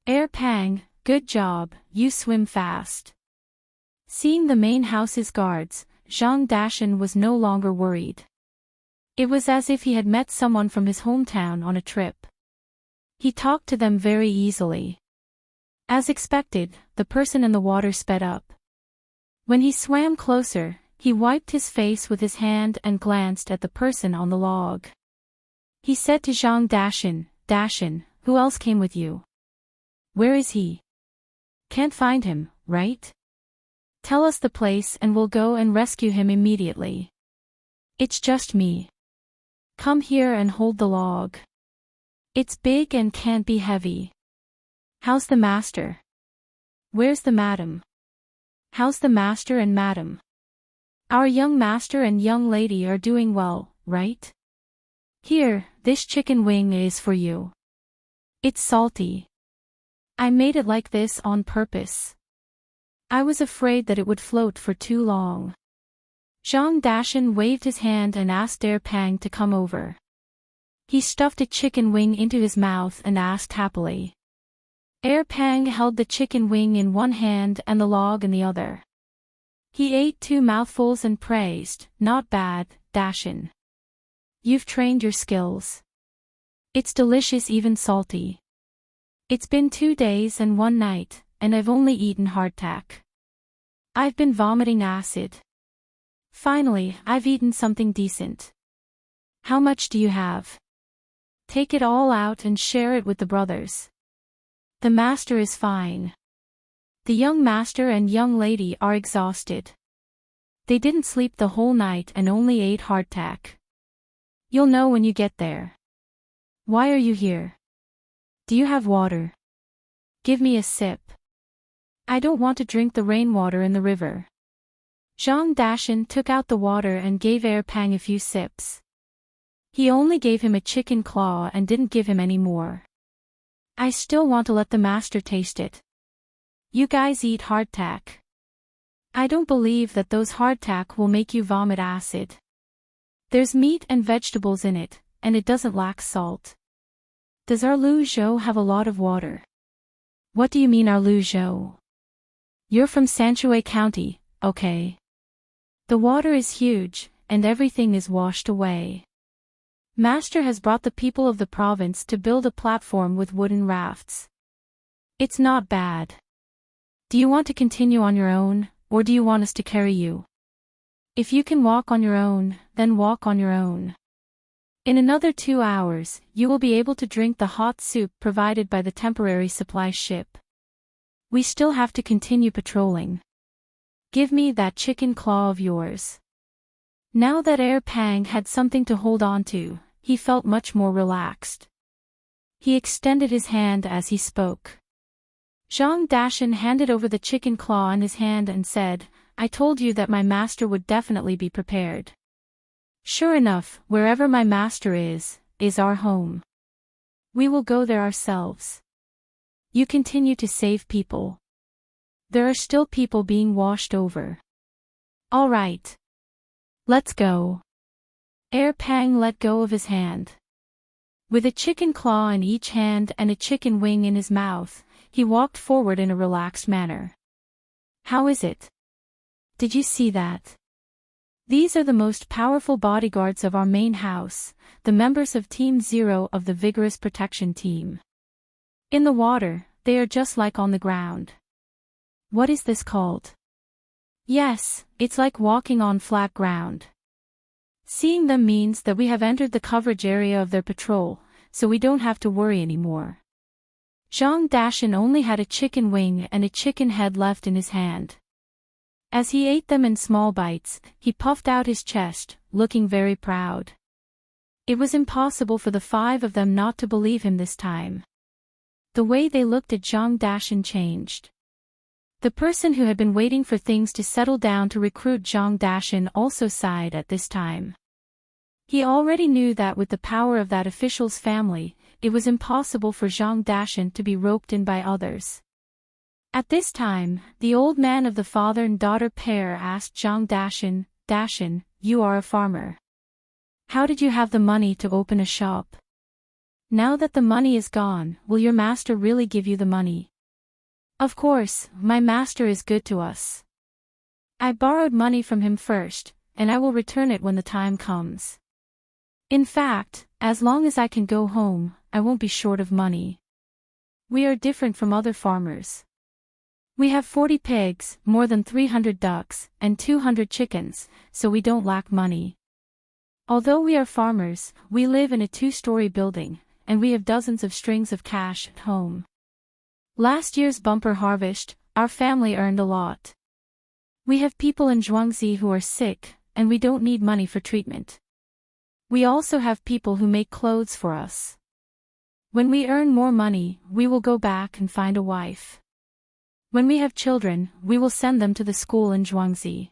Pang, good job, you swim fast." Seeing the main house's guards, Zhang Dashan was no longer worried. It was as if he had met someone from his hometown on a trip. He talked to them very easily. As expected, the person in the water sped up. When he swam closer, he wiped his face with his hand and glanced at the person on the log. He said to Zhang Dashan, "Dashan, who else came with you? Where is he? Can't find him, right? Tell us the place and we'll go and rescue him immediately." "It's just me. Come here and hold the log. It's big and can't be heavy." "How's the master? Where's the madam? How's the master and madam? Our young master and young lady are doing well, right? Here, this chicken wing is for you. It's salty. I made it like this on purpose. I was afraid that it would float for too long." Zhang Dashan waved his hand and asked Pang to come over. He stuffed a chicken wing into his mouth and asked happily. Pang held the chicken wing in one hand and the log in the other. He ate 2 mouthfuls and praised, "Not bad, Dashan. You've trained your skills. It's delicious, even salty. It's been 2 days and 1 night, and I've only eaten hardtack. I've been vomiting acid. Finally, I've eaten something decent. How much do you have? Take it all out and share it with the brothers. The master is fine. The young master and young lady are exhausted. They didn't sleep the whole night and only ate hardtack. You'll know when you get there. Why are you here? Do you have water? Give me a sip. I don't want to drink the rainwater in the river." Zhang Dashan took out the water and gave Pang a few sips. He only gave him a chicken claw and didn't give him any more. "I still want to let the master taste it. You guys eat hardtack. I don't believe that those hardtack will make you vomit acid. There's meat and vegetables in it, and it doesn't lack salt. Does our Lu Zhou have a lot of water?" "What do you mean our Lu Zhou? You're from Sanshui County, okay? The water is huge, and everything is washed away. Master has brought the people of the province to build a platform with wooden rafts. It's not bad. Do you want to continue on your own, or do you want us to carry you? If you can walk on your own, then walk on your own. In another 2 hours, you will be able to drink the hot soup provided by the temporary supply ship. We still have to continue patrolling. Give me that chicken claw of yours. Now that Pang had something to hold on to, he felt much more relaxed. He extended his hand as he spoke. Zhang Dashan handed over the chicken claw in his hand and said, I told you that my master would definitely be prepared. Sure enough, wherever my master is our home. We will go there ourselves. You continue to save people. There are still people being washed over. All right. Let's go. Pang let go of his hand. With a chicken claw in each hand and a chicken wing in his mouth, he walked forward in a relaxed manner. How is it? Did you see that? These are the most powerful bodyguards of our main house, the members of Team 0 of the Vigorous Protection Team. In the water, they are just like on the ground. What is this called? Yes, it's like walking on flat ground. Seeing them means that we have entered the coverage area of their patrol, so we don't have to worry anymore. Zhang Dashan only had a chicken wing and a chicken head left in his hand. As he ate them in small bites, he puffed out his chest, looking very proud. It was impossible for the 5 of them not to believe him this time. The way they looked at Zhang Dashan changed. The person who had been waiting for things to settle down to recruit Zhang Dashan also sighed at this time. He already knew that with the power of that official's family, it was impossible for Zhang Dashan to be roped in by others. At this time, the old man of the father and daughter pair asked Zhang Dashan, Dashan, you are a farmer. How did you have the money to open a shop? Now that the money is gone, will your master really give you the money? Of course, my master is good to us. I borrowed money from him first, and I will return it when the time comes. In fact, as long as I can go home, I won't be short of money. We are different from other farmers. We have 40 pigs, more than 300 ducks, and 200 chickens, so we don't lack money. Although we are farmers, we live in a 2-story building, and we have dozens of strings of cash at home. Last year's bumper harvest, our family earned a lot. We have people in Zhuangzi who are sick, and we don't need money for treatment. We also have people who make clothes for us. When we earn more money, we will go back and find a wife. When we have children, we will send them to the school in Zhuangzi.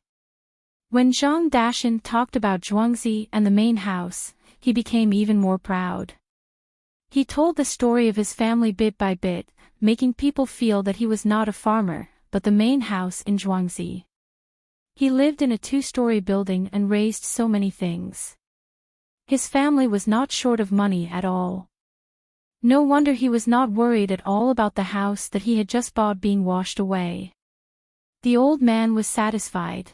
When Zhang Dashan talked about Zhuangzi and the main house, he became even more proud. He told the story of his family bit by bit, making people feel that he was not a farmer, but the main house in Zhuangzi. He lived in a 2-story building and raised so many things. His family was not short of money at all. No wonder he was not worried at all about the house that he had just bought being washed away. The old man was satisfied.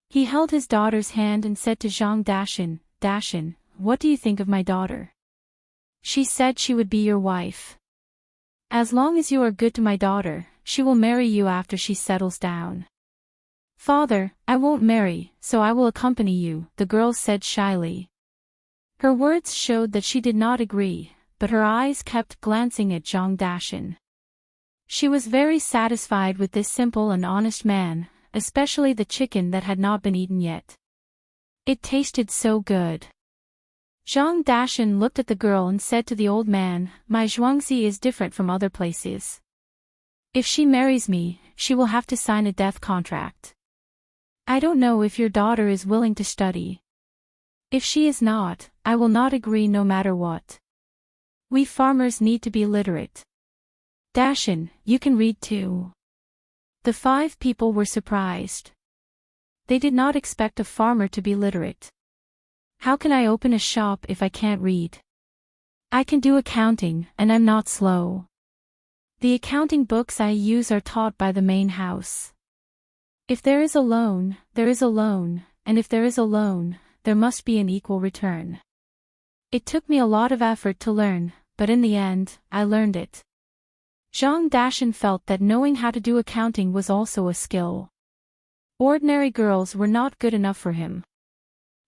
He held his daughter's hand and said to Zhang Dashan, Dashan, what do you think of my daughter? She said she would be your wife. As long as you are good to my daughter, she will marry you after she settles down. Father, I won't marry, so I will accompany you, the girl said shyly. Her words showed that she did not agree, but her eyes kept glancing at Zhang Dashan. She was very satisfied with this simple and honest man, especially the chicken that had not been eaten yet. It tasted so good. Zhang Dashan looked at the girl and said to the old man, my Zhuangzi is different from other places. If she marries me, she will have to sign a death contract. I don't know if your daughter is willing to study. If she is not, I will not agree no matter what. We farmers need to be literate. Dashan, you can read too. The 5 people were surprised. They did not expect a farmer to be literate. How can I open a shop if I can't read? I can do accounting, and I'm not slow. The accounting books I use are taught by the main house. If there is a loan, there is a loan, and if there is a loan, there must be an equal return. It took me a lot of effort to learn, but in the end, I learned it. Zhang Dashan felt that knowing how to do accounting was also a skill. Ordinary girls were not good enough for him.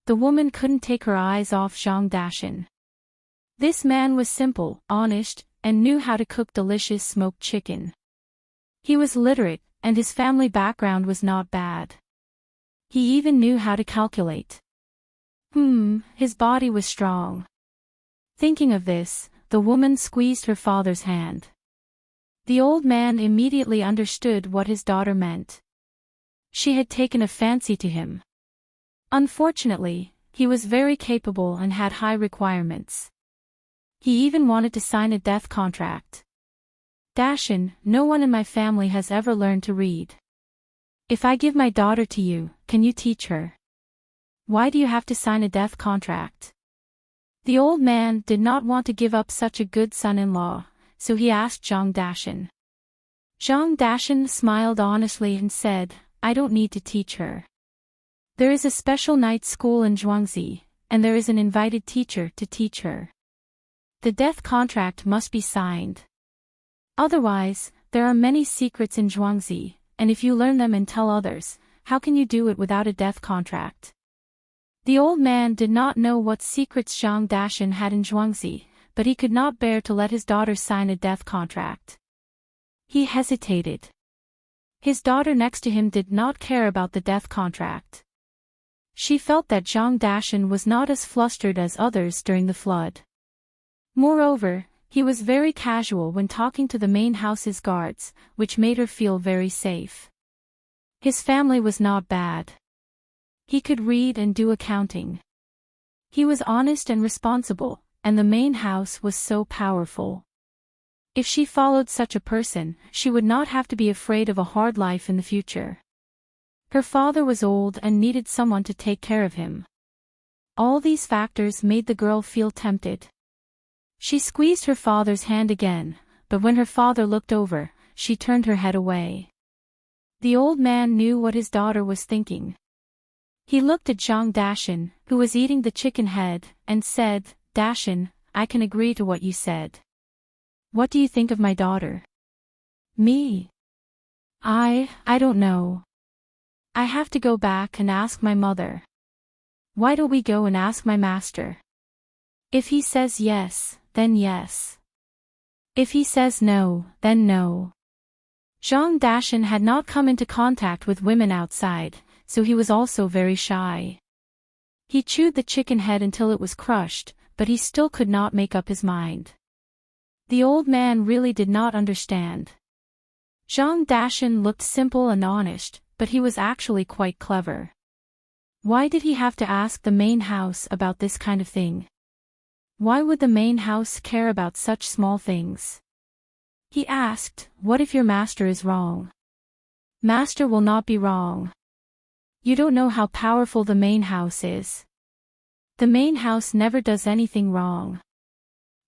The woman couldn't take her eyes off Zhang Dashan. This man was simple, honest, and knew how to cook delicious smoked chicken. He was literate, and his family background was not bad. He even knew how to calculate. His body was strong. Thinking of this, the woman squeezed her father's hand. The old man immediately understood what his daughter meant. She had taken a fancy to him. Unfortunately, he was very capable and had high requirements. He even wanted to sign a death contract. Dashin, no one in my family has ever learned to read. If I give my daughter to you, can you teach her? Why do you have to sign a death contract? The old man did not want to give up such a good son-in-law, so he asked Zhang Dashin. Zhang Dashin smiled honestly and said, I don't need to teach her. There is a special night school in Zhuangzi, and there is an invited teacher to teach her. The death contract must be signed. Otherwise, there are many secrets in Zhuangzi, and if you learn them and tell others, how can you do it without a death contract? The old man did not know what secrets Zhang Dashin had in Zhuangzi, but he could not bear to let his daughter sign a death contract. He hesitated. His daughter next to him did not care about the death contract. She felt that Zhang Dashin was not as flustered as others during the flood. Moreover, he was very casual when talking to the main house's guards, which made her feel very safe. His family was not bad. He could read and do accounting. He was honest and responsible, and the main house was so powerful. If she followed such a person, she would not have to be afraid of a hard life in the future. Her father was old and needed someone to take care of him. All these factors made the girl feel tempted. She squeezed her father's hand again, but when her father looked over, she turned her head away. The old man knew what his daughter was thinking. He looked at Zhang Dashin, who was eating the chicken head, and said, Dashin, I can agree to what you said. What do you think of my daughter? Me? I don't know. I have to go back and ask my mother. Why don't we go and ask my master? If he says yes, then yes. If he says no, then no. Zhang Dashin had not come into contact with women outside, so he was also very shy. He chewed the chicken head until it was crushed, but he still could not make up his mind. The old man really did not understand. Zhang Dashin looked simple and honest, but he was actually quite clever. Why did he have to ask the main house about this kind of thing? Why would the main house care about such small things? He asked, what if your master is wrong? Master will not be wrong. You don't know how powerful the main house is. The main house never does anything wrong.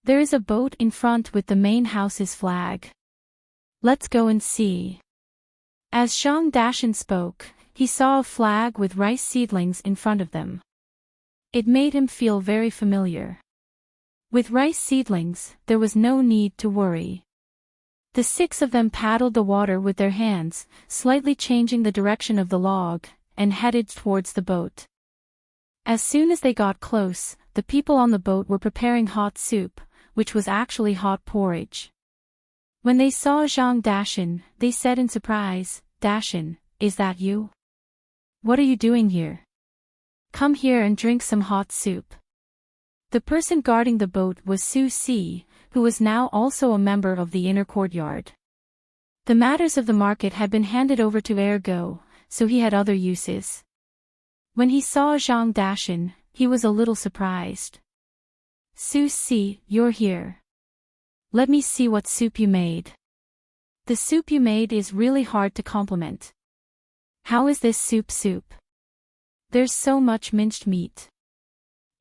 There is a boat in front with the main house's flag. Let's go and see. As Zhang Dashin spoke, he saw a flag with rice seedlings in front of them. It made him feel very familiar. With rice seedlings, there was no need to worry. The 6 of them paddled the water with their hands, slightly changing the direction of the log, and headed towards the boat. As soon as they got close, the people on the boat were preparing hot soup, which was actually hot porridge. When they saw Zhang Dashin, they said in surprise, Dashin, is that you? What are you doing here? Come here and drink some hot soup. The person guarding the boat was Su Si, who was now also a member of the inner courtyard. The matters of the market had been handed over to Ergo, so he had other uses. When he saw Zhang Dashin, he was a little surprised. Su Si, you're here. Let me see what soup you made. The soup you made is really hard to compliment. How is this soup? There's so much minced meat.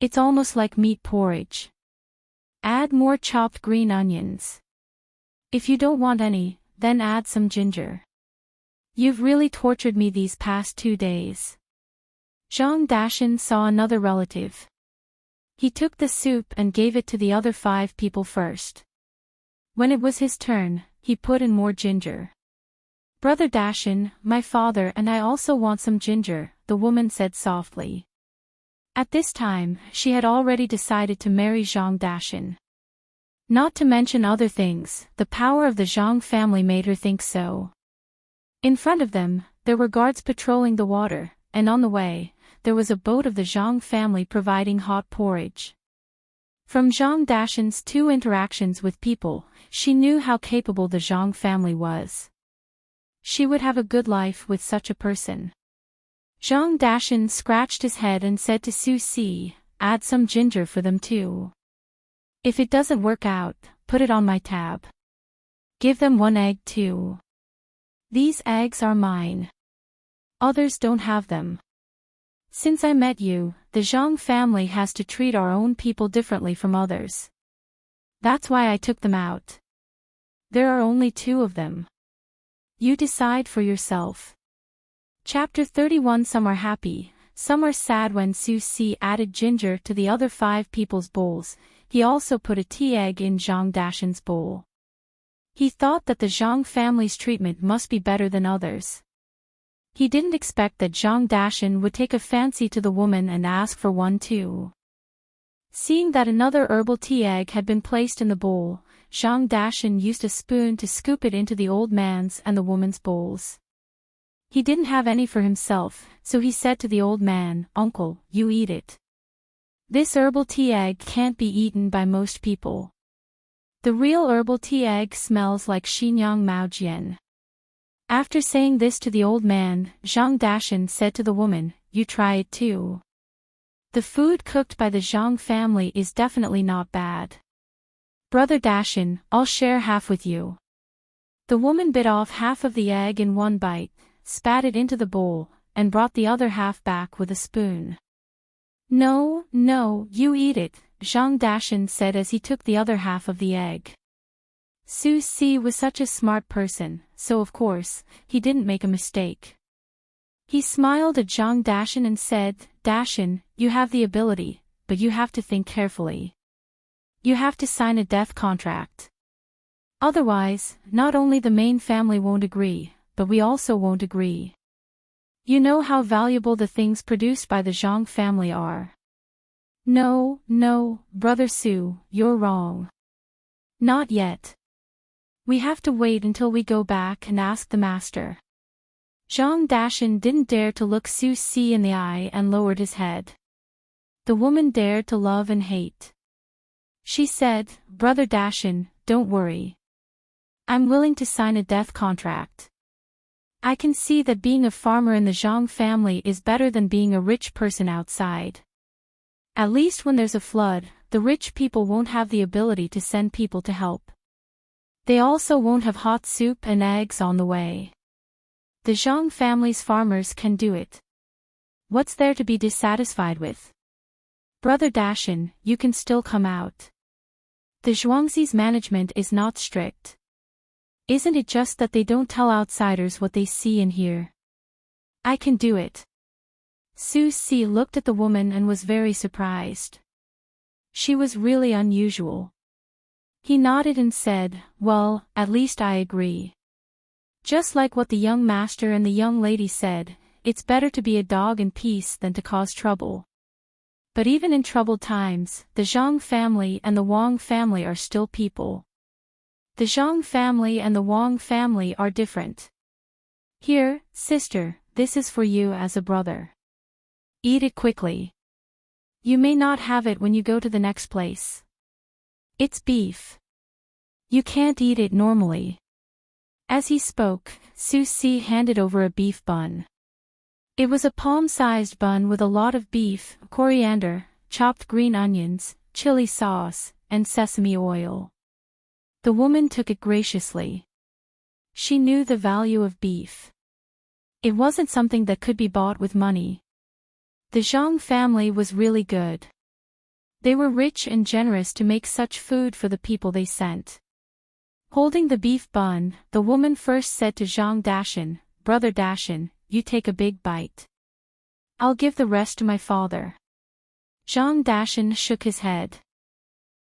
It's almost like meat porridge. Add more chopped green onions. If you don't want any, then add some ginger. You've really tortured me these past 2 days. Zhang Dashin saw another relative. He took the soup and gave it to the other 5 people first. When it was his turn, he put in more ginger. Brother Dashin, my father and I also want some ginger, the woman said softly. At this time, she had already decided to marry Zhang Dashin. Not to mention other things, the power of the Zhang family made her think so. In front of them, there were guards patrolling the water, and on the way, there was a boat of the Zhang family providing hot porridge. From Zhang Dashan's 2 interactions with people, she knew how capable the Zhang family was. She would have a good life with such a person. Zhang Dashan scratched his head and said to Su Si, "Add some ginger for them too. If it doesn't work out, put it on my tab. Give them 1 egg too. These eggs are mine. Others don't have them. Since I met you, the Zhang family has to treat our own people differently from others. That's why I took them out. There are only 2 of them. You decide for yourself." Chapter 31. Some are happy, some are sad. When Su Si added ginger to the other 5 people's bowls, he also put a tea egg in Zhang Dashan's bowl. He thought that the Zhang family's treatment must be better than others. He didn't expect that Zhang Dashan would take a fancy to the woman and ask for one too. Seeing that another herbal tea egg had been placed in the bowl, Zhang Dashan used a spoon to scoop it into the old man's and the woman's bowls. He didn't have any for himself, so he said to the old man, "Uncle, you eat it. This herbal tea egg can't be eaten by most people. The real herbal tea egg smells like Xinyang Maojian." After saying this to the old man, Zhang Dashan said to the woman, "You try it too. The food cooked by the Zhang family is definitely not bad. Brother Dashan, I'll share half with you." The woman bit off half of the egg in one bite, spat it into the bowl, and brought the other half back with a spoon. "No, no, you eat it," Zhang Dashan said as he took the other half of the egg. Su Si was such a smart person, so of course, he didn't make a mistake. He smiled at Zhang Dashan and said, "Dashan, you have the ability, but you have to think carefully. You have to sign a death contract. Otherwise, not only the main family won't agree, but we also won't agree. You know how valuable the things produced by the Zhang family are." "No, no, Brother Su, you're wrong. Not yet. We have to wait until we go back and ask the master." Zhang Dashan didn't dare to look Su Si in the eye and lowered his head. The woman dared to love and hate. She said, "Brother Dashan, don't worry. I'm willing to sign a death contract. I can see that being a farmer in the Zhang family is better than being a rich person outside. At least when there's a flood, the rich people won't have the ability to send people to help. They also won't have hot soup and eggs on the way. The Zhang family's farmers can do it. What's there to be dissatisfied with? Brother Dashan, you can still come out. The Zhuangzi's management is not strict. Isn't it just that they don't tell outsiders what they see and hear? I can do it." Su Si looked at the woman and was very surprised. She was really unusual. He nodded and said, "Well, at least I agree. Just like what the young master and the young lady said, it's better to be a dog in peace than to cause trouble. But even in troubled times, the Zhang family and the Wang family are still people. The Zhang family and the Wang family are different. Here, sister, this is for you as a brother. Eat it quickly. You may not have it when you go to the next place. It's beef. You can't eat it normally." As he spoke, Su Si handed over a beef bun. It was a palm-sized bun with a lot of beef, coriander, chopped green onions, chili sauce, and sesame oil. The woman took it graciously. She knew the value of beef. It wasn't something that could be bought with money. The Zhang family was really good. They were rich and generous to make such food for the people they sent. Holding the beef bun, the woman first said to Zhang Dashan, "Brother Dashan, you take a big bite. I'll give the rest to my father." Zhang Dashan shook his head.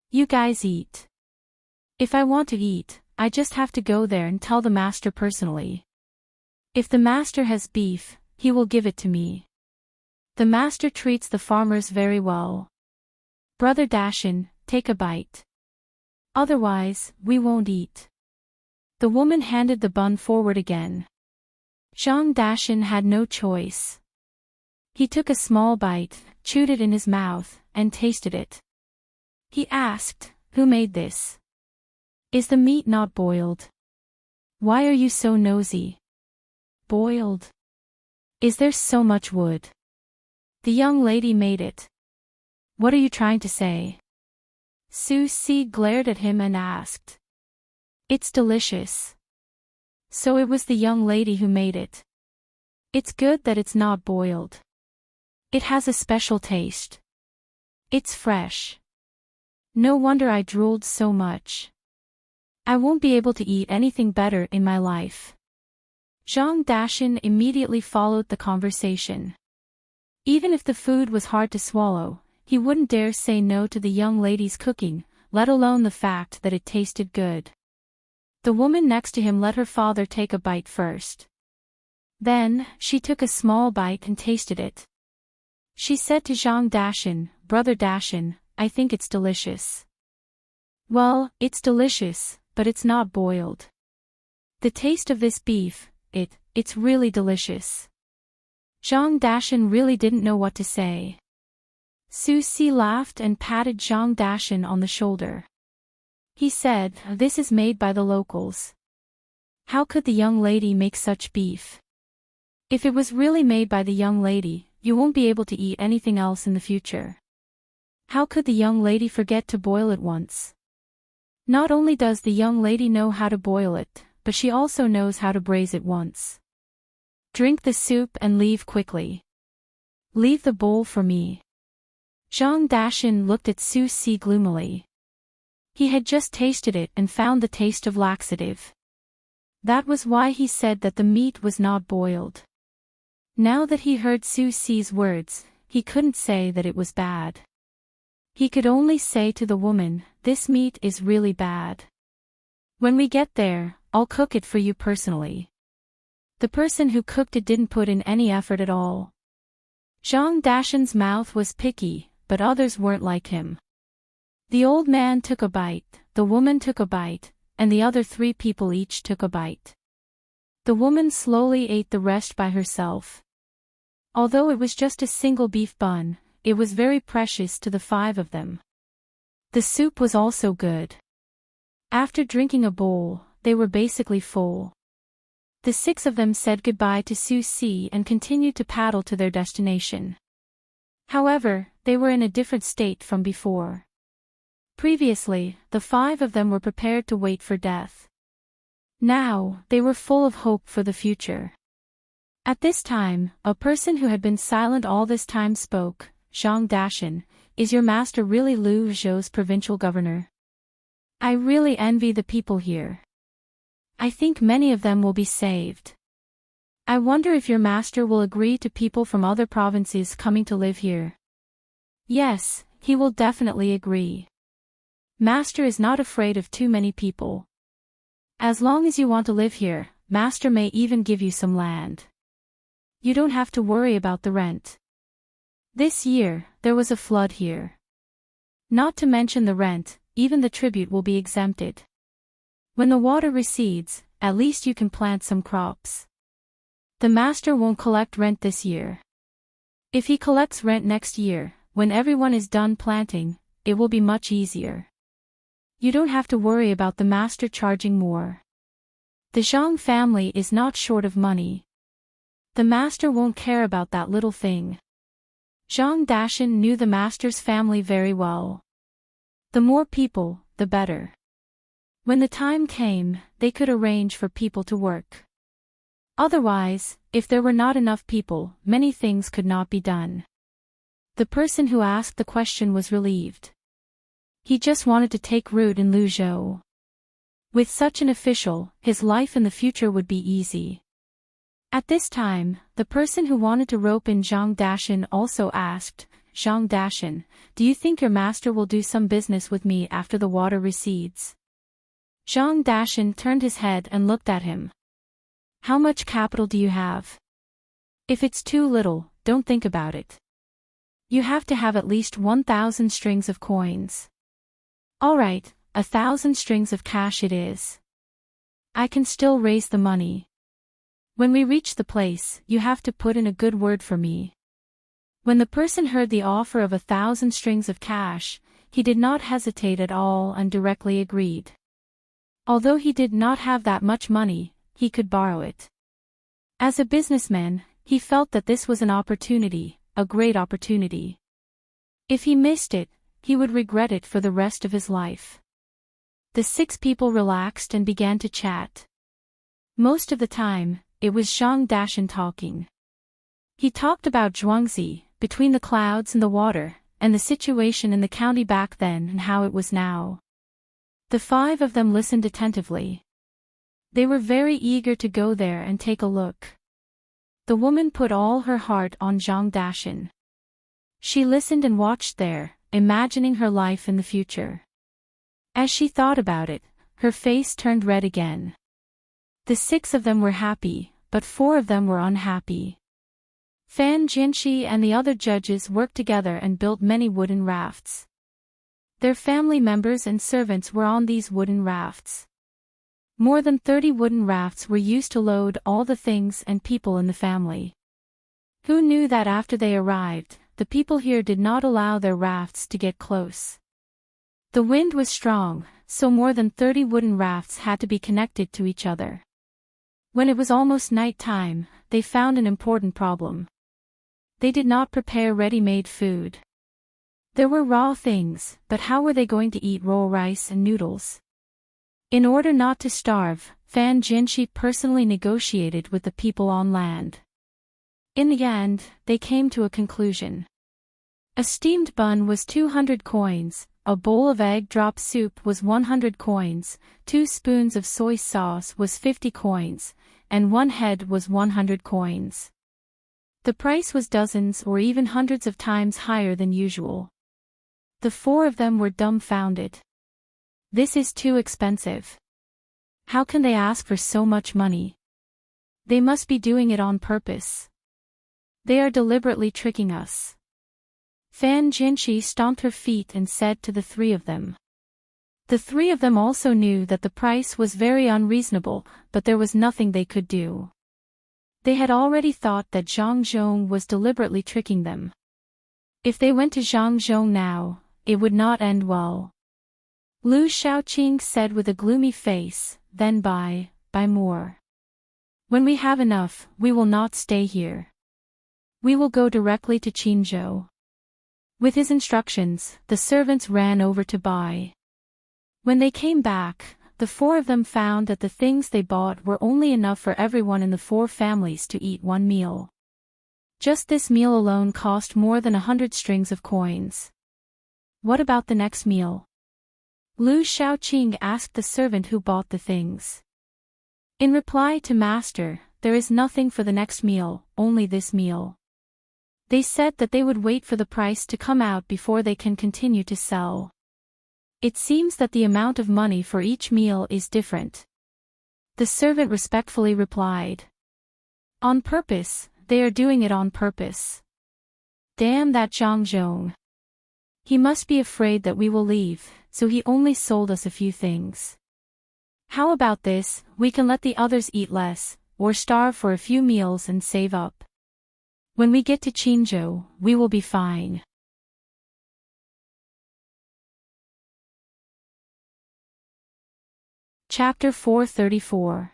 "You guys eat. If I want to eat, I just have to go there and tell the master personally. If the master has beef, he will give it to me. The master treats the farmers very well. Brother Dashan, take a bite. Otherwise, we won't eat." The woman handed the bun forward again. Zhang Dashan had no choice. He took a small bite, chewed it in his mouth, and tasted it. He asked, "Who made this? Is the meat not boiled? Why are you so nosy? Boiled? Is there so much wood? The young lady made it. What are you trying to say?" Su Si glared at him and asked. "It's delicious. So it was the young lady who made it. It's good that it's not boiled. It has a special taste. It's fresh. No wonder I drooled so much. I won't be able to eat anything better in my life." Zhang Dashan immediately followed the conversation. Even if the food was hard to swallow, he wouldn't dare say no to the young lady's cooking, let alone the fact that it tasted good. The woman next to him let her father take a bite first. Then, she took a small bite and tasted it. She said to Zhang Dashan, "Brother Dashan, I think it's delicious." "Well, it's delicious, but it's not boiled. The taste of this beef, it's really delicious." Zhang Dashan really didn't know what to say. Su Si laughed and patted Zhang Dashan on the shoulder. He said, "This is made by the locals. How could the young lady make such beef? If it was really made by the young lady, you won't be able to eat anything else in the future. How could the young lady forget to boil it once? Not only does the young lady know how to boil it, but she also knows how to braise it once. Drink the soup and leave quickly. Leave the bowl for me." Zhang Dashan looked at Su Si gloomily. He had just tasted it and found the taste of laxative. That was why he said that the meat was not boiled. Now that he heard Su Si's words, he couldn't say that it was bad. He could only say to the woman, "This meat is really bad. When we get there, I'll cook it for you personally." The person who cooked it didn't put in any effort at all. Zhang Dashan's mouth was picky, but others weren't like him. The old man took a bite, the woman took a bite, and the other 3 people each took a bite. The woman slowly ate the rest by herself. Although it was just a single beef bun, it was very precious to the 5 of them. The soup was also good. After drinking a bowl, they were basically full. The 6 of them said goodbye to Su Si and continued to paddle to their destination. However, they were in a different state from before. Previously, the 5 of them were prepared to wait for death. Now, they were full of hope for the future. At this time, a person who had been silent all this time spoke. "Zhang Dashan, is your master really Lu Zhou's provincial governor? I really envy the people here. I think many of them will be saved. I wonder if your master will agree to people from other provinces coming to live here." "Yes, he will definitely agree. Master is not afraid of too many people. As long as you want to live here, master may even give you some land. You don't have to worry about the rent. This year, there was a flood here. Not to mention the rent, even the tribute will be exempted. When the water recedes, at least you can plant some crops. The master won't collect rent this year. If he collects rent next year, when everyone is done planting, it will be much easier. You don't have to worry about the master charging more. The Zhang family is not short of money. The master won't care about that little thing." Zhang Dashan knew the master's family very well. The more people, the better. When the time came, they could arrange for people to work. Otherwise, if there were not enough people, many things could not be done. The person who asked the question was relieved. He just wanted to take root in Lu Zhou. With such an official, his life in the future would be easy. At this time, the person who wanted to rope in Zhang Dashan also asked, "Zhang Dashan, do you think your master will do some business with me after the water recedes?" Zhang Dashan turned his head and looked at him. "How much capital do you have? If it's too little, don't think about it. You have to have at least 1,000 strings of coins." "All right, 1,000 strings of cash it is. I can still raise the money." When we reach the place, you have to put in a good word for me. When the person heard the offer of 1,000 strings of cash, he did not hesitate at all and directly agreed. Although he did not have that much money, he could borrow it. As a businessman, he felt that this was an opportunity, a great opportunity. If he missed it, he would regret it for the rest of his life. The 6 people relaxed and began to chat. Most of the time, it was Zhang Dashan talking. He talked about Zhuangzi, between the clouds and the water, and the situation in the county back then and how it was now. The 5 of them listened attentively. They were very eager to go there and take a look. The woman put all her heart on Zhang Dashan. She listened and watched there, imagining her life in the future. As she thought about it, her face turned red again. The 6 of them were happy, but 4 of them were unhappy. Fan Jianxi and the other judges worked together and built many wooden rafts. Their family members and servants were on these wooden rafts. More than 30 wooden rafts were used to load all the things and people in the family. Who knew that after they arrived, the people here did not allow their rafts to get close. The wind was strong, so more than 30 wooden rafts had to be connected to each other. When it was almost night time, they found an important problem. They did not prepare ready-made food. There were raw things, but how were they going to eat raw rice and noodles? In order not to starve, Fan Jianxi personally negotiated with the people on land. In the end, they came to a conclusion. A steamed bun was 200 coins, a bowl of egg drop soup was 100 coins, 2 spoons of soy sauce was 50 coins, and 1 head was 100 coins. The price was dozens or even hundreds of times higher than usual. The 4 of them were dumbfounded. This is too expensive. How can they ask for so much money? They must be doing it on purpose. They are deliberately tricking us. Fan Jianxi stomped her feet and said to the 3 of them. The 3 of them also knew that the price was very unreasonable, but there was nothing they could do. They had already thought that Zhang Zhong was deliberately tricking them. If they went to Zhang Zhong now, it would not end well. Lu Shaoqing said with a gloomy face, then buy more. When we have enough, we will not stay here. We will go directly to Qinzhou. With his instructions, the servants ran over to buy. When they came back, the 4 of them found that the things they bought were only enough for everyone in the 4 families to eat 1 meal. Just this meal alone cost more than 100 strings of coins. What about the next meal? Lu Shaoqing asked the servant who bought the things. In reply to Master, there is nothing for the next meal, only this meal. They said that they would wait for the price to come out before they can continue to sell. It seems that the amount of money for each meal is different. The servant respectfully replied. On purpose, they are doing it on purpose. Damn that Zhang Zhong. He must be afraid that we will leave, so he only sold us a few things. How about this, we can let the others eat less, or starve for a few meals and save up. When we get to Qinzhou, we will be fine. Chapter 434.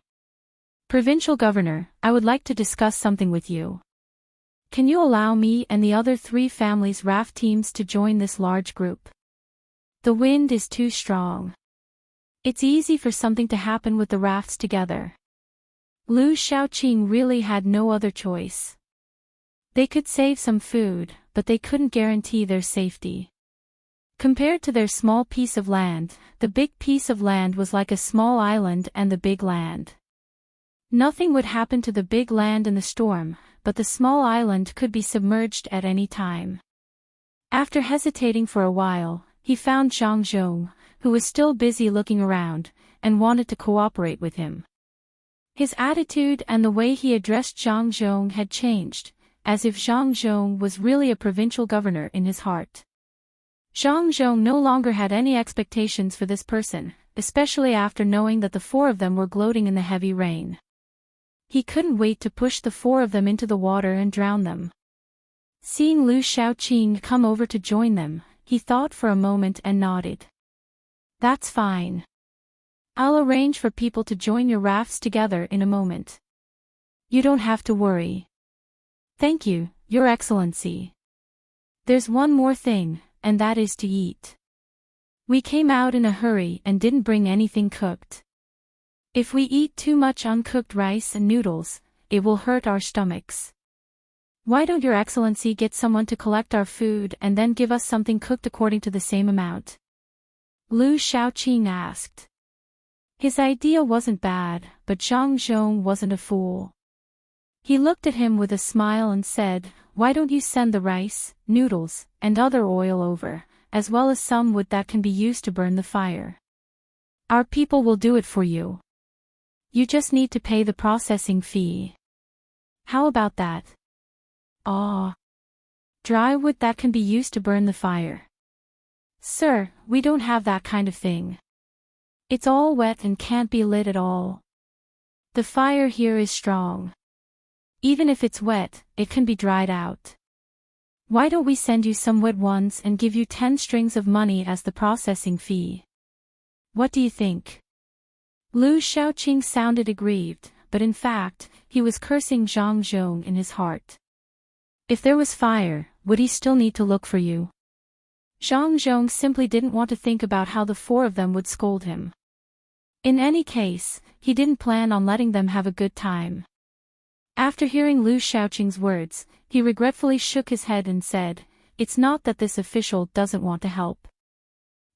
Provincial Governor, I would like to discuss something with you. Can you allow me and the other 3 families' raft teams to join this large group? The wind is too strong. It's easy for something to happen with the rafts together. Lu Shaoqing really had no other choice. They could save some food, but they couldn't guarantee their safety. Compared to their small piece of land, the big piece of land was like a small island and the big land. Nothing would happen to the big land in the storm, but the small island could be submerged at any time. After hesitating for a while, he found Zhang Zhong, who was still busy looking around, and wanted to cooperate with him. His attitude and the way he addressed Zhang Zhong had changed, as if Zhang Zhong was really a provincial governor in his heart. Zhang Zhong no longer had any expectations for this person, especially after knowing that the 4 of them were gloating in the heavy rain. He couldn't wait to push the four of them into the water and drown them. Seeing Lu Shaoqing come over to join them, he thought for a moment and nodded. That's fine. I'll arrange for people to join your rafts together in a moment. You don't have to worry. Thank you, Your Excellency. There's one more thing, and that is to eat. We came out in a hurry and didn't bring anything cooked. If we eat too much uncooked rice and noodles, it will hurt our stomachs. Why don't Your Excellency get someone to collect our food and then give us something cooked according to the same amount? Lu Shaoqing asked. His idea wasn't bad, but Zhang Zhong wasn't a fool. He looked at him with a smile and said, why don't you send the rice, noodles, and other oil over, as well as some wood that can be used to burn the fire? Our people will do it for you. You just need to pay the processing fee. How about that? Dry wood that can be used to burn the fire. Sir, we don't have that kind of thing. It's all wet and can't be lit at all. The fire here is strong. Even if it's wet, it can be dried out. Why don't we send you some wet ones and give you 10 strings of money as the processing fee? What do you think? Lu Shaoqing sounded aggrieved, but in fact, he was cursing Zhang Zhong in his heart. If there was fire, would he still need to look for you? Zhang Zhong simply didn't want to think about how the four of them would scold him. In any case, he didn't plan on letting them have a good time. After hearing Lu Shaoqing's words, he regretfully shook his head and said, it's not that this official doesn't want to help.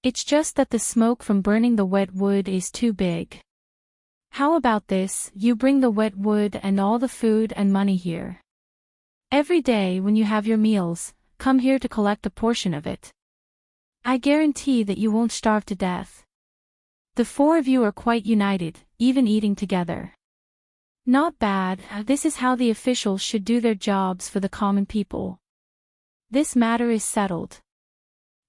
It's just that the smoke from burning the wet wood is too big. How about this, you bring the wet wood and all the food and money here. Every day when you have your meals, come here to collect a portion of it. I guarantee that you won't starve to death. The four of you are quite united, even eating together. Not bad, this is how the officials should do their jobs for the common people. This matter is settled.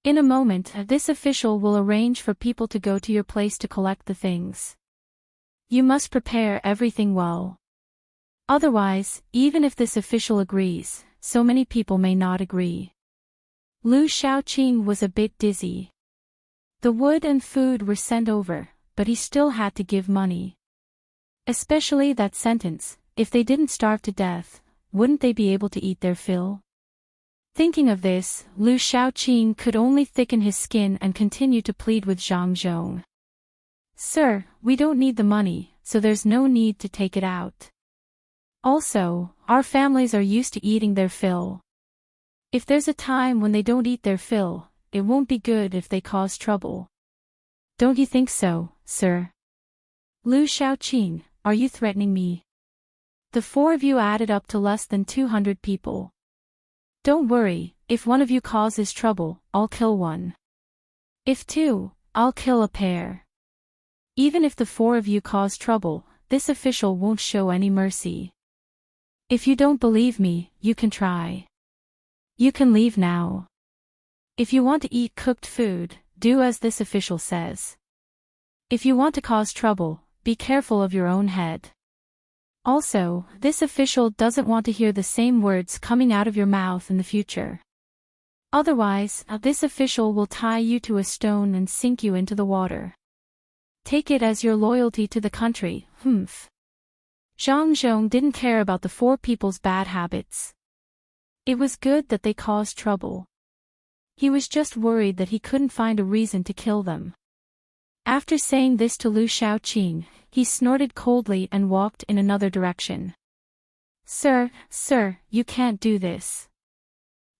In a moment, this official will arrange for people to go to your place to collect the things. You must prepare everything well. Otherwise, even if this official agrees, so many people may not agree. Lu Shaoqing was a bit dizzy. The wood and food were sent over, but he still had to give money. Especially that sentence, if they didn't starve to death, wouldn't they be able to eat their fill? Thinking of this, Lu Shaoqing could only thicken his skin and continue to plead with Zhang Zhong. Sir, we don't need the money, so there's no need to take it out. Also, our families are used to eating their fill. If there's a time when they don't eat their fill, it won't be good if they cause trouble. Don't you think so, sir? Lu Shaoqing, are you threatening me? The four of you added up to less than 200 people. Don't worry, if one of you causes trouble, I'll kill one. If two, I'll kill a pair. Even if the four of you cause trouble, this official won't show any mercy. If you don't believe me, you can try. You can leave now. If you want to eat cooked food, do as this official says. If you want to cause trouble, be careful of your own head. Also, this official doesn't want to hear the same words coming out of your mouth in the future. Otherwise, this official will tie you to a stone and sink you into the water. Take it as your loyalty to the country, humph. Zhang Zhong didn't care about the four people's bad habits. It was good that they caused trouble. He was just worried that he couldn't find a reason to kill them. After saying this to Lu Shaoqing, he snorted coldly and walked in another direction. Sir, you can't do this.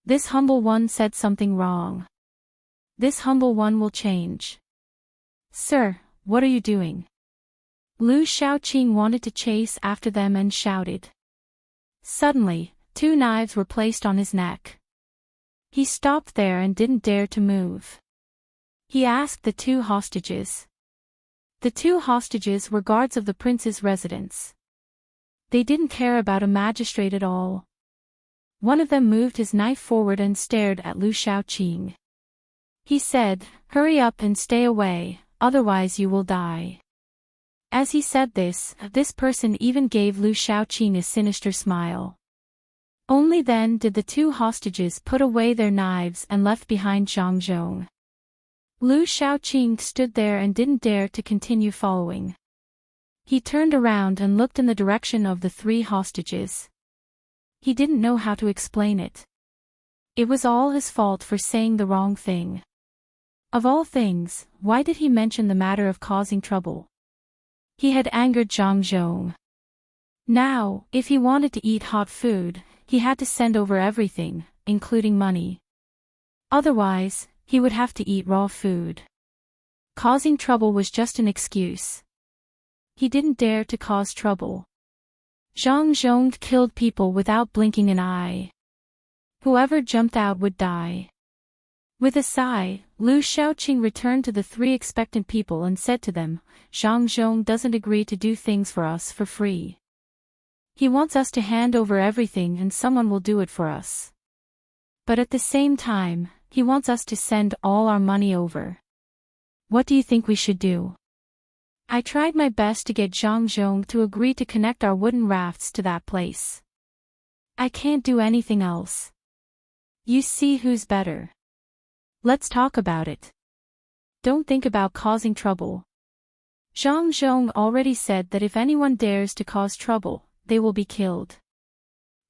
This humble one said something wrong. This humble one will change. Sir, what are you doing? Lu Shaoqing wanted to chase after them and shouted. Suddenly, 2 knives were placed on his neck. He stopped there and didn't dare to move. He asked the 2 hostages. The 2 hostages were guards of the prince's residence. They didn't care about a magistrate at all. One of them moved his knife forward and stared at Lu Shaoqing. He said, "Hurry up and stay away, otherwise you will die." As he said this person even gave Lu Shaoqing a sinister smile. Only then did the two hostages put away their knives and left behind Zhang Zhong. Lu Shaoqing stood there and didn't dare to continue following. He turned around and looked in the direction of the three hostages. He didn't know how to explain it. It was all his fault for saying the wrong thing. Of all things, why did he mention the matter of causing trouble? He had angered Zhang Zhong. Now, if he wanted to eat hot food, he had to send over everything, including money. Otherwise, he would have to eat raw food. Causing trouble was just an excuse. He didn't dare to cause trouble. Zhang Zhong killed people without blinking an eye. Whoever jumped out would die. With a sigh, Lu Shaoqing returned to the three expectant people and said to them, Zhang Zhong doesn't agree to do things for us for free. He wants us to hand over everything and someone will do it for us. But at the same time, he wants us to send all our money over. What do you think we should do? I tried my best to get Zhang Zhong to agree to connect our wooden rafts to that place. I can't do anything else. You see who's better. Let's talk about it. Don't think about causing trouble. Zhang Zhong already said that if anyone dares to cause trouble, they will be killed.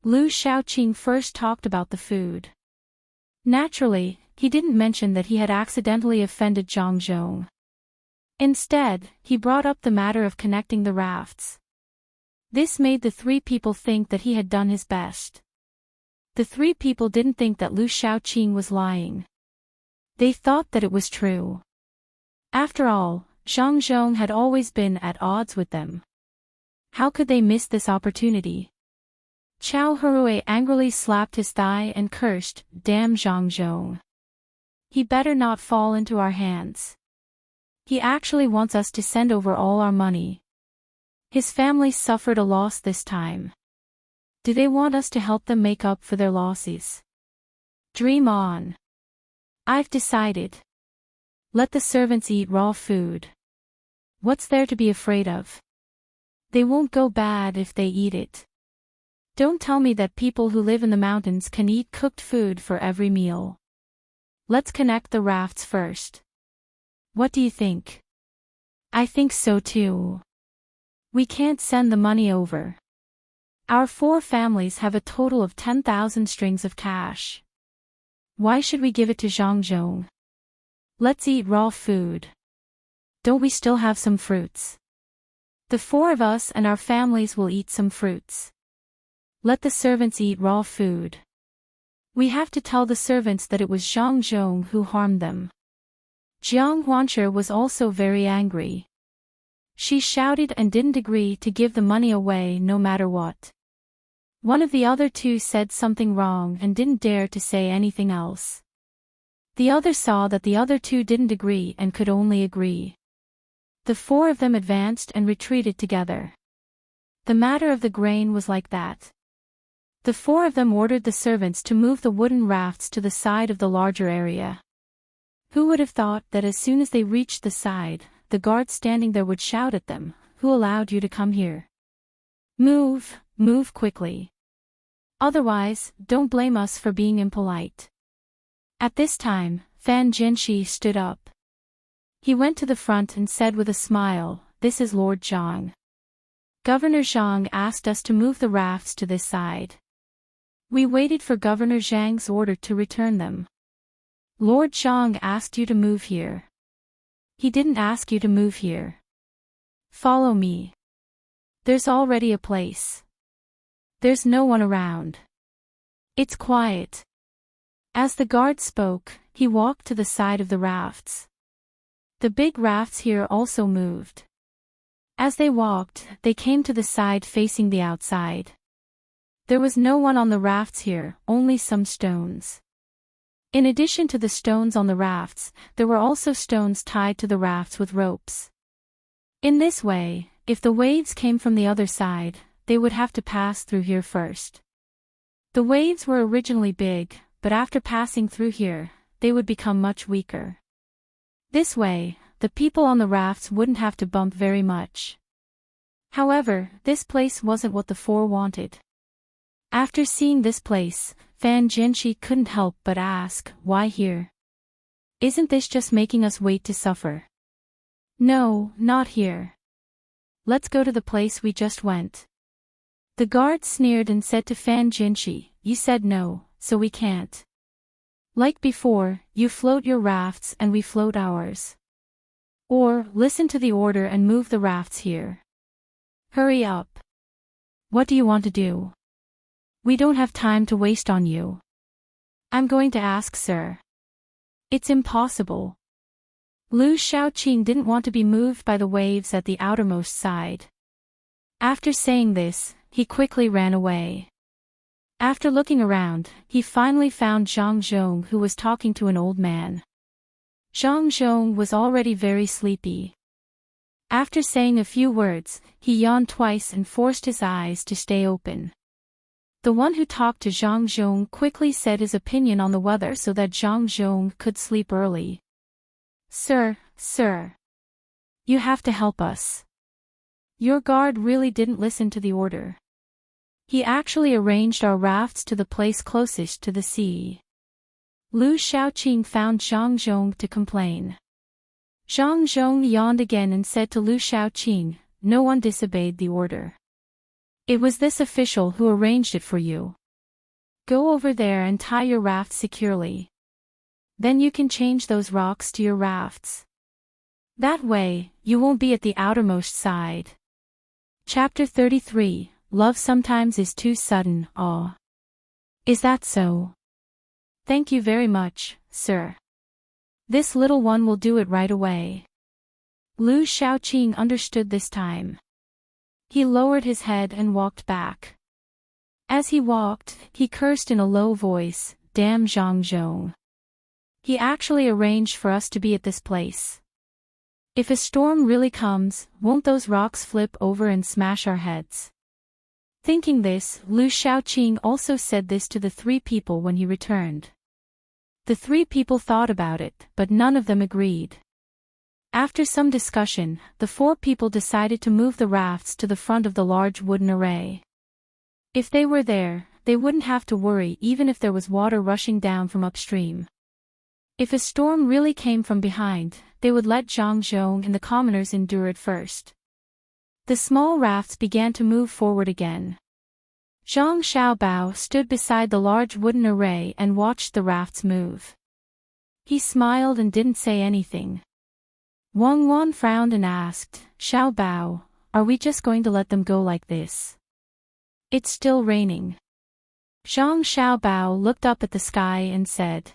Lu Shaoqing first talked about the food. Naturally, he didn't mention that he had accidentally offended Zhang Zhong. Instead, he brought up the matter of connecting the rafts. This made the three people think that he had done his best. The three people didn't think that Lu Shaoqing was lying. They thought that it was true. After all, Zhang Zhong had always been at odds with them. How could they miss this opportunity? Chao Hurui angrily slapped his thigh and cursed, "Damn Zhang Zhong. He better not fall into our hands. He actually wants us to send over all our money. His family suffered a loss this time. Do they want us to help them make up for their losses? Dream on. I've decided. Let the servants eat raw food. What's there to be afraid of? They won't go bad if they eat it. Don't tell me that people who live in the mountains can eat cooked food for every meal. Let's connect the rafts first. What do you think? I think so too. We can't send the money over. Our four families have a total of 10,000 strings of cash. Why should we give it to Zhang Zhong? Let's eat raw food. Don't we still have some fruits? The four of us and our families will eat some fruits. Let the servants eat raw food. We have to tell the servants that it was Zhang Zhong who harmed them. Jiang Huanche was also very angry. She shouted and didn't agree to give the money away no matter what. One of the other two said something wrong and didn't dare to say anything else. The other saw that the other two didn't agree and could only agree. The four of them advanced and retreated together. The matter of the grain was like that. The four of them ordered the servants to move the wooden rafts to the side of the larger area. Who would have thought that as soon as they reached the side, the guard standing there would shout at them, "Who allowed you to come here? Move, move quickly. Otherwise, don't blame us for being impolite." At this time, Fan Jianxi stood up. He went to the front and said with a smile, "This is Lord Zhang. Governor Zhang asked us to move the rafts to this side. We waited for Governor Zhang's order to return them. Lord Zhang asked you to move here. He didn't ask you to move here. Follow me. There's already a place. There's no one around. It's quiet." As the guard spoke, he walked to the side of the rafts. The big rafts here also moved. As they walked, they came to the side facing the outside. There was no one on the rafts here, only some stones. In addition to the stones on the rafts, there were also stones tied to the rafts with ropes. In this way, if the waves came from the other side, they would have to pass through here first. The waves were originally big, but after passing through here, they would become much weaker. This way, the people on the rafts wouldn't have to bump very much. However, this place wasn't what the four wanted. After seeing this place, Fan Jianxi couldn't help but ask, why here? Isn't this just making us wait to suffer? No, not here. Let's go to the place we just went. The guard sneered and said to Fan Jianxi, you said no, so we can't. Like before, you float your rafts and we float ours. Or, listen to the order and move the rafts here. Hurry up. What do you want to do? We don't have time to waste on you. I'm going to ask, sir. It's impossible. Lu Shaoqing didn't want to be moved by the waves at the outermost side. After saying this, he quickly ran away. After looking around, he finally found Zhang Zhong, who was talking to an old man. Zhang Zhong was already very sleepy. After saying a few words, he yawned twice and forced his eyes to stay open. The one who talked to Zhang Zhong quickly said his opinion on the weather so that Zhang Zhong could sleep early. Sir, you have to help us. Your guard really didn't listen to the order. He actually arranged our rafts to the place closest to the sea. Lu Shaoqing found Zhang Zhong to complain. Zhang Zhong yawned again and said to Lu Shaoqing, no one disobeyed the order. It was this official who arranged it for you. Go over there and tie your raft securely. Then you can change those rocks to your rafts. That way, you won't be at the outermost side. Chapter 33, Love Sometimes is Too Sudden, Aw. Is that so? Thank you very much, sir. This little one will do it right away. Lu Shaoqing understood this time. He lowered his head and walked back. As he walked, he cursed in a low voice, damn Zhang Zhong. He actually arranged for us to be at this place. If a storm really comes, won't those rocks flip over and smash our heads? Thinking this, Lu Shaoqing also said this to the three people when he returned. The three people thought about it, but none of them agreed. After some discussion, the four people decided to move the rafts to the front of the large wooden array. If they were there, they wouldn't have to worry even if there was water rushing down from upstream. If a storm really came from behind, they would let Zhang Zhong and the commoners endure it first. The small rafts began to move forward again. Zhang Xiaobao stood beside the large wooden array and watched the rafts move. He smiled and didn't say anything. Wang Wan frowned and asked, Xiaobao, are we just going to let them go like this? It's still raining. Zhang Xiaobao looked up at the sky and said.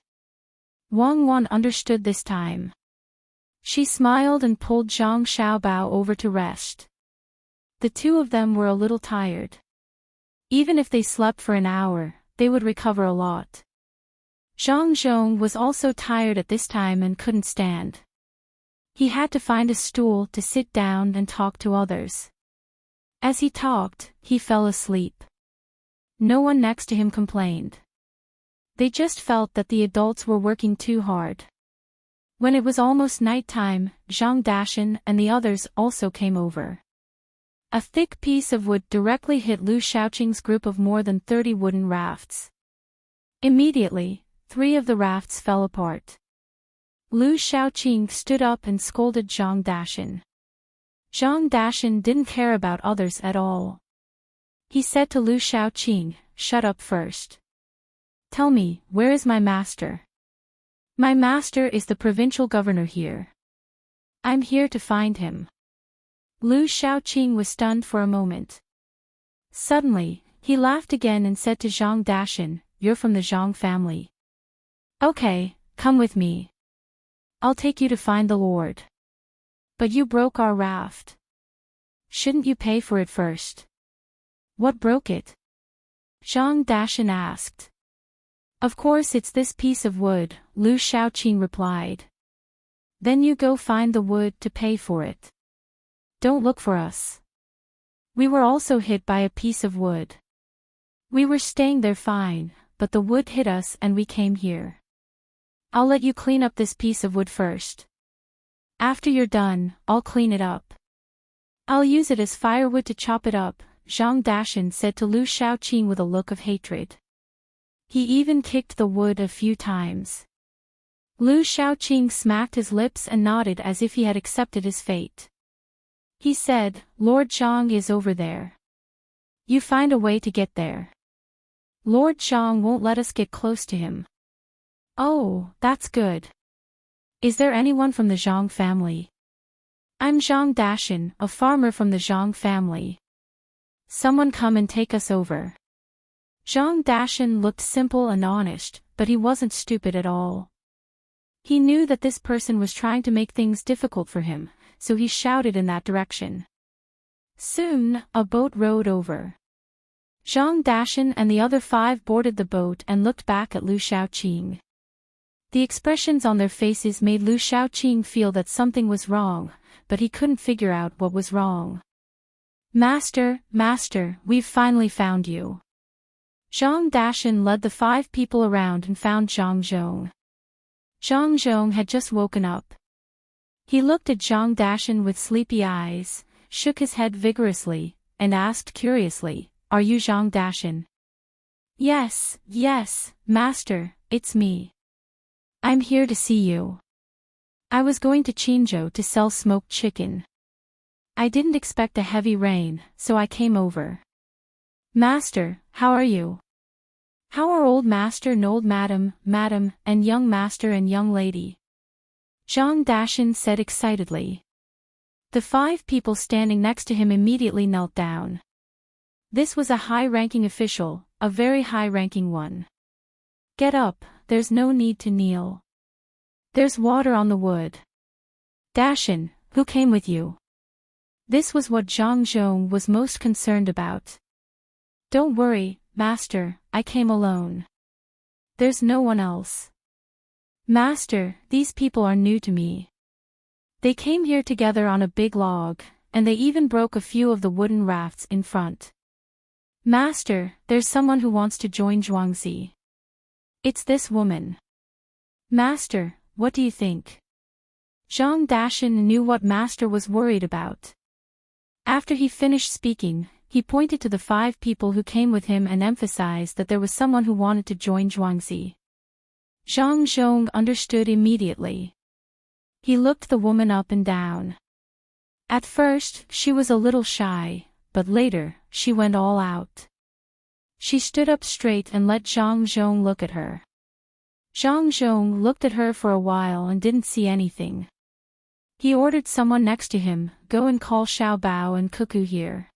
Wang Wan understood this time. She smiled and pulled Zhang Xiaobao over to rest. The two of them were a little tired. Even if they slept for an hour, they would recover a lot. Zhang Zhong was also tired at this time and couldn't stand. He had to find a stool to sit down and talk to others. As he talked, he fell asleep. No one next to him complained. They just felt that the adults were working too hard. When it was almost nighttime, Zhang Dashan and the others also came over. A thick piece of wood directly hit Lu Shaoqing's group of more than 30 wooden rafts. Immediately, 3 of the rafts fell apart. Lu Shaoqing stood up and scolded Zhang Dashan. Zhang Dashan didn't care about others at all. He said to Lu Shaoqing, shut up first. Tell me, where is my master? My master is the provincial governor here. I'm here to find him. Lu Shaoqing was stunned for a moment. Suddenly, he laughed again and said to Zhang Dashan, you're from the Zhang family. Okay, come with me. I'll take you to find the Lord. But you broke our raft. Shouldn't you pay for it first? What broke it? Zhang Dashan asked. Of course it's this piece of wood, Lu Shaoqing replied. Then you go find the wood to pay for it. Don't look for us. We were also hit by a piece of wood. We were staying there fine, but the wood hit us and we came here. I'll let you clean up this piece of wood first. After you're done, I'll clean it up. I'll use it as firewood to chop it up, Zhang Dashan said to Lu Shaoqing with a look of hatred. He even kicked the wood a few times. Lu Shaoqing smacked his lips and nodded as if he had accepted his fate. He said, Lord Zhang is over there. You find a way to get there. Lord Zhang won't let us get close to him. Oh, that's good. Is there anyone from the Zhang family? I'm Zhang Dashan, a farmer from the Zhang family. Someone come and take us over. Zhang Dashan looked simple and honest, but he wasn't stupid at all. He knew that this person was trying to make things difficult for him, so he shouted in that direction. Soon, a boat rowed over. Zhang Dashan and the other 5 boarded the boat and looked back at Lu Shaoqing. The expressions on their faces made Lu Shaoqing feel that something was wrong, but he couldn't figure out what was wrong. Master, we've finally found you. Zhang Dashan led the 5 people around and found Zhang Zhong. Zhang Zhong had just woken up. He looked at Zhang Dashan with sleepy eyes, shook his head vigorously, and asked curiously, Are you Zhang Dashan? Yes, master, it's me. I'm here to see you. I was going to Qinzhou to sell smoked chicken. I didn't expect a heavy rain, so I came over. Master, how are you? How are old master and old madam, and young master and young lady? Zhang Dashan said excitedly. The 5 people standing next to him immediately knelt down. This was a high-ranking official, a very high-ranking one. Get up, there's no need to kneel. There's water on the wood. Dashan, who came with you? This was what Zhang Zhong was most concerned about. Don't worry, master, I came alone. There's no one else. Master, these people are new to me. They came here together on a big log, and they even broke a few of the wooden rafts in front. Master, there's someone who wants to join Zhuangzi. It's this woman. Master, what do you think? Zhang Dashan knew what Master was worried about. After he finished speaking, he pointed to the 5 people who came with him and emphasized that there was someone who wanted to join Zhuangzi. Zhang Zhong understood immediately. He looked the woman up and down. At first, she was a little shy, but later, she went all out. She stood up straight and let Zhang Zhong look at her. Zhang Zhong looked at her for a while and didn't see anything. He ordered someone next to him, Go and call Xiao Bao and Cuckoo here.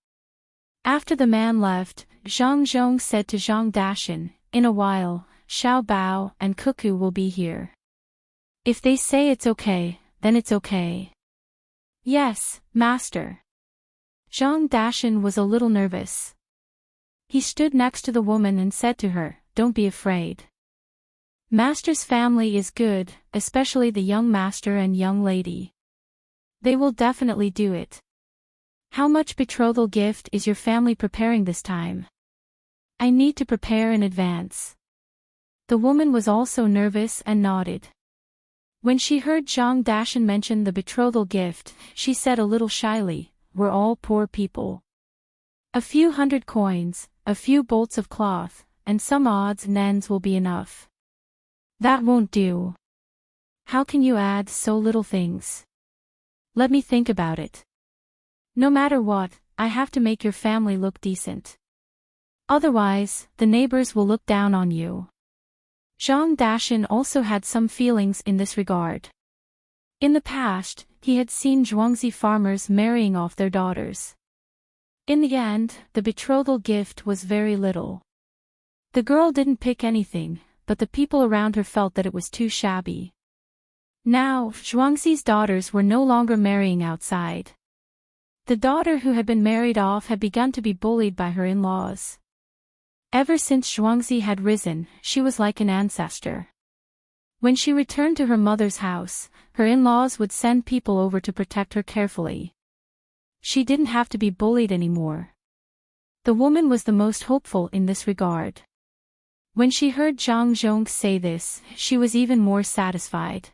After the man left, Zhang Zhong said to Zhang Dashan, In a while, Xiao Bao and Cuckoo will be here. If they say it's okay, then it's okay. Yes, master. Zhang Dashan was a little nervous. He stood next to the woman and said to her, Don't be afraid. Master's family is good, especially the young master and young lady. They will definitely do it. How much betrothal gift is your family preparing this time? I need to prepare in advance. The woman was also nervous and nodded. When she heard Zhang Dashan mention the betrothal gift, she said a little shyly, We're all poor people. A few 100 coins, a few bolts of cloth, and some odds and ends will be enough. That won't do. How can you add so little things? Let me think about it. No matter what, I have to make your family look decent. Otherwise, the neighbors will look down on you. Zhang Dashan also had some feelings in this regard. In the past, he had seen Zhuangzi farmers marrying off their daughters. In the end, the betrothal gift was very little. The girl didn't pick anything, but the people around her felt that it was too shabby. Now, Zhuangzi's daughters were no longer marrying outside. The daughter who had been married off had begun to be bullied by her in-laws. Ever since Zhuangzi had risen, she was like an ancestor. When she returned to her mother's house, her in-laws would send people over to protect her carefully. She didn't have to be bullied anymore. The woman was the most hopeful in this regard. When she heard Zhang Zhong say this, she was even more satisfied.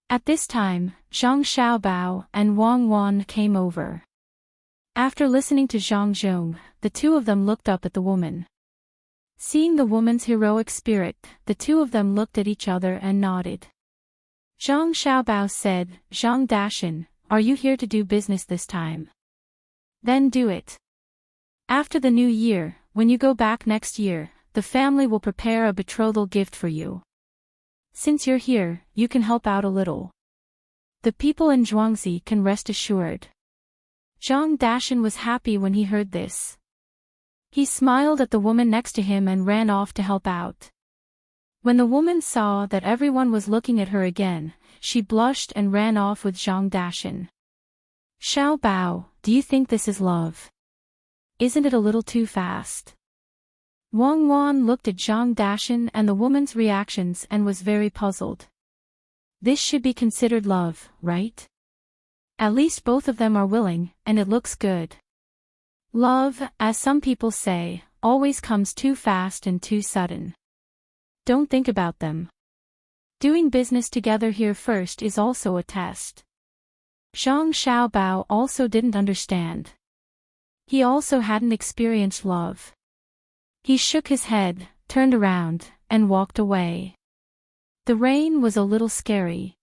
At this time, Zhang Xiaobao and Wang Wan came over. After listening to Zhang Zhong, the two of them looked up at the woman. Seeing the woman's heroic spirit, the two of them looked at each other and nodded. Zhang Xiaobao said, "Zhang Dashan, are you here to do business this time? Then do it. After the new year, when you go back next year, the family will prepare a betrothal gift for you. Since you're here, you can help out a little. The people in Zhuangzi can rest assured." Zhang Dashan was happy when he heard this. He smiled at the woman next to him and ran off to help out. When the woman saw that everyone was looking at her again, she blushed and ran off with Zhang Dashan. "Xiao Bao, do you think this is love? Isn't it a little too fast?" Wang Wan looked at Zhang Dashan and the woman's reactions and was very puzzled. This should be considered love, right? At least both of them are willing, and it looks good. Love, as some people say, always comes too fast and too sudden. Don't think about them. Doing business together here first is also a test. Zhang Xiaobao also didn't understand. He also hadn't experienced love. He shook his head, turned around, and walked away. The rain was a little scary.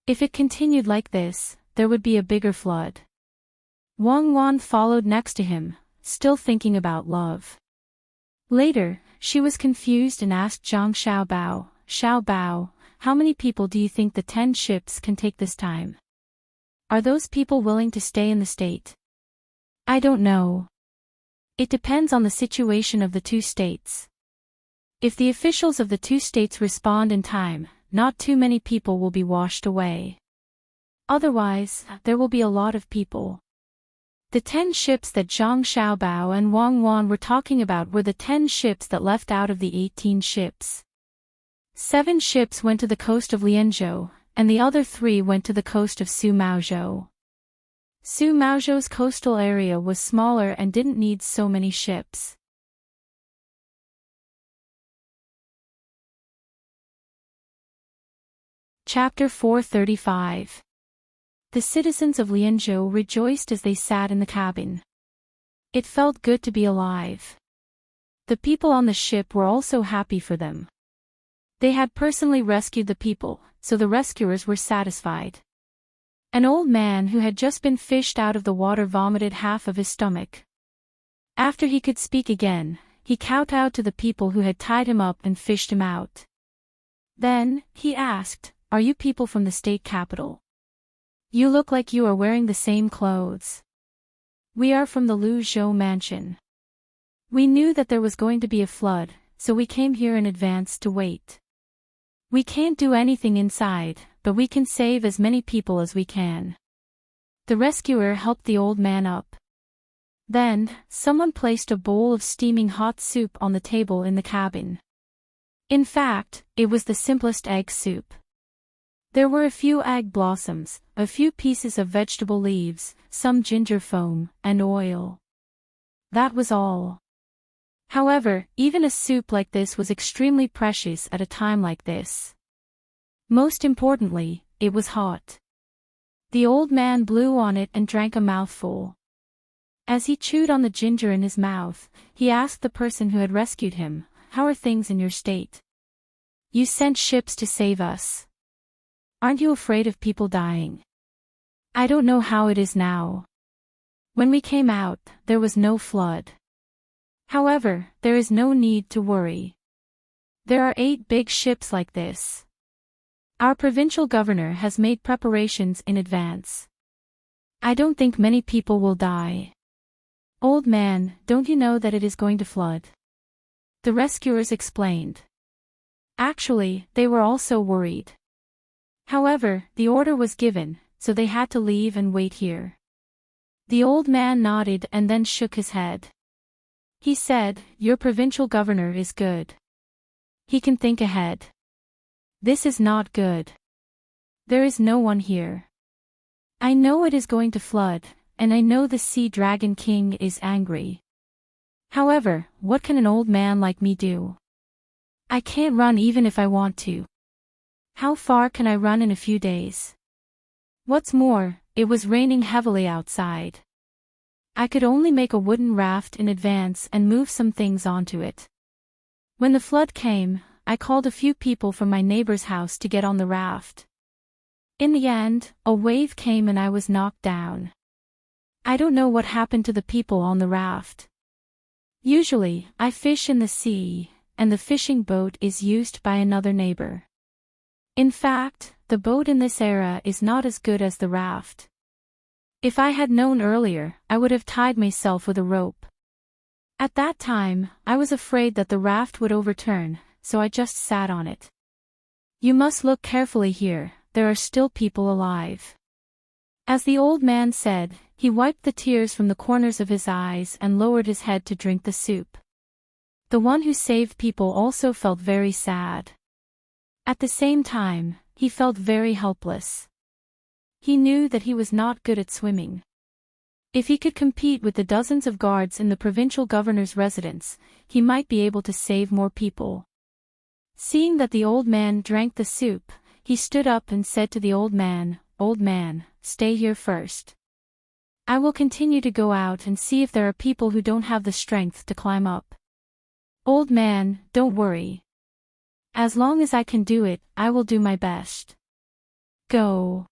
If it continued like this, there would be a bigger flood. Wang Wan followed next to him, still thinking about love. Later, she was confused and asked Zhang Xiaobao, "Xiao Bao, how many people do you think the 10 ships can take this time? Are those people willing to stay in the state?" "I don't know. It depends on the situation of the two states. If the officials of the two states respond in time, not too many people will be washed away. Otherwise, there will be a lot of people." The 10 ships that Zhang Xiaobao and Wang Wan were talking about were the 10 ships that left out of the 18 ships. 7 ships went to the coast of Lianzhou, and the other 3 went to the coast of Sumaozhou. Sumaozhou's coastal area was smaller and didn't need so many ships. Chapter 435. The citizens of Lianzhou rejoiced as they sat in the cabin. It felt good to be alive. The people on the ship were also happy for them. They had personally rescued the people, so the rescuers were satisfied. An old man who had just been fished out of the water vomited half of his stomach. After he could speak again, he kowtowed to the people who had tied him up and fished him out. Then, he asked, "Are you people from the state capital? You look like you are wearing the same clothes." "We are from the Lu Zhou mansion. We knew that there was going to be a flood, so we came here in advance to wait. We can't do anything inside, but we can save as many people as we can." The rescuer helped the old man up. Then, someone placed a bowl of steaming hot soup on the table in the cabin. In fact, it was the simplest egg soup. There were a few egg blossoms, a few pieces of vegetable leaves, some ginger foam, and oil. That was all. However, even a soup like this was extremely precious at a time like this. Most importantly, it was hot. The old man blew on it and drank a mouthful. As he chewed on the ginger in his mouth, he asked the person who had rescued him, "How are things in your state? You sent ships to save us. Aren't you afraid of people dying?" "I don't know how it is now. When we came out, there was no flood. However, there is no need to worry. There are 8 big ships like this. Our provincial governor has made preparations in advance. I don't think many people will die." "Old man, don't you know that it is going to flood?" The rescuers explained. Actually, they were also worried. However, the order was given, so they had to leave and wait here. The old man nodded and then shook his head. He said, "Your provincial governor is good. He can think ahead. This is not good. There is no one here. I know it is going to flood, and I know the Sea Dragon King is angry. However, what can an old man like me do? I can't run even if I want to. How far can I run in a few days? What's more, it was raining heavily outside. I could only make a wooden raft in advance and move some things onto it. When the flood came, I called a few people from my neighbor's house to get on the raft. In the end, a wave came and I was knocked down. I don't know what happened to the people on the raft. Usually, I fish in the sea, and the fishing boat is used by another neighbor. In fact, the boat in this era is not as good as the raft. If I had known earlier, I would have tied myself with a rope. At that time, I was afraid that the raft would overturn, so I just sat on it. You must look carefully here, there are still people alive. As the old man said, he wiped the tears from the corners of his eyes and lowered his head to drink the soup. The one who saved people also felt very sad. At the same time, he felt very helpless. He knew that he was not good at swimming. If he could compete with the dozens of guards in the provincial governor's residence, he might be able to save more people. Seeing that the old man drank the soup, he stood up and said to the old man, "Old man, stay here first. I will continue to go out and see if there are people who don't have the strength to climb up. Old man, don't worry. As long as I can do it, I will do my best. Go.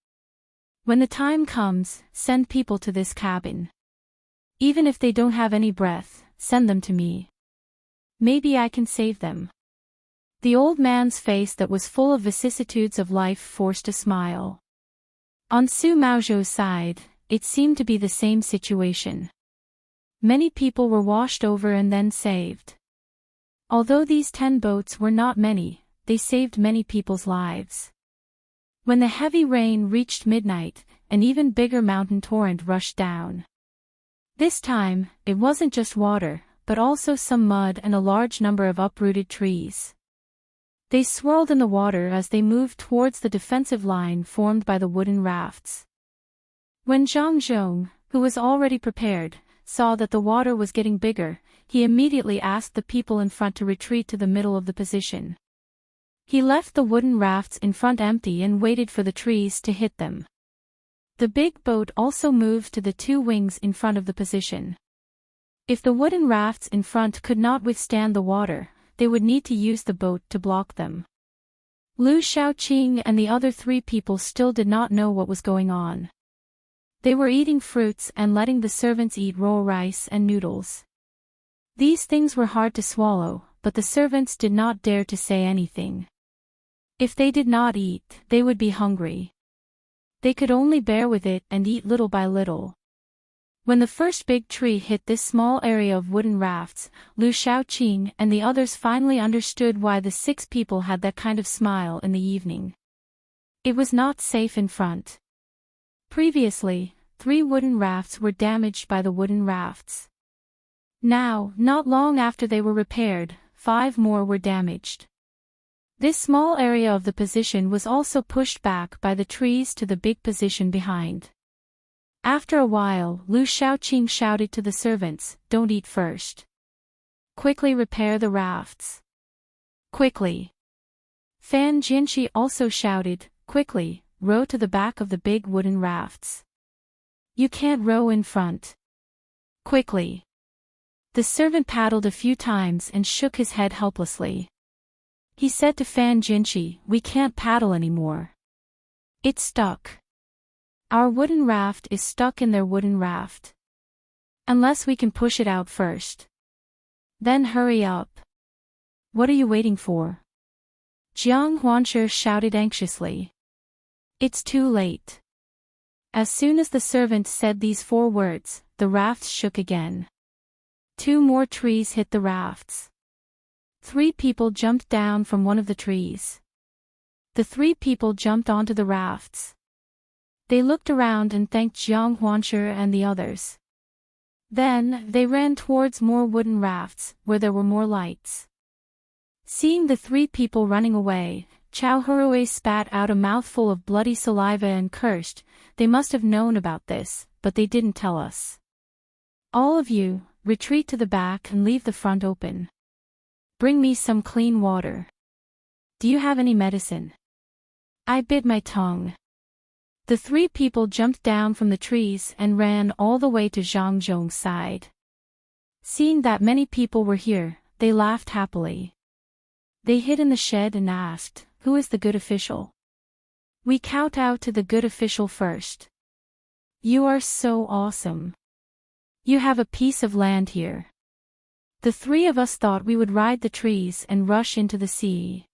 When the time comes, send people to this cabin. Even if they don't have any breath, send them to me. Maybe I can save them." The old man's face that was full of vicissitudes of life forced a smile. On Su Maozhou's side, it seemed to be the same situation. Many people were washed over and then saved. Although these 10 boats were not many, they saved many people's lives. When the heavy rain reached midnight, an even bigger mountain torrent rushed down. This time, it wasn't just water, but also some mud and a large number of uprooted trees. They swirled in the water as they moved towards the defensive line formed by the wooden rafts. When Zhang Zhong, who was already prepared, saw that the water was getting bigger, he immediately asked the people in front to retreat to the middle of the position. He left the wooden rafts in front empty and waited for the trees to hit them. The big boat also moved to the 2 wings in front of the position. If the wooden rafts in front could not withstand the water, they would need to use the boat to block them. Lu Shaoqing and the other 3 people still did not know what was going on. They were eating fruits and letting the servants eat raw rice and noodles. These things were hard to swallow, but the servants did not dare to say anything. If they did not eat, they would be hungry. They could only bear with it and eat little by little. When the first big tree hit this small area of wooden rafts, Lu Shaoqing and the others finally understood why the 6 people had that kind of smile in the evening. It was not safe in front. Previously, 3 wooden rafts were damaged by the wooden rafts. Now, not long after they were repaired, 5 more were damaged. This small area of the position was also pushed back by the trees to the big position behind. After a while, Lu Shaoqing shouted to the servants, "Don't eat first. Quickly repair the rafts. Quickly." Fan Jinshi also shouted, "Quickly, row to the back of the big wooden rafts. You can't row in front. Quickly." The servant paddled a few times and shook his head helplessly. He said to Fan Jinshi, "We can't paddle anymore. It's stuck. Our wooden raft is stuck in their wooden raft. Unless we can push it out first. Then hurry up. What are you waiting for?" Jiang Huanshi shouted anxiously. "It's too late." As soon as the servant said these 4 words, the rafts shook again. 2 more trees hit the rafts. 3 people jumped down from one of the trees. The 3 people jumped onto the rafts. They looked around and thanked Jiang Huanshi and the others. Then, they ran towards more wooden rafts, where there were more lights. Seeing the 3 people running away, Chao Hurui spat out a mouthful of bloody saliva and cursed, "They must have known about this, but they didn't tell us. All of you, retreat to the back and leave the front open. Bring me some clean water. Do you have any medicine?" I bit my tongue. The three people jumped down from the trees and ran all the way to Zhang Zhong's side. Seeing that many people were here, they laughed happily. They hid in the shed and asked, "Who is the good official?" "We kowtow to the good official first." "You are so awesome. You have a piece of land here." The three of us thought we would ride the trees and rush into the sea.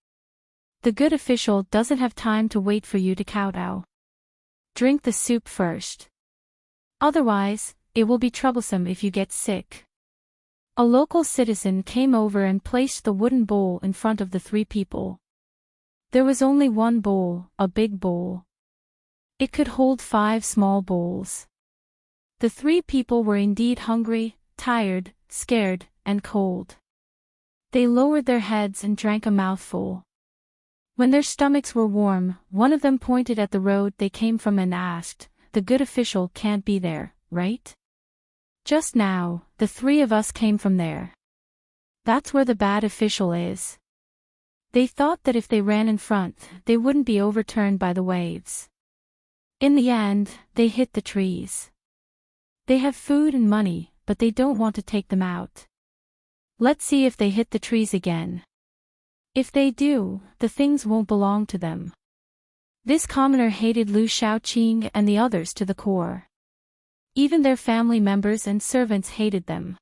"The good official doesn't have time to wait for you to kowtow. Drink the soup first. Otherwise, it will be troublesome if you get sick." A local citizen came over and placed the wooden bowl in front of the three people. There was only one bowl, a big bowl. It could hold 5 small bowls. The three people were indeed hungry, tired, scared, and cold. They lowered their heads and drank a mouthful. When their stomachs were warm, one of them pointed at the road they came from and asked, "The good official can't be there, right?" "Just now, the three of us came from there. That's where the bad official is." They thought that if they ran in front, they wouldn't be overturned by the waves. In the end, they hit the trees. They have food and money, but they don't want to take them out. Let's see if they hit the trees again. If they do, the things won't belong to them. This commoner hated Lu Shaoqing and the others to the core. Even their family members and servants hated them.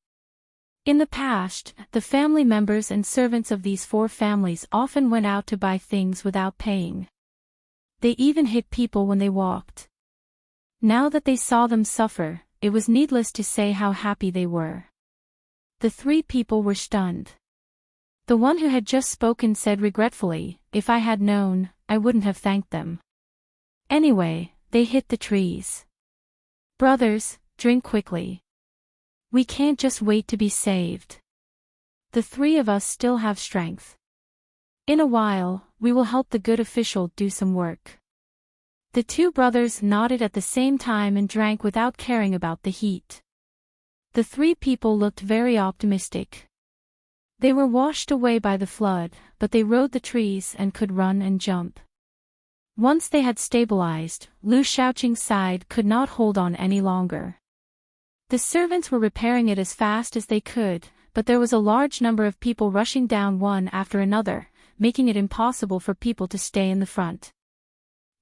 In the past, the family members and servants of these 4 families often went out to buy things without paying. They even hit people when they walked. Now that they saw them suffer, it was needless to say how happy they were. The three people were stunned. The one who had just spoken said regretfully, "If I had known, I wouldn't have thanked them." Anyway, they hit the trees. "Brothers, drink quickly. We can't just wait to be saved. The three of us still have strength. In a while, we will help the good official do some work." The 2 brothers nodded at the same time and drank without caring about the heat. The 3 people looked very optimistic. They were washed away by the flood, but they rode the trees and could run and jump. Once they had stabilized, Lu Shaoqing's side could not hold on any longer. The servants were repairing it as fast as they could, but there was a large number of people rushing down one after another, making it impossible for people to stay in the front.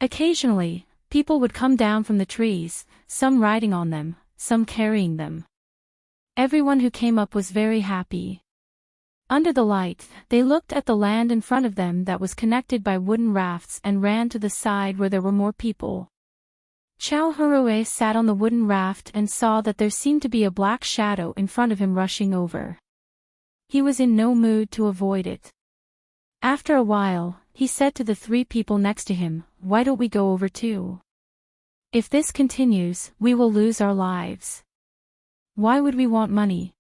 Occasionally, people would come down from the trees, some riding on them, some carrying them. Everyone who came up was very happy. Under the light, they looked at the land in front of them that was connected by wooden rafts and ran to the side where there were more people. Chao Huruei sat on the wooden raft and saw that there seemed to be a black shadow in front of him rushing over. He was in no mood to avoid it. After a while, he said to the 3 people next to him, "Why don't we go over too? If this continues, we will lose our lives. Why would we want money?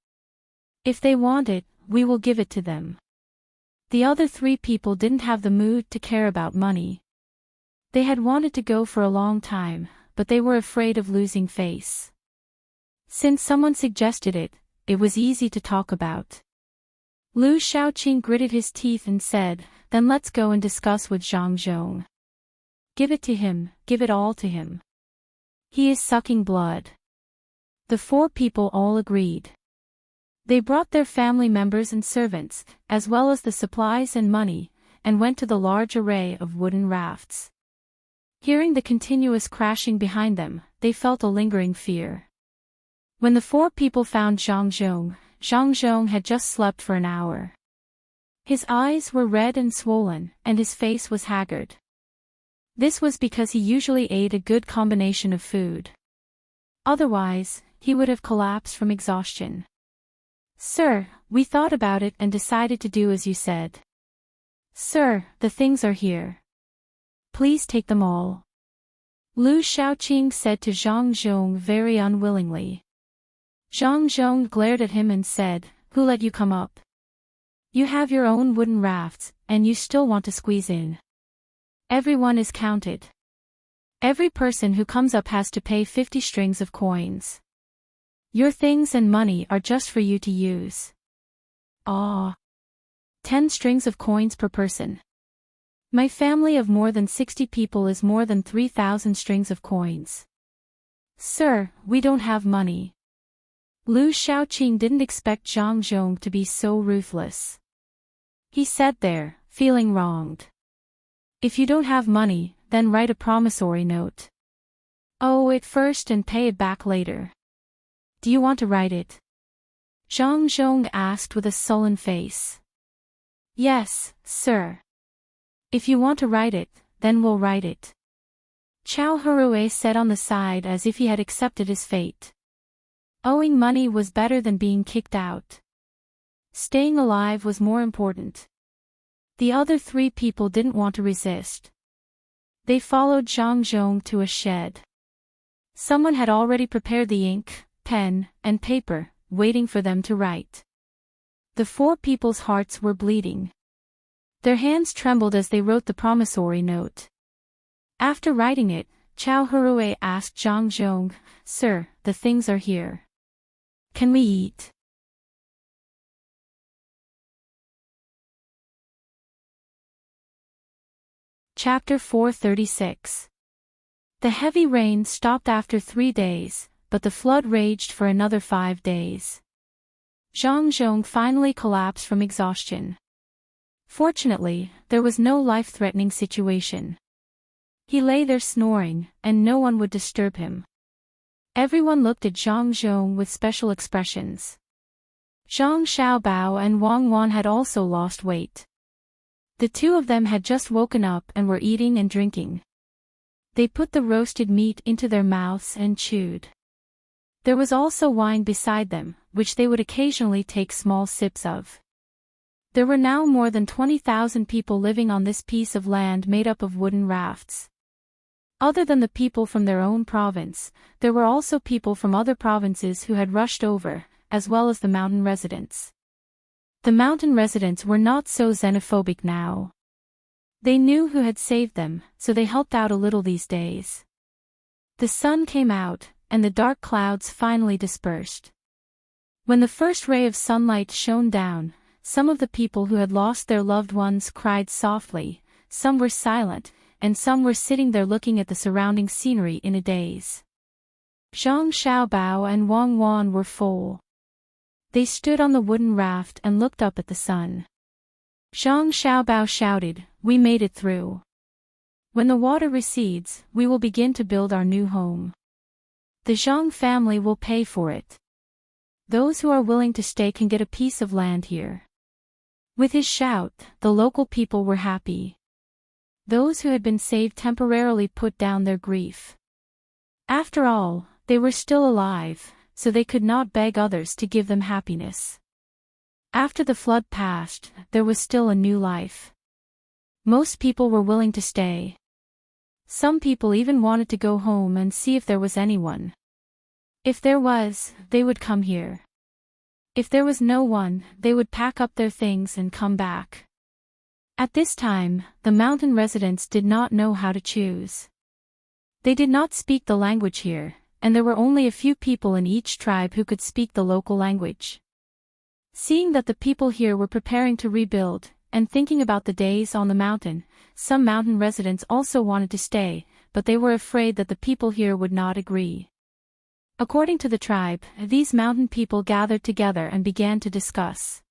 If they want it, we will give it to them." The other 3 people didn't have the mood to care about money. They had wanted to go for a long time, but they were afraid of losing face. Since someone suggested it, it was easy to talk about. Lu Shaoqing gritted his teeth and said, "Then let's go and discuss with Zhang Zhong. Give it to him, give it all to him. He is sucking blood." The 4 people all agreed. They brought their family members and servants, as well as the supplies and money, and went to the large array of wooden rafts. Hearing the continuous crashing behind them, they felt a lingering fear. When the 4 people found Zhang Zhong had just slept for an hour. His eyes were red and swollen, and his face was haggard. This was because he usually ate a good combination of food. Otherwise, he would have collapsed from exhaustion. "Sir, we thought about it and decided to do as you said. Sir, the things are here. Please take them all," Lu Shaoqing said to Zhang Zhong very unwillingly. Zhang Zhong glared at him and said, "Who let you come up? You have your own wooden rafts, and you still want to squeeze in. Everyone is counted. Every person who comes up has to pay 50 strings of coins. Your things and money are just for you to use." "Ah. 10 strings of coins per person. My family of more than 60 people is more than 3,000 strings of coins. Sir, we don't have money. Lu Shaoqing didn't expect Zhang Zhong to be so ruthless. He sat there, feeling wronged. If you don't have money, then write a promissory note. Owe it first and pay it back later. Do you want to write it? Zhang Zhong asked with a sullen face. Yes, sir. If you want to write it, then we'll write it. Chao Hurue said on the side as if he had accepted his fate. Owing money was better than being kicked out. Staying alive was more important. The other 3 people didn't want to resist. They followed Zhang Zhong to a shed. Someone had already prepared the ink, pen, and paper, waiting for them to write. The 4 people's hearts were bleeding. Their hands trembled as they wrote the promissory note. After writing it, Chao Hurue asked Zhang Zhong, Sir, the things are here. Can we eat? Chapter 436. The heavy rain stopped after 3 days, but the flood raged for another 5 days. Zhang Zhong finally collapsed from exhaustion. Fortunately, there was no life-threatening situation. He lay there snoring, and no one would disturb him. Everyone looked at Zhang Zhong with special expressions. Zhang Xiaobao and Wang Wan had also lost weight. The 2 of them had just woken up and were eating and drinking. They put the roasted meat into their mouths and chewed. There was also wine beside them, which they would occasionally take small sips of. There were now more than 20,000 people living on this piece of land made up of wooden rafts. Other than the people from their own province, there were also people from other provinces who had rushed over, as well as the mountain residents. The mountain residents were not so xenophobic now. They knew who had saved them, so they helped out a little these days. The sun came out, and the dark clouds finally dispersed. When the first ray of sunlight shone down, some of the people who had lost their loved ones cried softly, some were silent, and some were sitting there looking at the surrounding scenery in a daze. Zhang Xiaobao and Wang Wan were full. They stood on the wooden raft and looked up at the sun. Zhang Xiaobao shouted, "We made it through. When the water recedes, we will begin to build our new home. The Zhang family will pay for it. Those who are willing to stay can get a piece of land here." With his shout, the local people were happy. Those who had been saved temporarily put down their grief. After all, they were still alive, so they could not beg others to give them happiness. After the flood passed, there was still a new life. Most people were willing to stay. Some people even wanted to go home and see if there was anyone. If there was, they would come here. If there was no one, they would pack up their things and come back. At this time, the mountain residents did not know how to choose. They did not speak the language here, and there were only a few people in each tribe who could speak the local language. Seeing that the people here were preparing to rebuild, and thinking about the days on the mountain, some mountain residents also wanted to stay, but they were afraid that the people here would not agree. According to the tribe, these mountain people gathered together and began to discuss.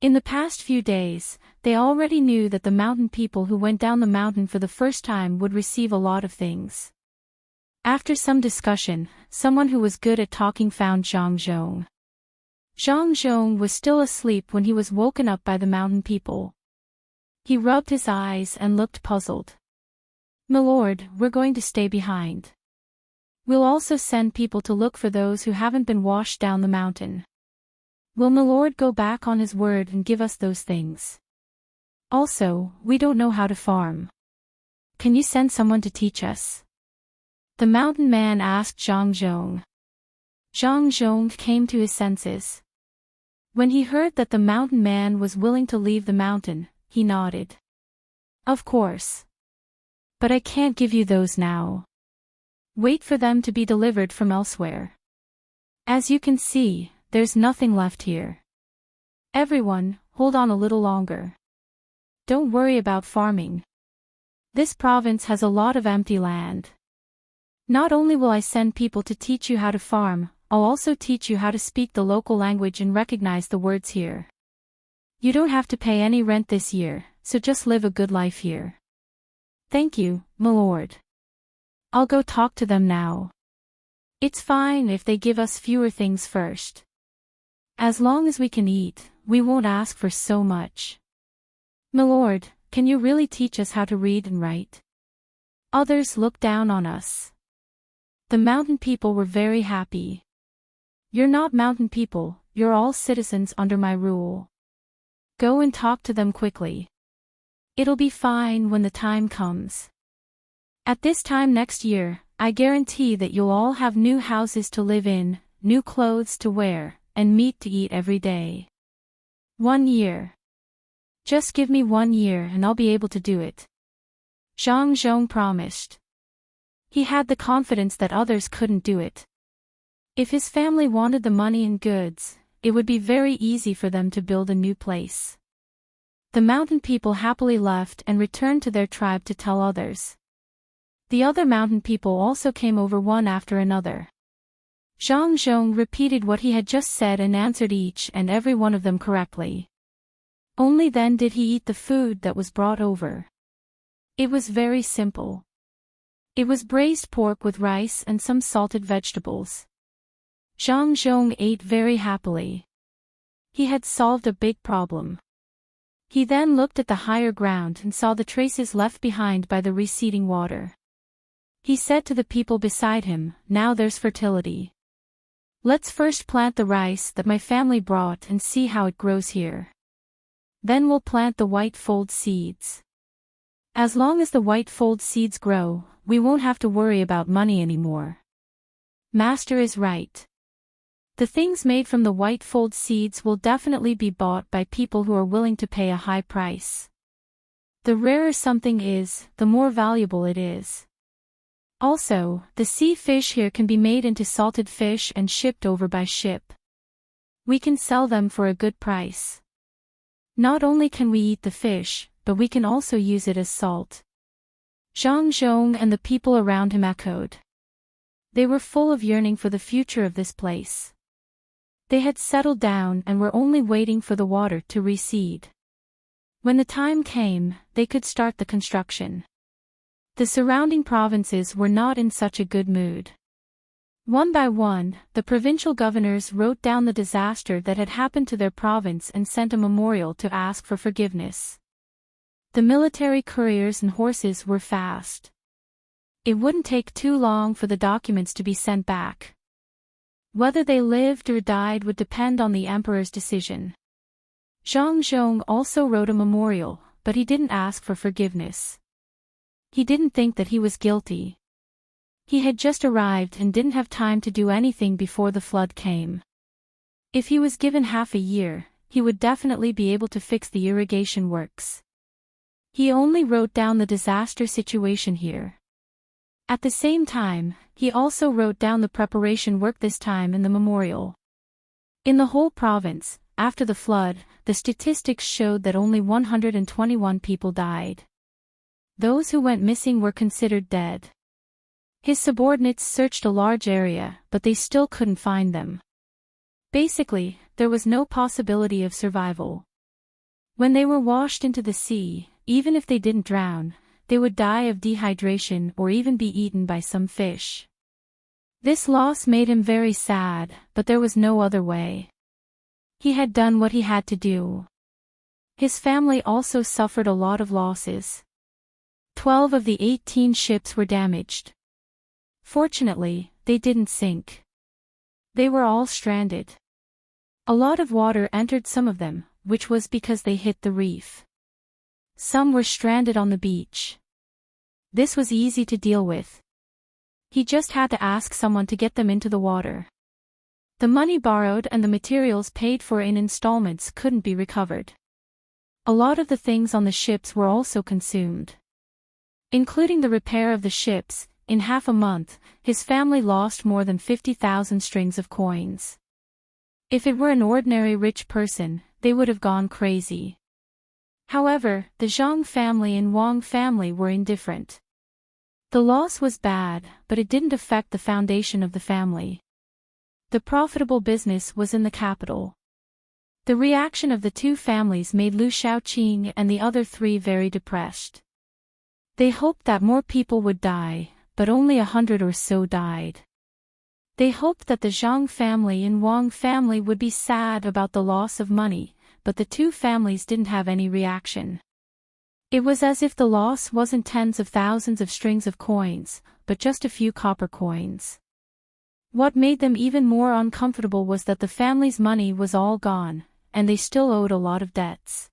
In the past few days, they already knew that the mountain people who went down the mountain for the first time would receive a lot of things. After some discussion, someone who was good at talking found Zhang Zhong. Zhang Zhong was still asleep when he was woken up by the mountain people. He rubbed his eyes and looked puzzled. "Milord, we're going to stay behind. We'll also send people to look for those who haven't been washed down the mountain. Will Milord go back on his word and give us those things? Also, we don't know how to farm. Can you send someone to teach us?" The mountain man asked Zhang Zhong. Zhang Zhong came to his senses. When he heard that the mountain man was willing to leave the mountain, he nodded. "Of course. But I can't give you those now. Wait for them to be delivered from elsewhere. As you can see, there's nothing left here. Everyone, hold on a little longer. Don't worry about farming, This province has a lot of empty land. Not only will I send people to teach you how to farm, I'll also teach you how to speak the local language and recognize the words here. You don't have to pay any rent this year, so just live a good life here. Thank you, my lord. I'll go talk to them now. It's fine if they give us fewer things first. As long as we can eat, we won't ask for so much. My lord, can you really teach us how to read and write? Others look down on us. The mountain people were very happy. You're not mountain people, you're all citizens under my rule. Go and talk to them quickly. It'll be fine when the time comes. At this time next year, I guarantee that you'll all have new houses to live in, new clothes to wear, and meat to eat every day. 1 year. Just give me 1 year and I'll be able to do it. Zhang Zhong promised. He had the confidence that others couldn't do it. If his family wanted the money and goods, it would be very easy for them to build a new place. The mountain people happily left and returned to their tribe to tell others. The other mountain people also came over one after another. Zhang Zhong repeated what he had just said and answered each and every one of them correctly. Only then did he eat the food that was brought over. It was very simple. It was braised pork with rice and some salted vegetables. Zhang Zhong ate very happily. He had solved a big problem. He then looked at the higher ground and saw the traces left behind by the receding water. He said to the people beside him, "Now there's fertility. Let's first plant the rice that my family brought and see how it grows here. Then we'll plant the white fold seeds. As long as the white fold seeds grow, we won't have to worry about money anymore." Master is right. The things made from the white fold seeds will definitely be bought by people who are willing to pay a high price. The rarer something is, the more valuable it is. Also, the sea fish here can be made into salted fish and shipped over by ship. We can sell them for a good price. Not only can we eat the fish, but we can also use it as salt. Zhang Zhong and the people around him echoed. They were full of yearning for the future of this place. They had settled down and were only waiting for the water to recede. When the time came, they could start the construction. The surrounding provinces were not in such a good mood. One by one, the provincial governors wrote down the disaster that had happened to their province and sent a memorial to ask for forgiveness. The military couriers and horses were fast. It wouldn't take too long for the documents to be sent back. Whether they lived or died would depend on the emperor's decision. Zhang Zhong also wrote a memorial, but he didn't ask for forgiveness. He didn't think that he was guilty. He had just arrived and didn't have time to do anything before the flood came. If he was given half a year, he would definitely be able to fix the irrigation works. He only wrote down the disaster situation here. At the same time, he also wrote down the preparation work this time in the memorial. In the whole province, after the flood, the statistics showed that only 121 people died. Those who went missing were considered dead. His subordinates searched a large area, but they still couldn't find them. Basically, there was no possibility of survival. When they were washed into the sea, even if they didn't drown, they would die of dehydration or even be eaten by some fish. This loss made him very sad, but there was no other way. He had done what he had to do. His family also suffered a lot of losses. 12 of the 18 ships were damaged. Fortunately, they didn't sink. They were all stranded. A lot of water entered some of them, which was because they hit the reef. Some were stranded on the beach. This was easy to deal with. He just had to ask someone to get them into the water. The money borrowed and the materials paid for in installments couldn't be recovered. A lot of the things on the ships were also consumed. Including the repair of the ships, in half a month, his family lost more than 50,000 strings of coins. If it were an ordinary rich person, they would have gone crazy. However, the Zhang family and Wang family were indifferent. The loss was bad, but it didn't affect the foundation of the family. The profitable business was in the capital. The reaction of the two families made Lu Shaoqing and the other three very depressed. They hoped that more people would die, but only 100 or so died. They hoped that the Zhang family and Wang family would be sad about the loss of money, but the two families didn't have any reaction. It was as if the loss wasn't tens of thousands of strings of coins, but just a few copper coins. What made them even more uncomfortable was that the family's money was all gone, and they still owed a lot of debts.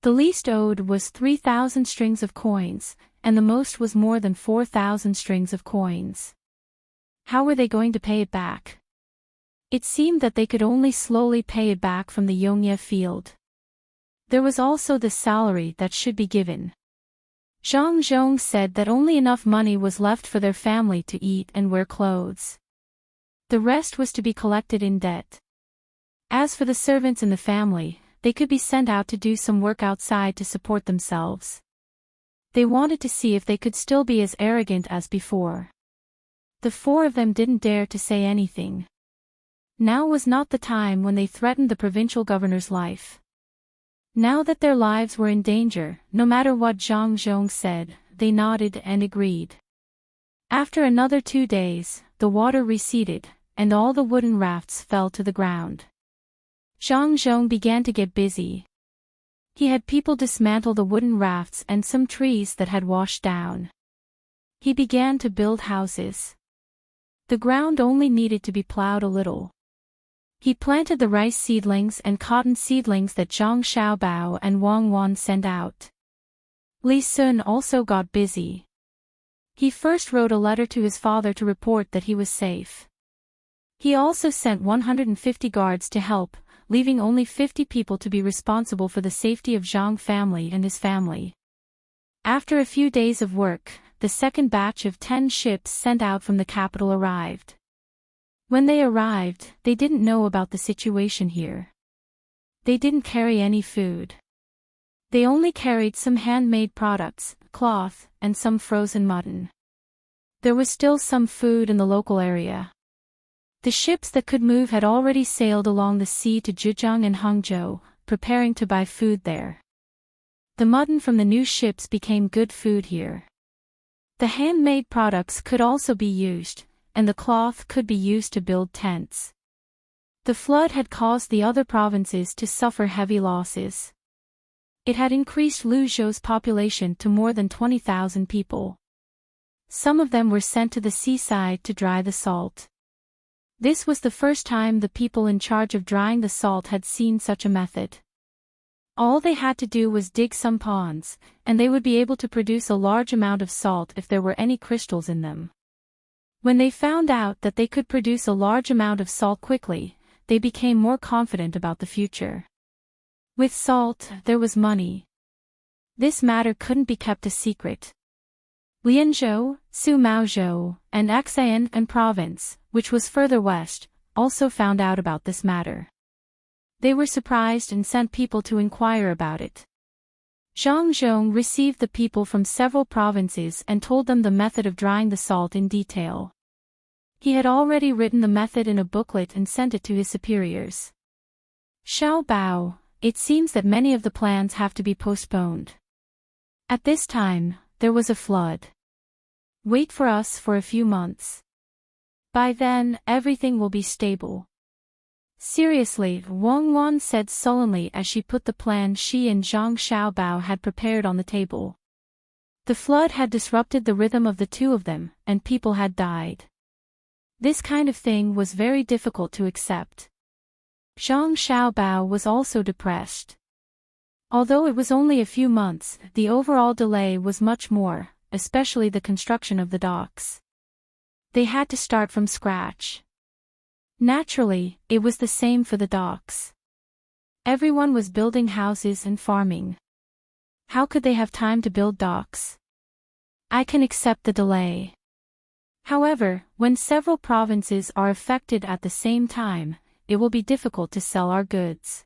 The least owed was 3,000 strings of coins, and the most was more than 4,000 strings of coins. How were they going to pay it back? It seemed that they could only slowly pay it back from the Yongye field. There was also the salary that should be given. Zhang Zhong said that only enough money was left for their family to eat and wear clothes. The rest was to be collected in debt. As for the servants in the family, they could be sent out to do some work outside to support themselves. They wanted to see if they could still be as arrogant as before. The four of them didn't dare to say anything. Now was not the time when they threatened the provincial governor's life. Now that their lives were in danger, no matter what Zhang Zhong said, they nodded and agreed. After another 2 days, the water receded, and all the wooden rafts fell to the ground. Zhang Zhong began to get busy. He had people dismantle the wooden rafts and some trees that had washed down. He began to build houses. The ground only needed to be plowed a little. He planted the rice seedlings and cotton seedlings that Zhang Xiaobao and Wang Wan sent out. Li Sun also got busy. He first wrote a letter to his father to report that he was safe. He also sent 150 guards to help, leaving only 50 people to be responsible for the safety of Zhang family and his family. After a few days of work, the second batch of 10 ships sent out from the capital arrived. When they arrived, they didn't know about the situation here. They didn't carry any food. They only carried some handmade products, cloth, and some frozen mutton. There was still some food in the local area. The ships that could move had already sailed along the sea to Zhejiang and Hangzhou, preparing to buy food there. The mutton from the new ships became good food here. The handmade products could also be used, and the cloth could be used to build tents. The flood had caused the other provinces to suffer heavy losses. It had increased Luzhou's population to more than 20,000 people. Some of them were sent to the seaside to dry the salt. This was the first time the people in charge of drying the salt had seen such a method. All they had to do was dig some ponds, and they would be able to produce a large amount of salt if there were any crystals in them. When they found out that they could produce a large amount of salt quickly, they became more confident about the future. With salt, there was money. This matter couldn't be kept a secret. Lianzhou, Sumaozhou, and Xian and province, which was further west, also found out about this matter. They were surprised and sent people to inquire about it. Zhang Zhong received the people from several provinces and told them the method of drying the salt in detail. He had already written the method in a booklet and sent it to his superiors. Xiao Bao, it seems that many of the plans have to be postponed. At this time, there was a flood. Wait for us for a few months. By then, everything will be stable. Seriously, Wang Wan said sullenly as she put the plan she and Zhang Xiaobao had prepared on the table. The flood had disrupted the rhythm of the two of them, and people had died. This kind of thing was very difficult to accept. Zhang Xiaobao was also depressed. Although it was only a few months, the overall delay was much more, especially the construction of the docks. They had to start from scratch. Naturally, it was the same for the docks. Everyone was building houses and farming. How could they have time to build docks? I can accept the delay. However, when several provinces are affected at the same time, it will be difficult to sell our goods.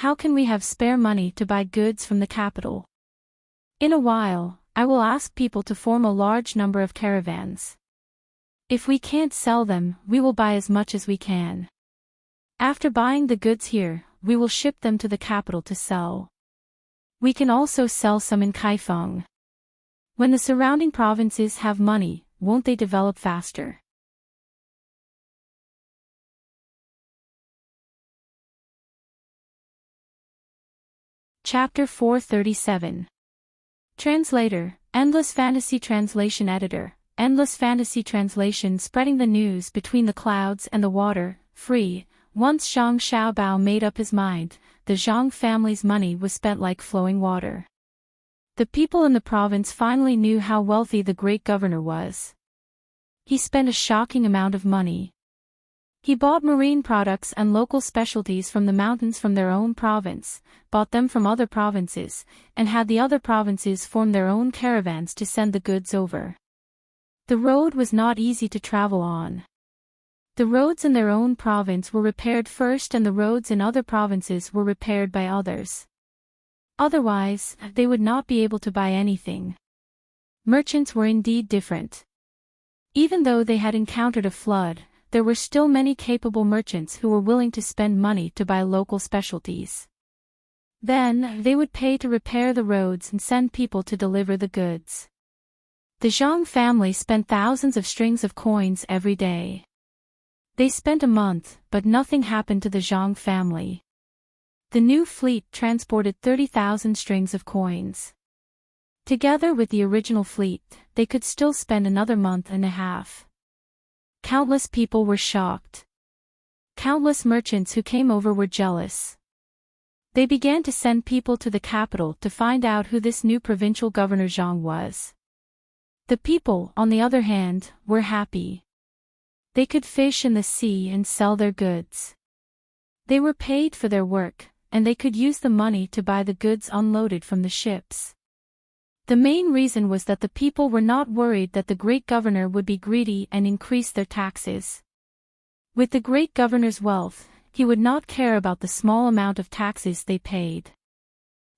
How can we have spare money to buy goods from the capital? In a while, I will ask people to form a large number of caravans. If we can't sell them, we will buy as much as we can. After buying the goods here, we will ship them to the capital to sell. We can also sell some in Kaifeng. When the surrounding provinces have money, won't they develop faster? Chapter 437. Translator, Endless Fantasy Translation Editor, Endless Fantasy Translation spreading the news between the clouds and the water, free. Once Zhang Xiaobao made up his mind, the Zhang family's money was spent like flowing water. The people in the province finally knew how wealthy the great governor was. He spent a shocking amount of money. He bought marine products and local specialties from the mountains from their own province, bought them from other provinces, and had the other provinces form their own caravans to send the goods over. The road was not easy to travel on. The roads in their own province were repaired first and the roads in other provinces were repaired by others. Otherwise, they would not be able to buy anything. Merchants were indeed different. Even though they had encountered a flood, there were still many capable merchants who were willing to spend money to buy local specialties. Then, they would pay to repair the roads and send people to deliver the goods. The Zhang family spent thousands of strings of coins every day. They spent a month, but nothing happened to the Zhang family. The new fleet transported 30,000 strings of coins. Together with the original fleet, they could still spend another month and a half. Countless people were shocked. Countless merchants who came over were jealous. They began to send people to the capital to find out who this new provincial governor Zhang was. The people, on the other hand, were happy. They could fish in the sea and sell their goods. They were paid for their work, and they could use the money to buy the goods unloaded from the ships. The main reason was that the people were not worried that the great governor would be greedy and increase their taxes. With the great governor's wealth, he would not care about the small amount of taxes they paid.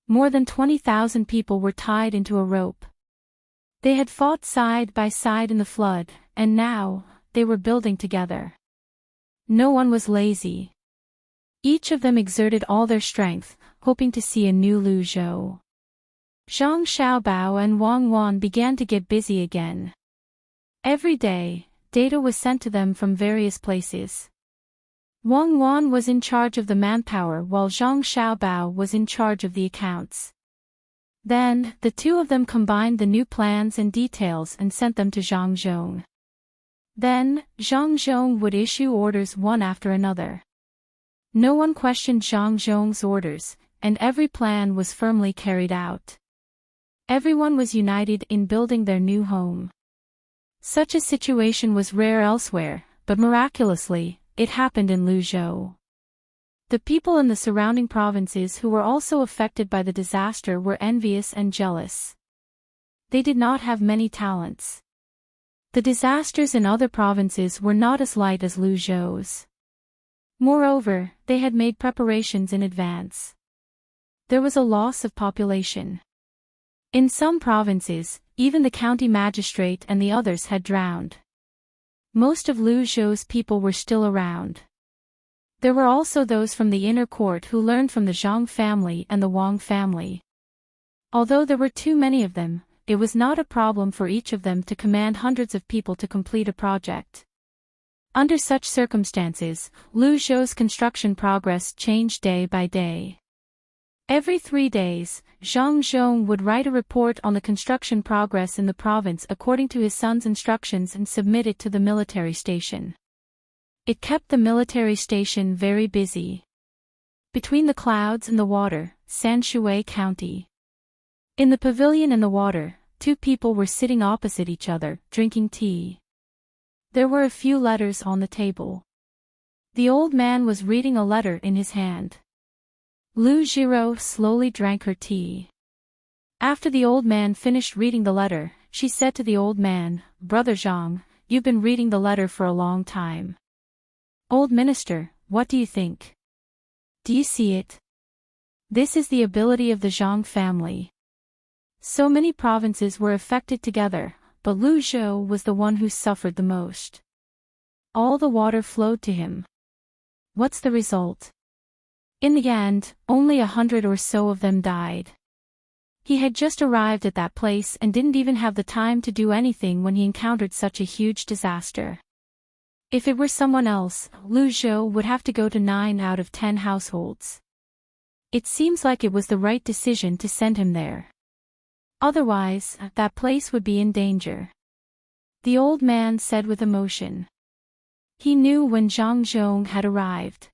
More than 20,000 people were tied into a rope. They had fought side by side in the flood, and now, they were building together. No one was lazy. Each of them exerted all their strength, hoping to see a new Luzhou. Zhang Xiaobao and Wang Wan began to get busy again. Every day, data was sent to them from various places. Wang Wan was in charge of the manpower while Zhang Xiaobao was in charge of the accounts. Then, the two of them combined the new plans and details and sent them to Zhang Zhong. Then, Zhang Zhong would issue orders one after another. No one questioned Zhang Zhong's orders, and every plan was firmly carried out. Everyone was united in building their new home. Such a situation was rare elsewhere, but miraculously, it happened in Luzhou. The people in the surrounding provinces who were also affected by the disaster were envious and jealous. They did not have many talents. The disasters in other provinces were not as light as Luzhou's. Moreover, they had made preparations in advance. There was a loss of population. In some provinces, even the county magistrate and the others had drowned. Most of Luzhou's people were still around. There were also those from the inner court who learned from the Zhang family and the Wang family. Although there were too many of them, it was not a problem for each of them to command hundreds of people to complete a project. Under such circumstances, Luzhou's construction progress changed day by day. Every 3 days, Zhang Zhong would write a report on the construction progress in the province according to his son's instructions and submit it to the military station. It kept the military station very busy. Between the clouds and the water, Sanshui County. In the pavilion and the water, 2 people were sitting opposite each other, drinking tea. There were a few letters on the table. The old man was reading a letter in his hand. Lu Jiro slowly drank her tea. After the old man finished reading the letter, she said to the old man, "Brother Zhang, you've been reading the letter for a long time. Old minister, what do you think? Do you see it? This is the ability of the Zhang family. So many provinces were affected together, but Lu Zhou was the one who suffered the most. All the water flowed to him. What's the result? In the end, only 100 or so of them died. He had just arrived at that place and didn't even have the time to do anything when he encountered such a huge disaster. If it were someone else, Lu Zhou would have to go to 9 out of 10 households. It seems like it was the right decision to send him there. Otherwise, that place would be in danger. The old man said with emotion. He knew when Zhang Zhong had arrived.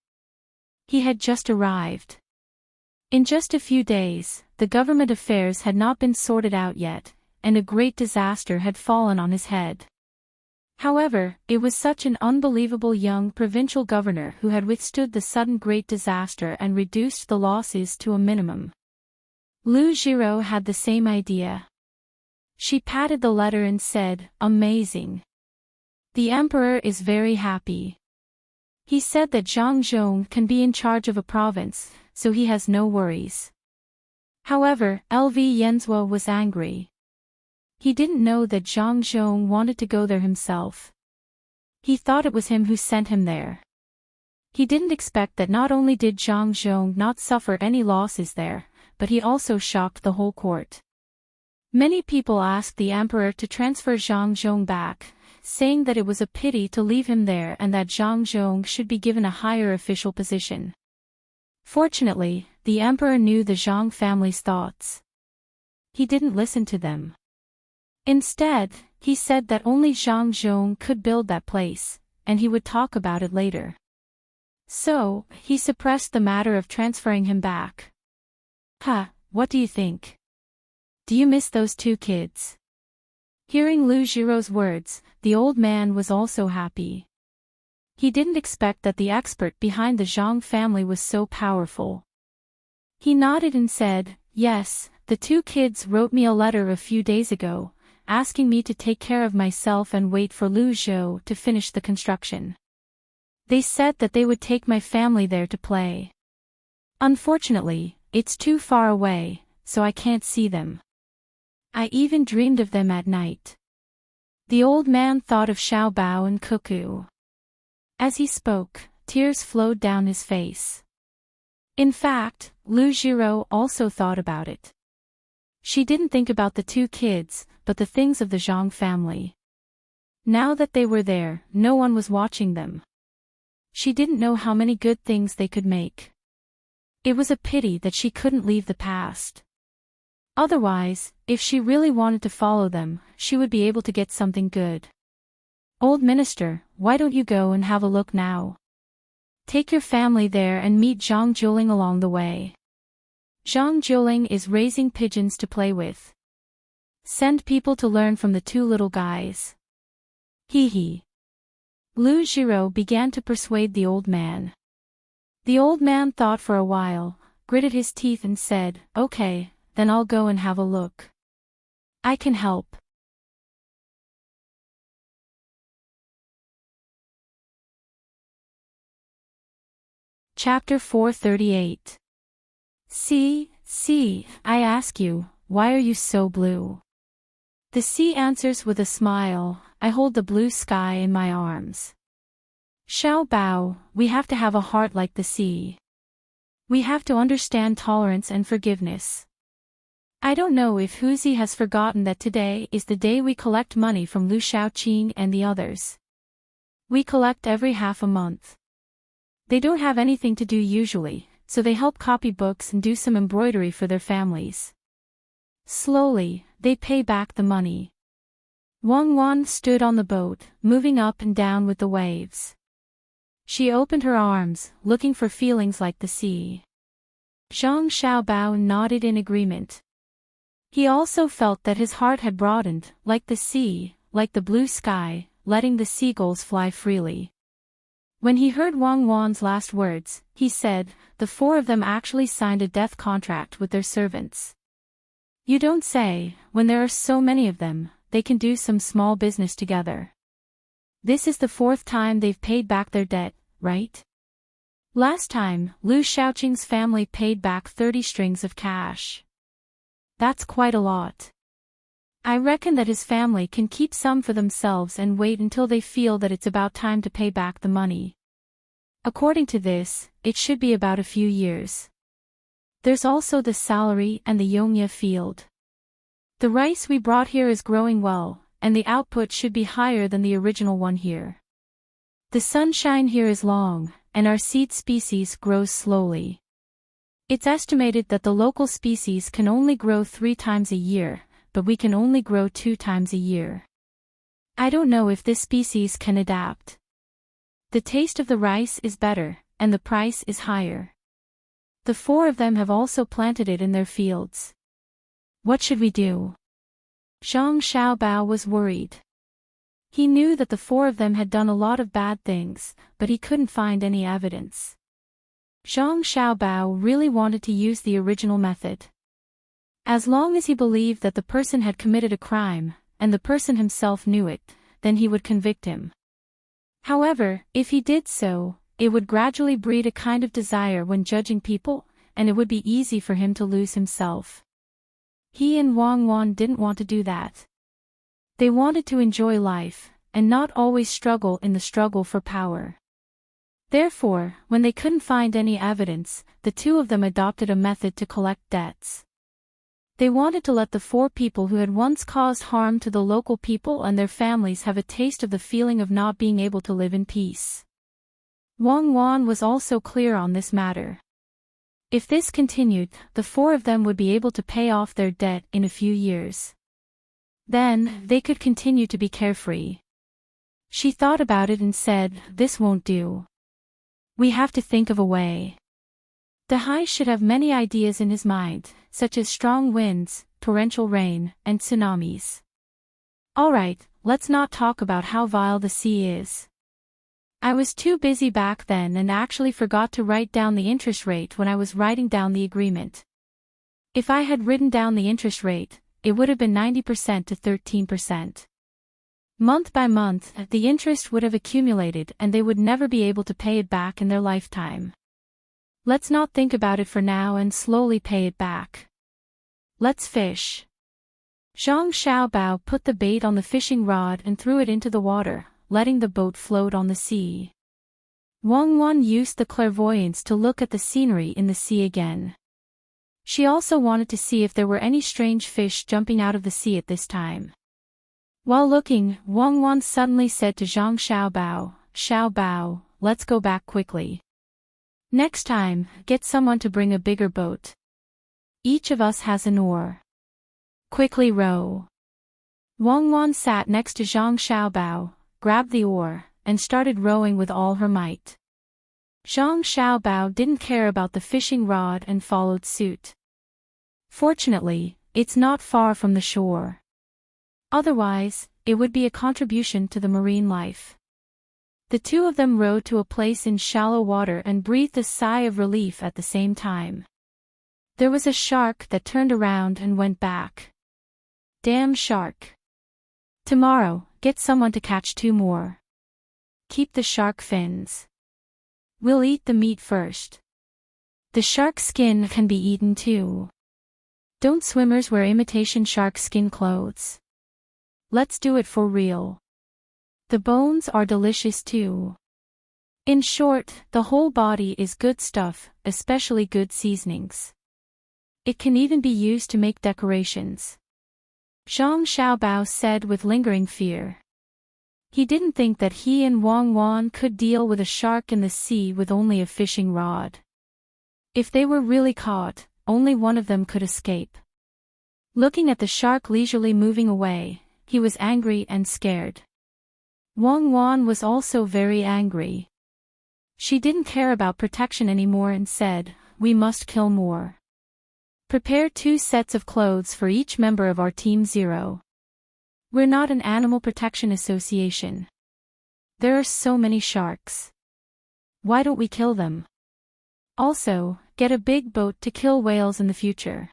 He had just arrived. In just a few days, the government affairs had not been sorted out yet, and a great disaster had fallen on his head. However, it was such an unbelievable young provincial governor who had withstood the sudden great disaster and reduced the losses to a minimum. Lu Jiro had the same idea. She patted the letter and said, "Amazing. The emperor is very happy. He said that Zhang Zhong can be in charge of a province, so he has no worries." However, Lv Yenzhua was angry. He didn't know that Zhang Zhong wanted to go there himself. He thought it was him who sent him there. He didn't expect that not only did Zhang Zhong not suffer any losses there, but he also shocked the whole court. Many people asked the emperor to transfer Zhang Zhong back, saying that it was a pity to leave him there and that Zhang Zhong should be given a higher official position. Fortunately, the emperor knew the Zhang family's thoughts. He didn't listen to them. Instead, he said that only Zhang Zhong could build that place, and he would talk about it later. So, he suppressed the matter of transferring him back. What do you think? Do you miss those 2 kids? Hearing Lu Jiro's words, the old man was also happy. He didn't expect that the expert behind the Zhang family was so powerful. He nodded and said, "Yes, the 2 kids wrote me a letter a few days ago, asking me to take care of myself and wait for Lu Zhou to finish the construction. They said that they would take my family there to play. Unfortunately, it's too far away, so I can't see them. I even dreamed of them at night." The old man thought of Xiao Bao and Cuckoo. As he spoke, tears flowed down his face. In fact, Lu Jiro also thought about it. She didn't think about the 2 kids, but the things of the Zhang family. Now that they were there, no one was watching them. She didn't know how many good things they could make. It was a pity that she couldn't leave the past. Otherwise, if she really wanted to follow them, she would be able to get something good. "Old minister, why don't you go and have a look now? Take your family there and meet Zhang Juling along the way. Zhang Juling is raising pigeons to play with. Send people to learn from the 2 little guys." Hee. Lu Jiro began to persuade the old man. The old man thought for a while, gritted his teeth and said, "Okay, then I'll go and have a look. I can help." Chapter 438. See, I ask you, why are you so blue? The sea answers with a smile, I hold the blue sky in my arms. Xiao Bao, we have to have a heart like the sea. We have to understand tolerance and forgiveness. I don't know if Huzi has forgotten that today is the day we collect money from Lu Shaoqing and the others. We collect every half a month. They don't have anything to do usually, so they help copy books and do some embroidery for their families. Slowly, they pay back the money. Wang Wan stood on the boat, moving up and down with the waves. She opened her arms, looking for feelings like the sea. Zhang Xiaobao nodded in agreement. He also felt that his heart had broadened, like the sea, like the blue sky, letting the seagulls fly freely. When he heard Wang Wan's last words, he said, the 4 of them actually signed a death contract with their servants. You don't say, when there are so many of them, they can do some small business together. This is the 4th time they've paid back their debt, right? Last time, Lu Shaoqing's family paid back 30 strings of cash. That's quite a lot. I reckon that his family can keep some for themselves and wait until they feel that it's about time to pay back the money. According to this, it should be about a few years. There's also the salary and the Yongya field. The rice we brought here is growing well, and the output should be higher than the original one here. The sunshine here is long, and our seed species grows slowly. It's estimated that the local species can only grow 3 times a year, but we can only grow 2 times a year. I don't know if this species can adapt. The taste of the rice is better, and the price is higher. The 4 of them have also planted it in their fields. What should we do? Zhang Xiaobao was worried. He knew that the 4 of them had done a lot of bad things, but he couldn't find any evidence. Zhang Xiaobao really wanted to use the original method. As long as he believed that the person had committed a crime, and the person himself knew it, then he would convict him. However, if he did so, it would gradually breed a kind of desire when judging people, and it would be easy for him to lose himself. He and Wang Wan didn't want to do that. They wanted to enjoy life, and not always struggle in the struggle for power. Therefore, when they couldn't find any evidence, the 2 of them adopted a method to collect debts. They wanted to let the 4 people who had once caused harm to the local people and their families have a taste of the feeling of not being able to live in peace. Wang Wan was also clear on this matter. If this continued, the 4 of them would be able to pay off their debt in a few years. Then, they could continue to be carefree. She thought about it and said, "This won't do. We have to think of a way." Dahai should have many ideas in his mind, such as strong winds, torrential rain, and tsunamis. Alright, let's not talk about how vile the sea is. I was too busy back then and actually forgot to write down the interest rate when I was writing down the agreement. If I had written down the interest rate, it would have been 90% to 13%. Month by month, the interest would have accumulated and they would never be able to pay it back in their lifetime. Let's not think about it for now and slowly pay it back. Let's fish. Zhang Xiaobao put the bait on the fishing rod and threw it into the water, letting the boat float on the sea. Wang Wan used the clairvoyance to look at the scenery in the sea again. She also wanted to see if there were any strange fish jumping out of the sea at this time. While looking, Wang Wan suddenly said to Zhang Xiaobao, "Xiaobao, let's go back quickly. Next time, get someone to bring a bigger boat. Each of us has an oar. Quickly row." Wang Wan sat next to Zhang Xiaobao, grabbed the oar, and started rowing with all her might. Zhang Xiaobao didn't care about the fishing rod and followed suit. Fortunately, it's not far from the shore. Otherwise, it would be a contribution to the marine life. The 2 of them rowed to a place in shallow water and breathed a sigh of relief at the same time. There was a shark that turned around and went back. Damn shark. Tomorrow, get someone to catch 2 more. Keep the shark fins. We'll eat the meat first. The shark skin can be eaten too. Don't swimmers wear imitation shark skin clothes? Let's do it for real. The bones are delicious too. In short, the whole body is good stuff, especially good seasonings. It can even be used to make decorations. Zhang Xiaobao said with lingering fear. He didn't think that he and Wang Wan could deal with a shark in the sea with only a fishing rod. If they were really caught, only one of them could escape. Looking at the shark leisurely moving away, he was angry and scared. Wang Wan was also very angry. She didn't care about protection anymore and said, "We must kill more. Prepare 2 sets of clothes for each member of our Team 0. We're not an animal protection association. There are so many sharks. Why don't we kill them? Also, get a big boat to kill whales in the future.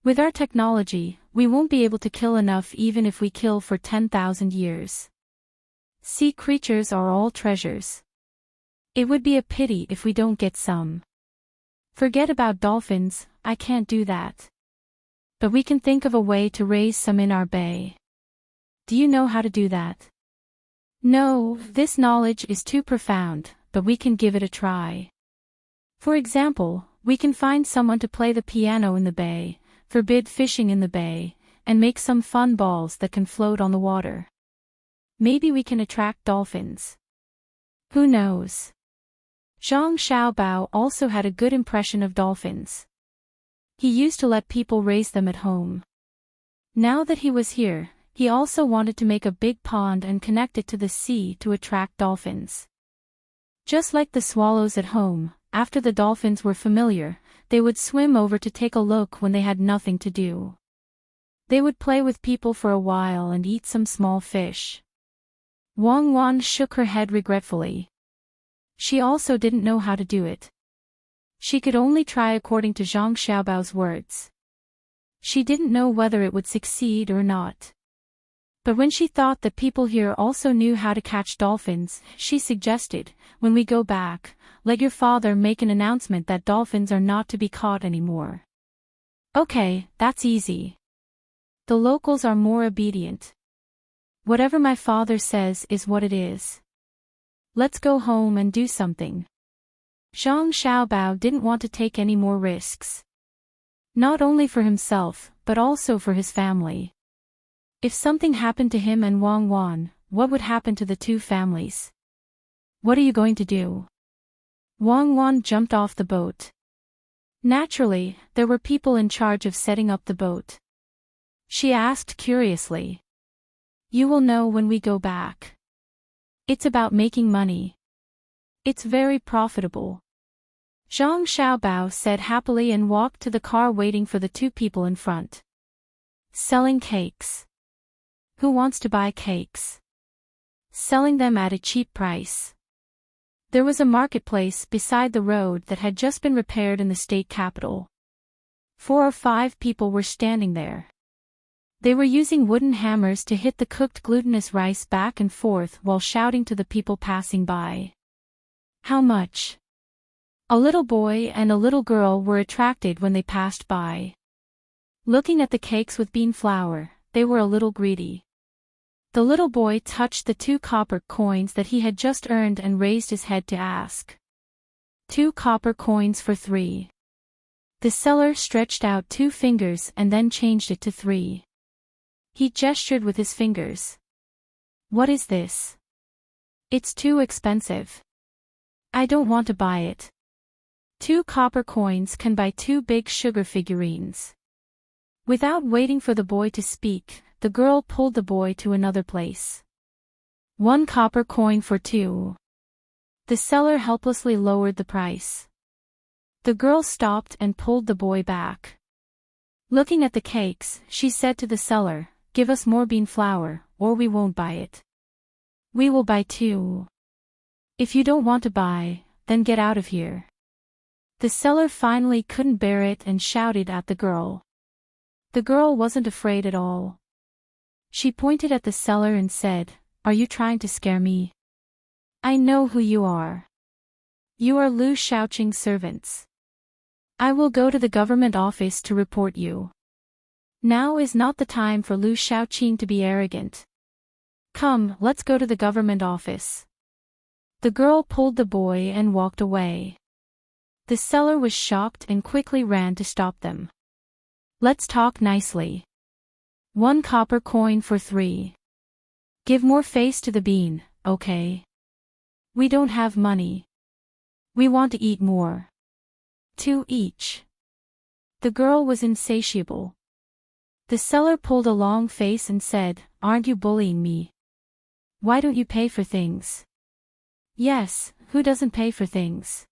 With our technology, we won't be able to kill enough even if we kill for 10,000 years. Sea creatures are all treasures. It would be a pity if we don't get some. Forget about dolphins, I can't do that. But we can think of a way to raise some in our bay. Do you know how to do that? No, this knowledge is too profound, but we can give it a try. For example, we can find someone to play the piano in the bay, forbid fishing in the bay, and make some fun balls that can float on the water. Maybe we can attract dolphins. Who knows? Zhang Xiaobao also had a good impression of dolphins. He used to let people raise them at home. Now that he was here, he also wanted to make a big pond and connect it to the sea to attract dolphins. Just like the swallows at home, after the dolphins were familiar, they would swim over to take a look when they had nothing to do. They would play with people for a while and eat some small fish. Wang Wan shook her head regretfully. She also didn't know how to do it. She could only try according to Zhang Xiaobao's words. She didn't know whether it would succeed or not. But when she thought that people here also knew how to catch dolphins, she suggested, when we go back, let your father make an announcement that dolphins are not to be caught anymore. Okay, that's easy. The locals are more obedient. Whatever my father says is what it is. Let's go home and do something. Zhang Xiaobao didn't want to take any more risks. Not only for himself, but also for his family. If something happened to him and Wang Wan, what would happen to the two families? What are you going to do? Wang Wan jumped off the boat. Naturally, there were people in charge of setting up the boat. She asked curiously. You will know when we go back. It's about making money. It's very profitable. Zhang Xiaobao said happily and walked to the car waiting for the two people in front. Selling cakes. Who wants to buy cakes? Selling them at a cheap price. There was a marketplace beside the road that had just been repaired in the state capital. 4 or 5 people were standing there. They were using wooden hammers to hit the cooked glutinous rice back and forth while shouting to the people passing by. How much? A little boy and a little girl were attracted when they passed by. Looking at the cakes with bean flour, they were a little greedy. The little boy touched the 2 copper coins that he had just earned and raised his head to ask. 2 copper coins for 3. The seller stretched out 2 fingers and then changed it to 3. He gestured with his fingers. What is this? It's too expensive. I don't want to buy it. 2 copper coins can buy 2 big sugar figurines. Without waiting for the boy to speak, the girl pulled the boy to another place. 1 copper coin for 2. The seller helplessly lowered the price. The girl stopped and pulled the boy back. Looking at the cakes, she said to the seller, give us more bean flour, or we won't buy it. We will buy 2. If you don't want to buy, then get out of here. The seller finally couldn't bear it and shouted at the girl. The girl wasn't afraid at all. She pointed at the seller and said, are you trying to scare me? I know who you are. You are Lu Shaoqing's servants. I will go to the government office to report you. Now is not the time for Lu Shaoqing to be arrogant. Come, let's go to the government office. The girl pulled the boy and walked away. The seller was shocked and quickly ran to stop them. Let's talk nicely. 1 copper coin for 3. Give more face to the bean, okay? We don't have money. We want to eat more. 2 each. The girl was insatiable. The seller pulled a long face and said, aren't you bullying me? Why don't you pay for things? Yes, who doesn't pay for things?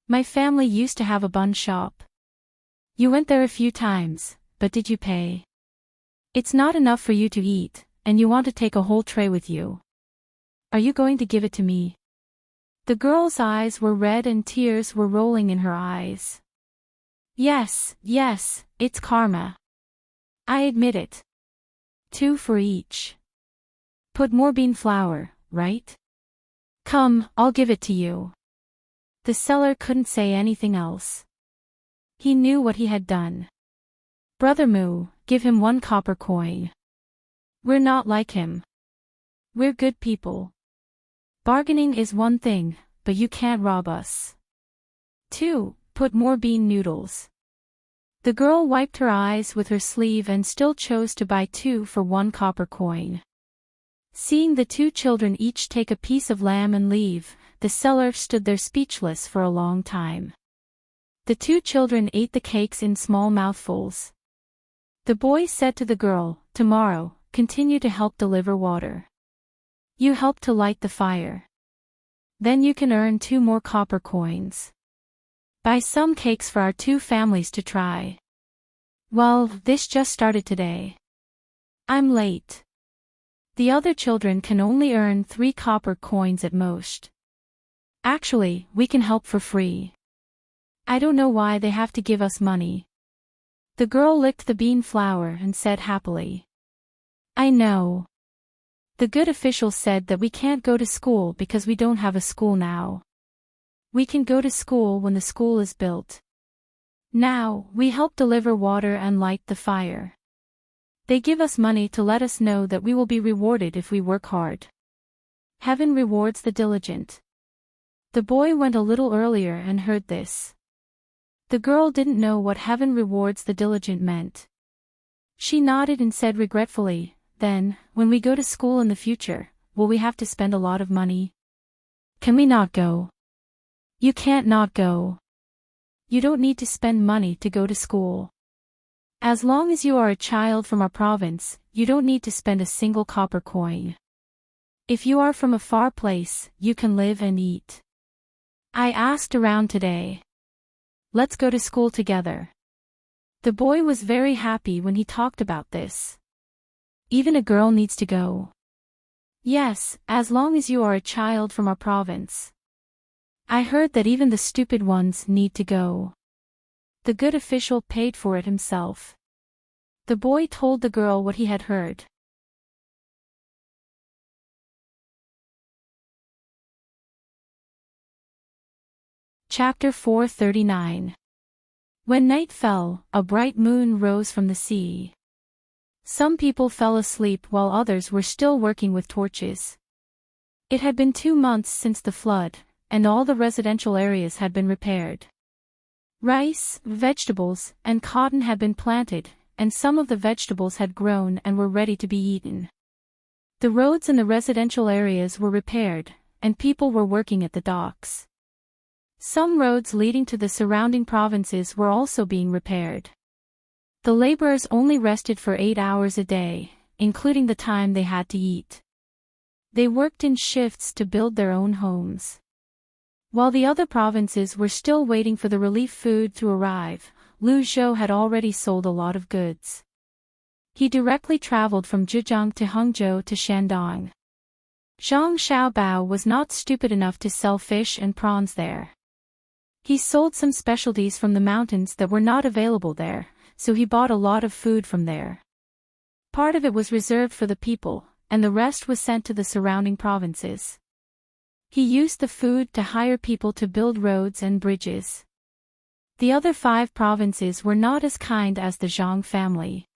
My family used to have a bun shop. You went there a few times, but did you pay? It's not enough for you to eat, and you want to take a whole tray with you. Are you going to give it to me? The girl's eyes were red and tears were rolling in her eyes. Yes, it's karma. I admit it. 2 for each. Put more bean flour, right? Come, I'll give it to you. The seller couldn't say anything else. He knew what he had done. Brother Moo, give him 1 copper coin. We're not like him. We're good people. Bargaining is one thing, but you can't rob us. 2. Put more bean noodles. The girl wiped her eyes with her sleeve and still chose to buy 2 for 1 copper coin. Seeing the 2 children each take a piece of lamb and leave, the seller stood there speechless for a long time. The 2 children ate the cakes in small mouthfuls. The boy said to the girl, "Tomorrow, continue to help deliver water. You help to light the fire. Then you can earn 2 more copper coins. Buy some cakes for our 2 families to try. Well, this just started today. I'm late. The other children can only earn 3 copper coins at most. Actually, we can help for free. I don't know why they have to give us money." The girl licked the bean flour and said happily, "I know. The good official said that we can't go to school because we don't have a school now. We can go to school when the school is built. Now, we help deliver water and light the fire. They give us money to let us know that we will be rewarded if we work hard. Heaven rewards the diligent." The boy went a little earlier and heard this. The girl didn't know what heaven rewards the diligent meant. She nodded and said regretfully, "Then, when we go to school in the future, will we have to spend a lot of money? Can we not go?" "You can't not go. You don't need to spend money to go to school. As long as you are a child from our province, you don't need to spend a single copper coin. If you are from a far place, you can live and eat. I asked around today. Let's go to school together." The boy was very happy when he talked about this. Even a girl needs to go. Yes, as long as you are a child from our province. I heard that even the stupid ones need to go. The good official paid for it himself. The boy told the girl what he had heard. Chapter 439. When night fell, a bright moon rose from the sea. Some people fell asleep while others were still working with torches. It had been 2 months since the flood, and all the residential areas had been repaired. Rice, vegetables, and cotton had been planted, and some of the vegetables had grown and were ready to be eaten. The roads in the residential areas were repaired, and people were working at the docks. Some roads leading to the surrounding provinces were also being repaired. The laborers only rested for 8 hours a day, including the time they had to eat. They worked in shifts to build their own homes. While the other provinces were still waiting for the relief food to arrive, Lu Zhou had already sold a lot of goods. He directly traveled from Zhejiang to Hangzhou to Shandong. Zhang Xiaobao was not stupid enough to sell fish and prawns there. He sold some specialties from the mountains that were not available there, so he bought a lot of food from there. Part of it was reserved for the people, and the rest was sent to the surrounding provinces. He used the food to hire people to build roads and bridges. The other 5 provinces were not as kind as the Zhang family.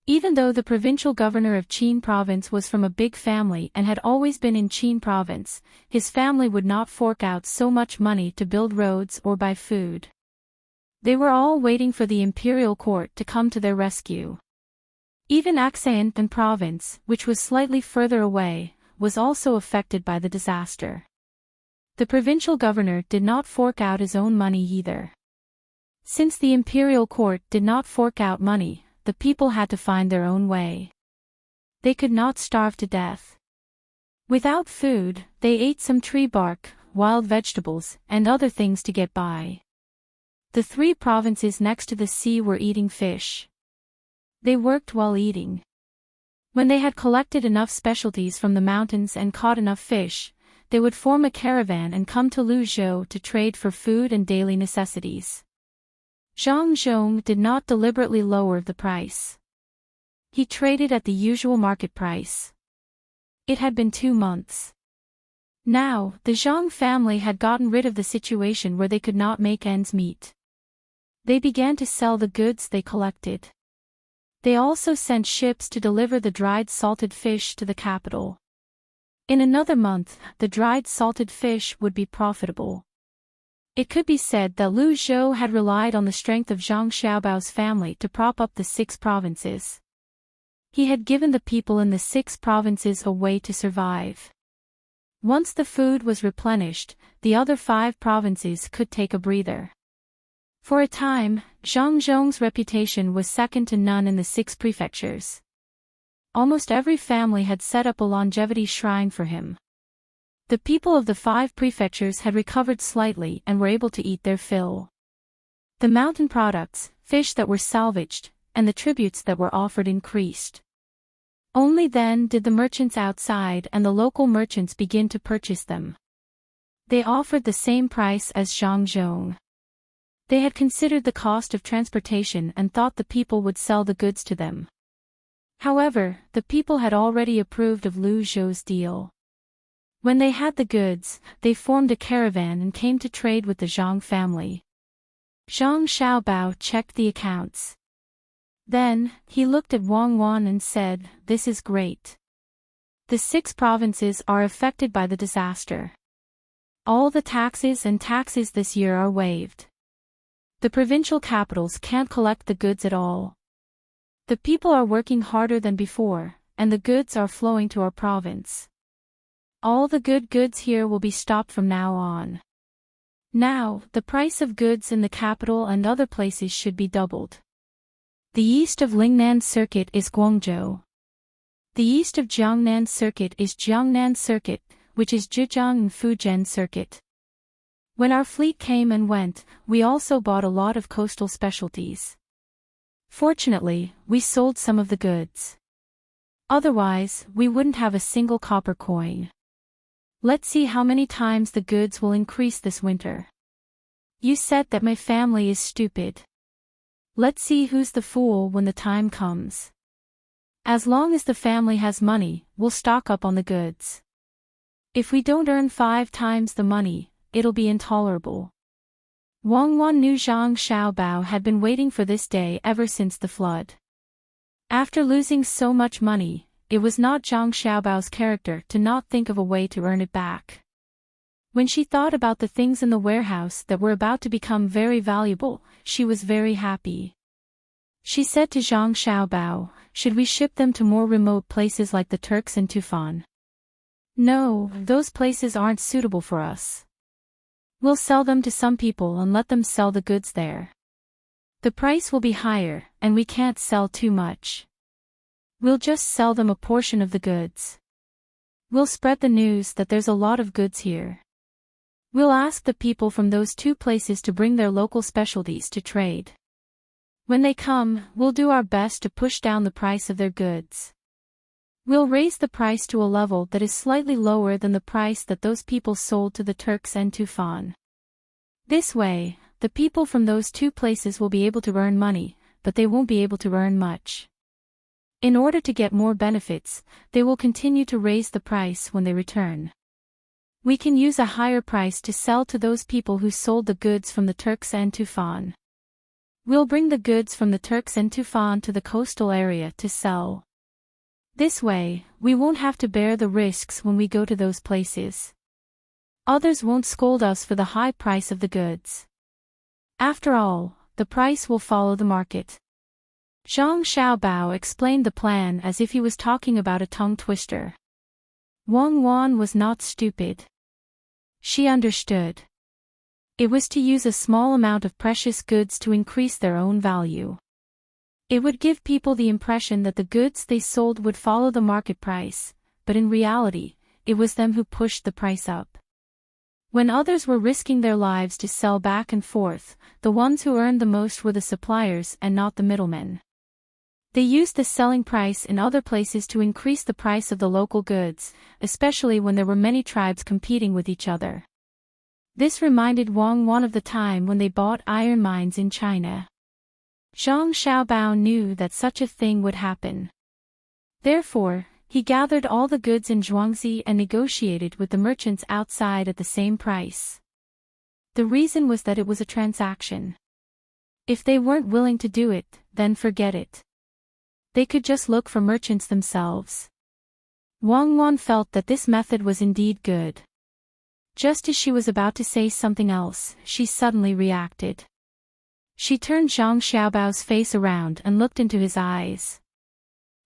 Even though the provincial governor of Qin province was from a big family and had always been in Qin province, his family would not fork out so much money to build roads or buy food. They were all waiting for the imperial court to come to their rescue. Even Akshan province, which was slightly further away, was also affected by the disaster. The provincial governor did not fork out his own money either. Since the imperial court did not fork out money, the people had to find their own way. They could not starve to death. Without food, they ate some tree bark, wild vegetables, and other things to get by. The 3 provinces next to the sea were eating fish. They worked while eating. When they had collected enough specialties from the mountains and caught enough fish, they would form a caravan and come to Luzhou to trade for food and daily necessities. Zhang Zhong did not deliberately lower the price. He traded at the usual market price. It had been 2 months. Now, the Zhang family had gotten rid of the situation where they could not make ends meet. They began to sell the goods they collected. They also sent ships to deliver the dried salted fish to the capital. In another month, the dried salted fish would be profitable. It could be said that Lu Zhou had relied on the strength of Zhang Xiaobao's family to prop up the 6 provinces. He had given the people in the 6 provinces a way to survive. Once the food was replenished, the other 5 provinces could take a breather. For a time, Zhang Zhong's reputation was second to none in the 6 prefectures. Almost every family had set up a longevity shrine for him. The people of the 5 prefectures had recovered slightly and were able to eat their fill. The mountain products, fish that were salvaged, and the tributes that were offered increased. Only then did the merchants outside and the local merchants begin to purchase them. They offered the same price as Zhangzhong. They had considered the cost of transportation and thought the people would sell the goods to them. However, the people had already approved of Lu Zhou's deal. When they had the goods, they formed a caravan and came to trade with the Zhang family. Zhang Xiaobao checked the accounts. Then, he looked at Wang Wan and said, "This is great. The 6 provinces are affected by the disaster. All the taxes this year are waived. The provincial capitals can't collect the goods at all. The people are working harder than before, and the goods are flowing to our province. All the good goods here will be stopped from now on. Now, the price of goods in the capital and other places should be doubled. The east of Lingnan Circuit is Guangzhou. The east of Jiangnan Circuit is Jiangnan Circuit, which is Zhejiang and Fujian Circuit. When our fleet came and went, we also bought a lot of coastal specialties. Fortunately, we sold some of the goods. Otherwise, we wouldn't have a single copper coin. Let's see how many times the goods will increase this winter. You said that my family is stupid. Let's see who's the fool when the time comes. As long as the family has money, we'll stock up on the goods. If we don't earn 5 times the money, it'll be intolerable." Wang Wan knew Zhang Xiaobao had been waiting for this day ever since the flood. After losing so much money, it was not Zhang Xiaobao's character to not think of a way to earn it back. When she thought about the things in the warehouse that were about to become very valuable, she was very happy. She said to Zhang Xiaobao, "Should we ship them to more remote places like the Turks and Tufan?" "No, those places aren't suitable for us. We'll sell them to some people and let them sell the goods there. The price will be higher, and we can't sell too much. We'll just sell them a portion of the goods. We'll spread the news that there's a lot of goods here. We'll ask the people from those 2 places to bring their local specialties to trade. When they come, we'll do our best to push down the price of their goods. We'll raise the price to a level that is slightly lower than the price that those people sold to the Turks and Tufan. This way, the people from those 2 places will be able to earn money, but they won't be able to earn much. In order to get more benefits, they will continue to raise the price when they return. We can use a higher price to sell to those people who sold the goods from the Turks and Tufan. We'll bring the goods from the Turks and Tufan to the coastal area to sell. This way, we won't have to bear the risks when we go to those places. Others won't scold us for the high price of the goods. After all, the price will follow the market." Zhang Xiaobao explained the plan as if he was talking about a tongue twister. Wang Wan was not stupid. She understood. It was to use a small amount of precious goods to increase their own value. It would give people the impression that the goods they sold would follow the market price, but in reality, it was them who pushed the price up. When others were risking their lives to sell back and forth, the ones who earned the most were the suppliers and not the middlemen. They used the selling price in other places to increase the price of the local goods, especially when there were many tribes competing with each other. This reminded Wang Wan of the time when they bought iron mines in China. Zhang Xiaobao knew that such a thing would happen. Therefore, He gathered all the goods in Zhuangzi and negotiated with the merchants outside at the same price. The reason was that it was a transaction. If they weren't willing to do it, then forget it. They could just look for merchants themselves. Wang Wan felt that this method was indeed good. Just as she was about to say something else, she suddenly reacted. She turned Zhang Xiaobao's face around and looked into his eyes.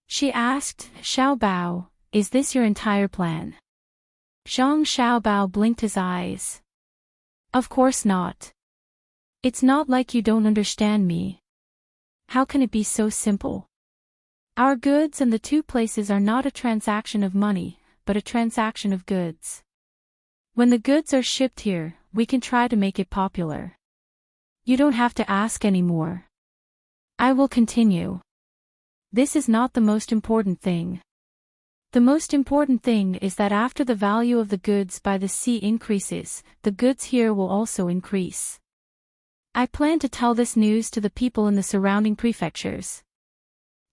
She asked, "Xiaobao, is this your entire plan?" Zhang Xiaobao blinked his eyes. "Of course not. It's not like you don't understand me. How can it be so simple? Our goods and the two places are not a transaction of money, but a transaction of goods. When the goods are shipped here, we can try to make it popular. You don't have to ask anymore. I will continue. This is not the most important thing. The most important thing is that after the value of the goods by the sea increases, the goods here will also increase. I plan to tell this news to the people in the surrounding prefectures.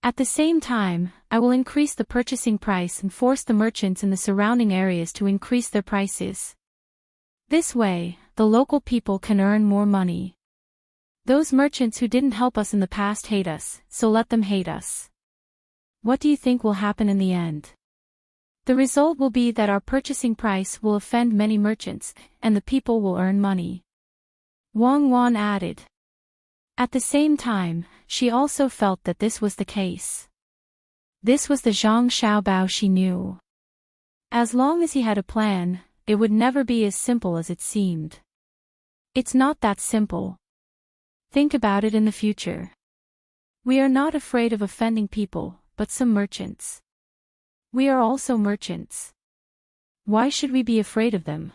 At the same time, I will increase the purchasing price and force the merchants in the surrounding areas to increase their prices. This way, the local people can earn more money. Those merchants who didn't help us in the past hate us, so let them hate us. What do you think will happen in the end? The result will be that our purchasing price will offend many merchants, and the people will earn money." Wang Wan added. At the same time, she also felt that this was the case. This was the Zhang Xiaobao she knew. As long as he had a plan, it would never be as simple as it seemed. It's not that simple. Think about it in the future. We are not afraid of offending people, but some merchants. We are also merchants. Why should we be afraid of them?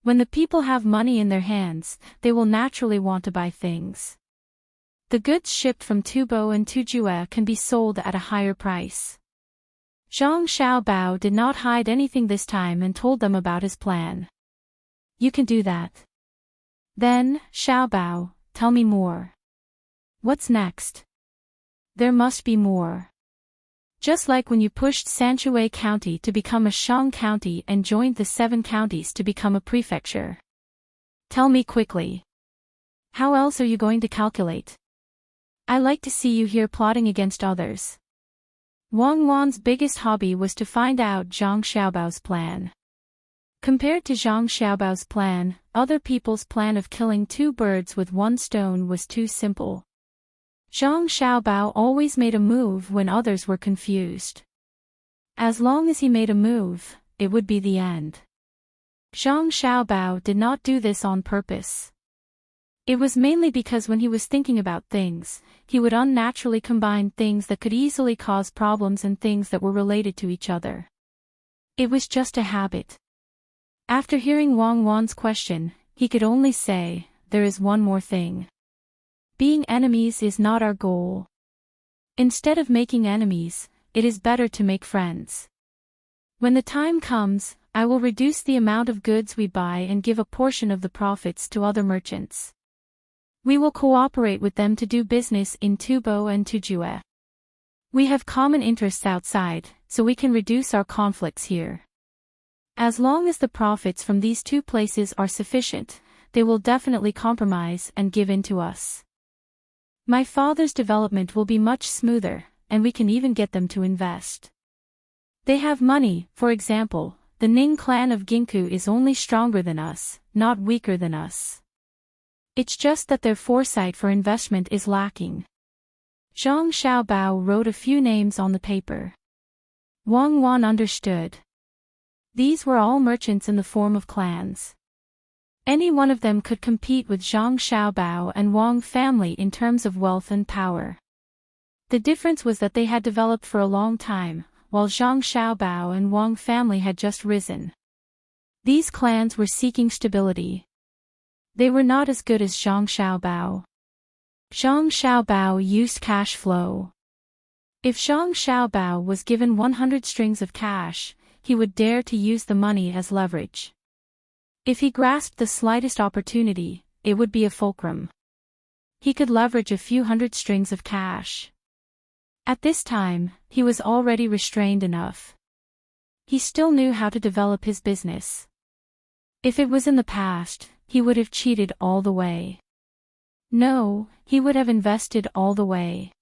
When the people have money in their hands, they will naturally want to buy things. The goods shipped from Tubo and Tujue can be sold at a higher price. Zhang Xiaobao did not hide anything this time and told them about his plan. You can do that. Then, Xiaobao, tell me more. What's next? There must be more. Just like when you pushed Sanshui County to become a Shang County and joined the 7 counties to become a prefecture. Tell me quickly. How else are you going to calculate? I like to see you here plotting against others. Wang Wan's biggest hobby was to find out Zhang Xiaobao's plan. Compared to Zhang Xiaobao's plan, other people's plan of killing 2 birds with 1 stone was too simple. Zhang Xiaobao always made a move when others were confused. As long as he made a move, it would be the end. Zhang Xiaobao did not do this on purpose. It was mainly because when he was thinking about things, he would unnaturally combine things that could easily cause problems and things that were related to each other. It was just a habit. After hearing Wang Wan's question, he could only say, "There is one more thing. Being enemies is not our goal. Instead of making enemies, it is better to make friends. When the time comes, I will reduce the amount of goods we buy and give a portion of the profits to other merchants. We will cooperate with them to do business in Tubo and Tujue. We have common interests outside, so we can reduce our conflicts here. As long as the profits from these 2 places are sufficient, they will definitely compromise and give in to us. My father's development will be much smoother, and we can even get them to invest. They have money, for example, the Ning clan of Ginku is only stronger than us, not weaker than us. It's just that their foresight for investment is lacking." Zhang Xiaobao wrote a few names on the paper. Wang Wan understood. These were all merchants in the form of clans. Any one of them could compete with Zhang Xiaobao and Wang family in terms of wealth and power. The difference was that they had developed for a long time, while Zhang Xiaobao and Wang family had just risen. These clans were seeking stability. They were not as good as Zhang Xiaobao. Zhang Xiaobao used cash flow. If Zhang Xiaobao was given 100 strings of cash, he would dare to use the money as leverage. If he grasped the slightest opportunity, it would be a fulcrum. He could leverage a few hundred strings of cash. At this time, he was already restrained enough. He still knew how to develop his business. If it was in the past, he would have cheated all the way. No, he would have invested all the way.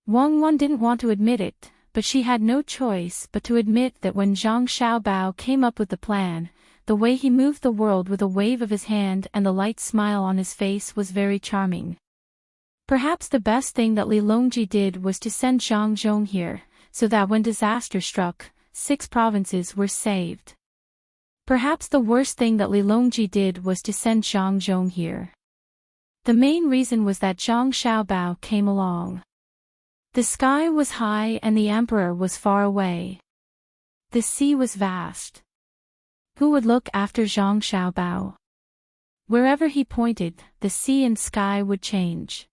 Wang Wan didn't want to admit it, but she had no choice but to admit that when Zhang Xiaobao came up with the plan, the way he moved the world with a wave of his hand and the light smile on his face was very charming. Perhaps the best thing that Li Longji did was to send Zhang Zhong here, so that when disaster struck, 6 provinces were saved. Perhaps the worst thing that Li Longji did was to send Zhang Zhong here. The main reason was that Zhang Xiaobao came along. The sky was high and the emperor was far away. The sea was vast. Who would look after Zhang Xiaobao? Wherever he pointed, the sea and sky would change.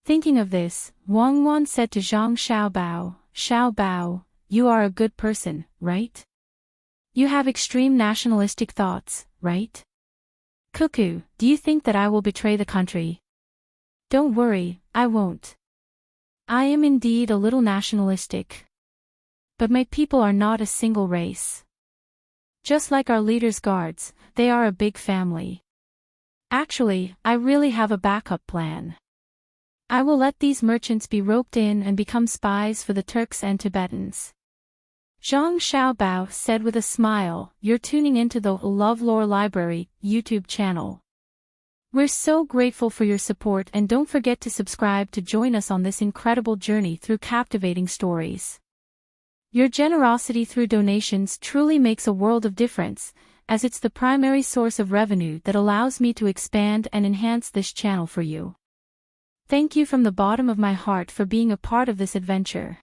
Thinking of this, Wang Wan said to Zhang Xiaobao, "Xiaobao, you are a good person, right? You have extreme nationalistic thoughts, right? Cuckoo, do you think that I will betray the country? Don't worry, I won't. I am indeed a little nationalistic. But my people are not a single race. Just like our leader's guards, they are a big family. Actually, I really have a backup plan. I will let these merchants be roped in and become spies for the Turks and Tibetans." Zhang Xiaobao said with a smile, "You're tuning into the LoveLore Library YouTube channel. We're so grateful for your support, and don't forget to subscribe to join us on this incredible journey through captivating stories. Your generosity through donations truly makes a world of difference, as it's the primary source of revenue that allows me to expand and enhance this channel for you. Thank you from the bottom of my heart for being a part of this adventure."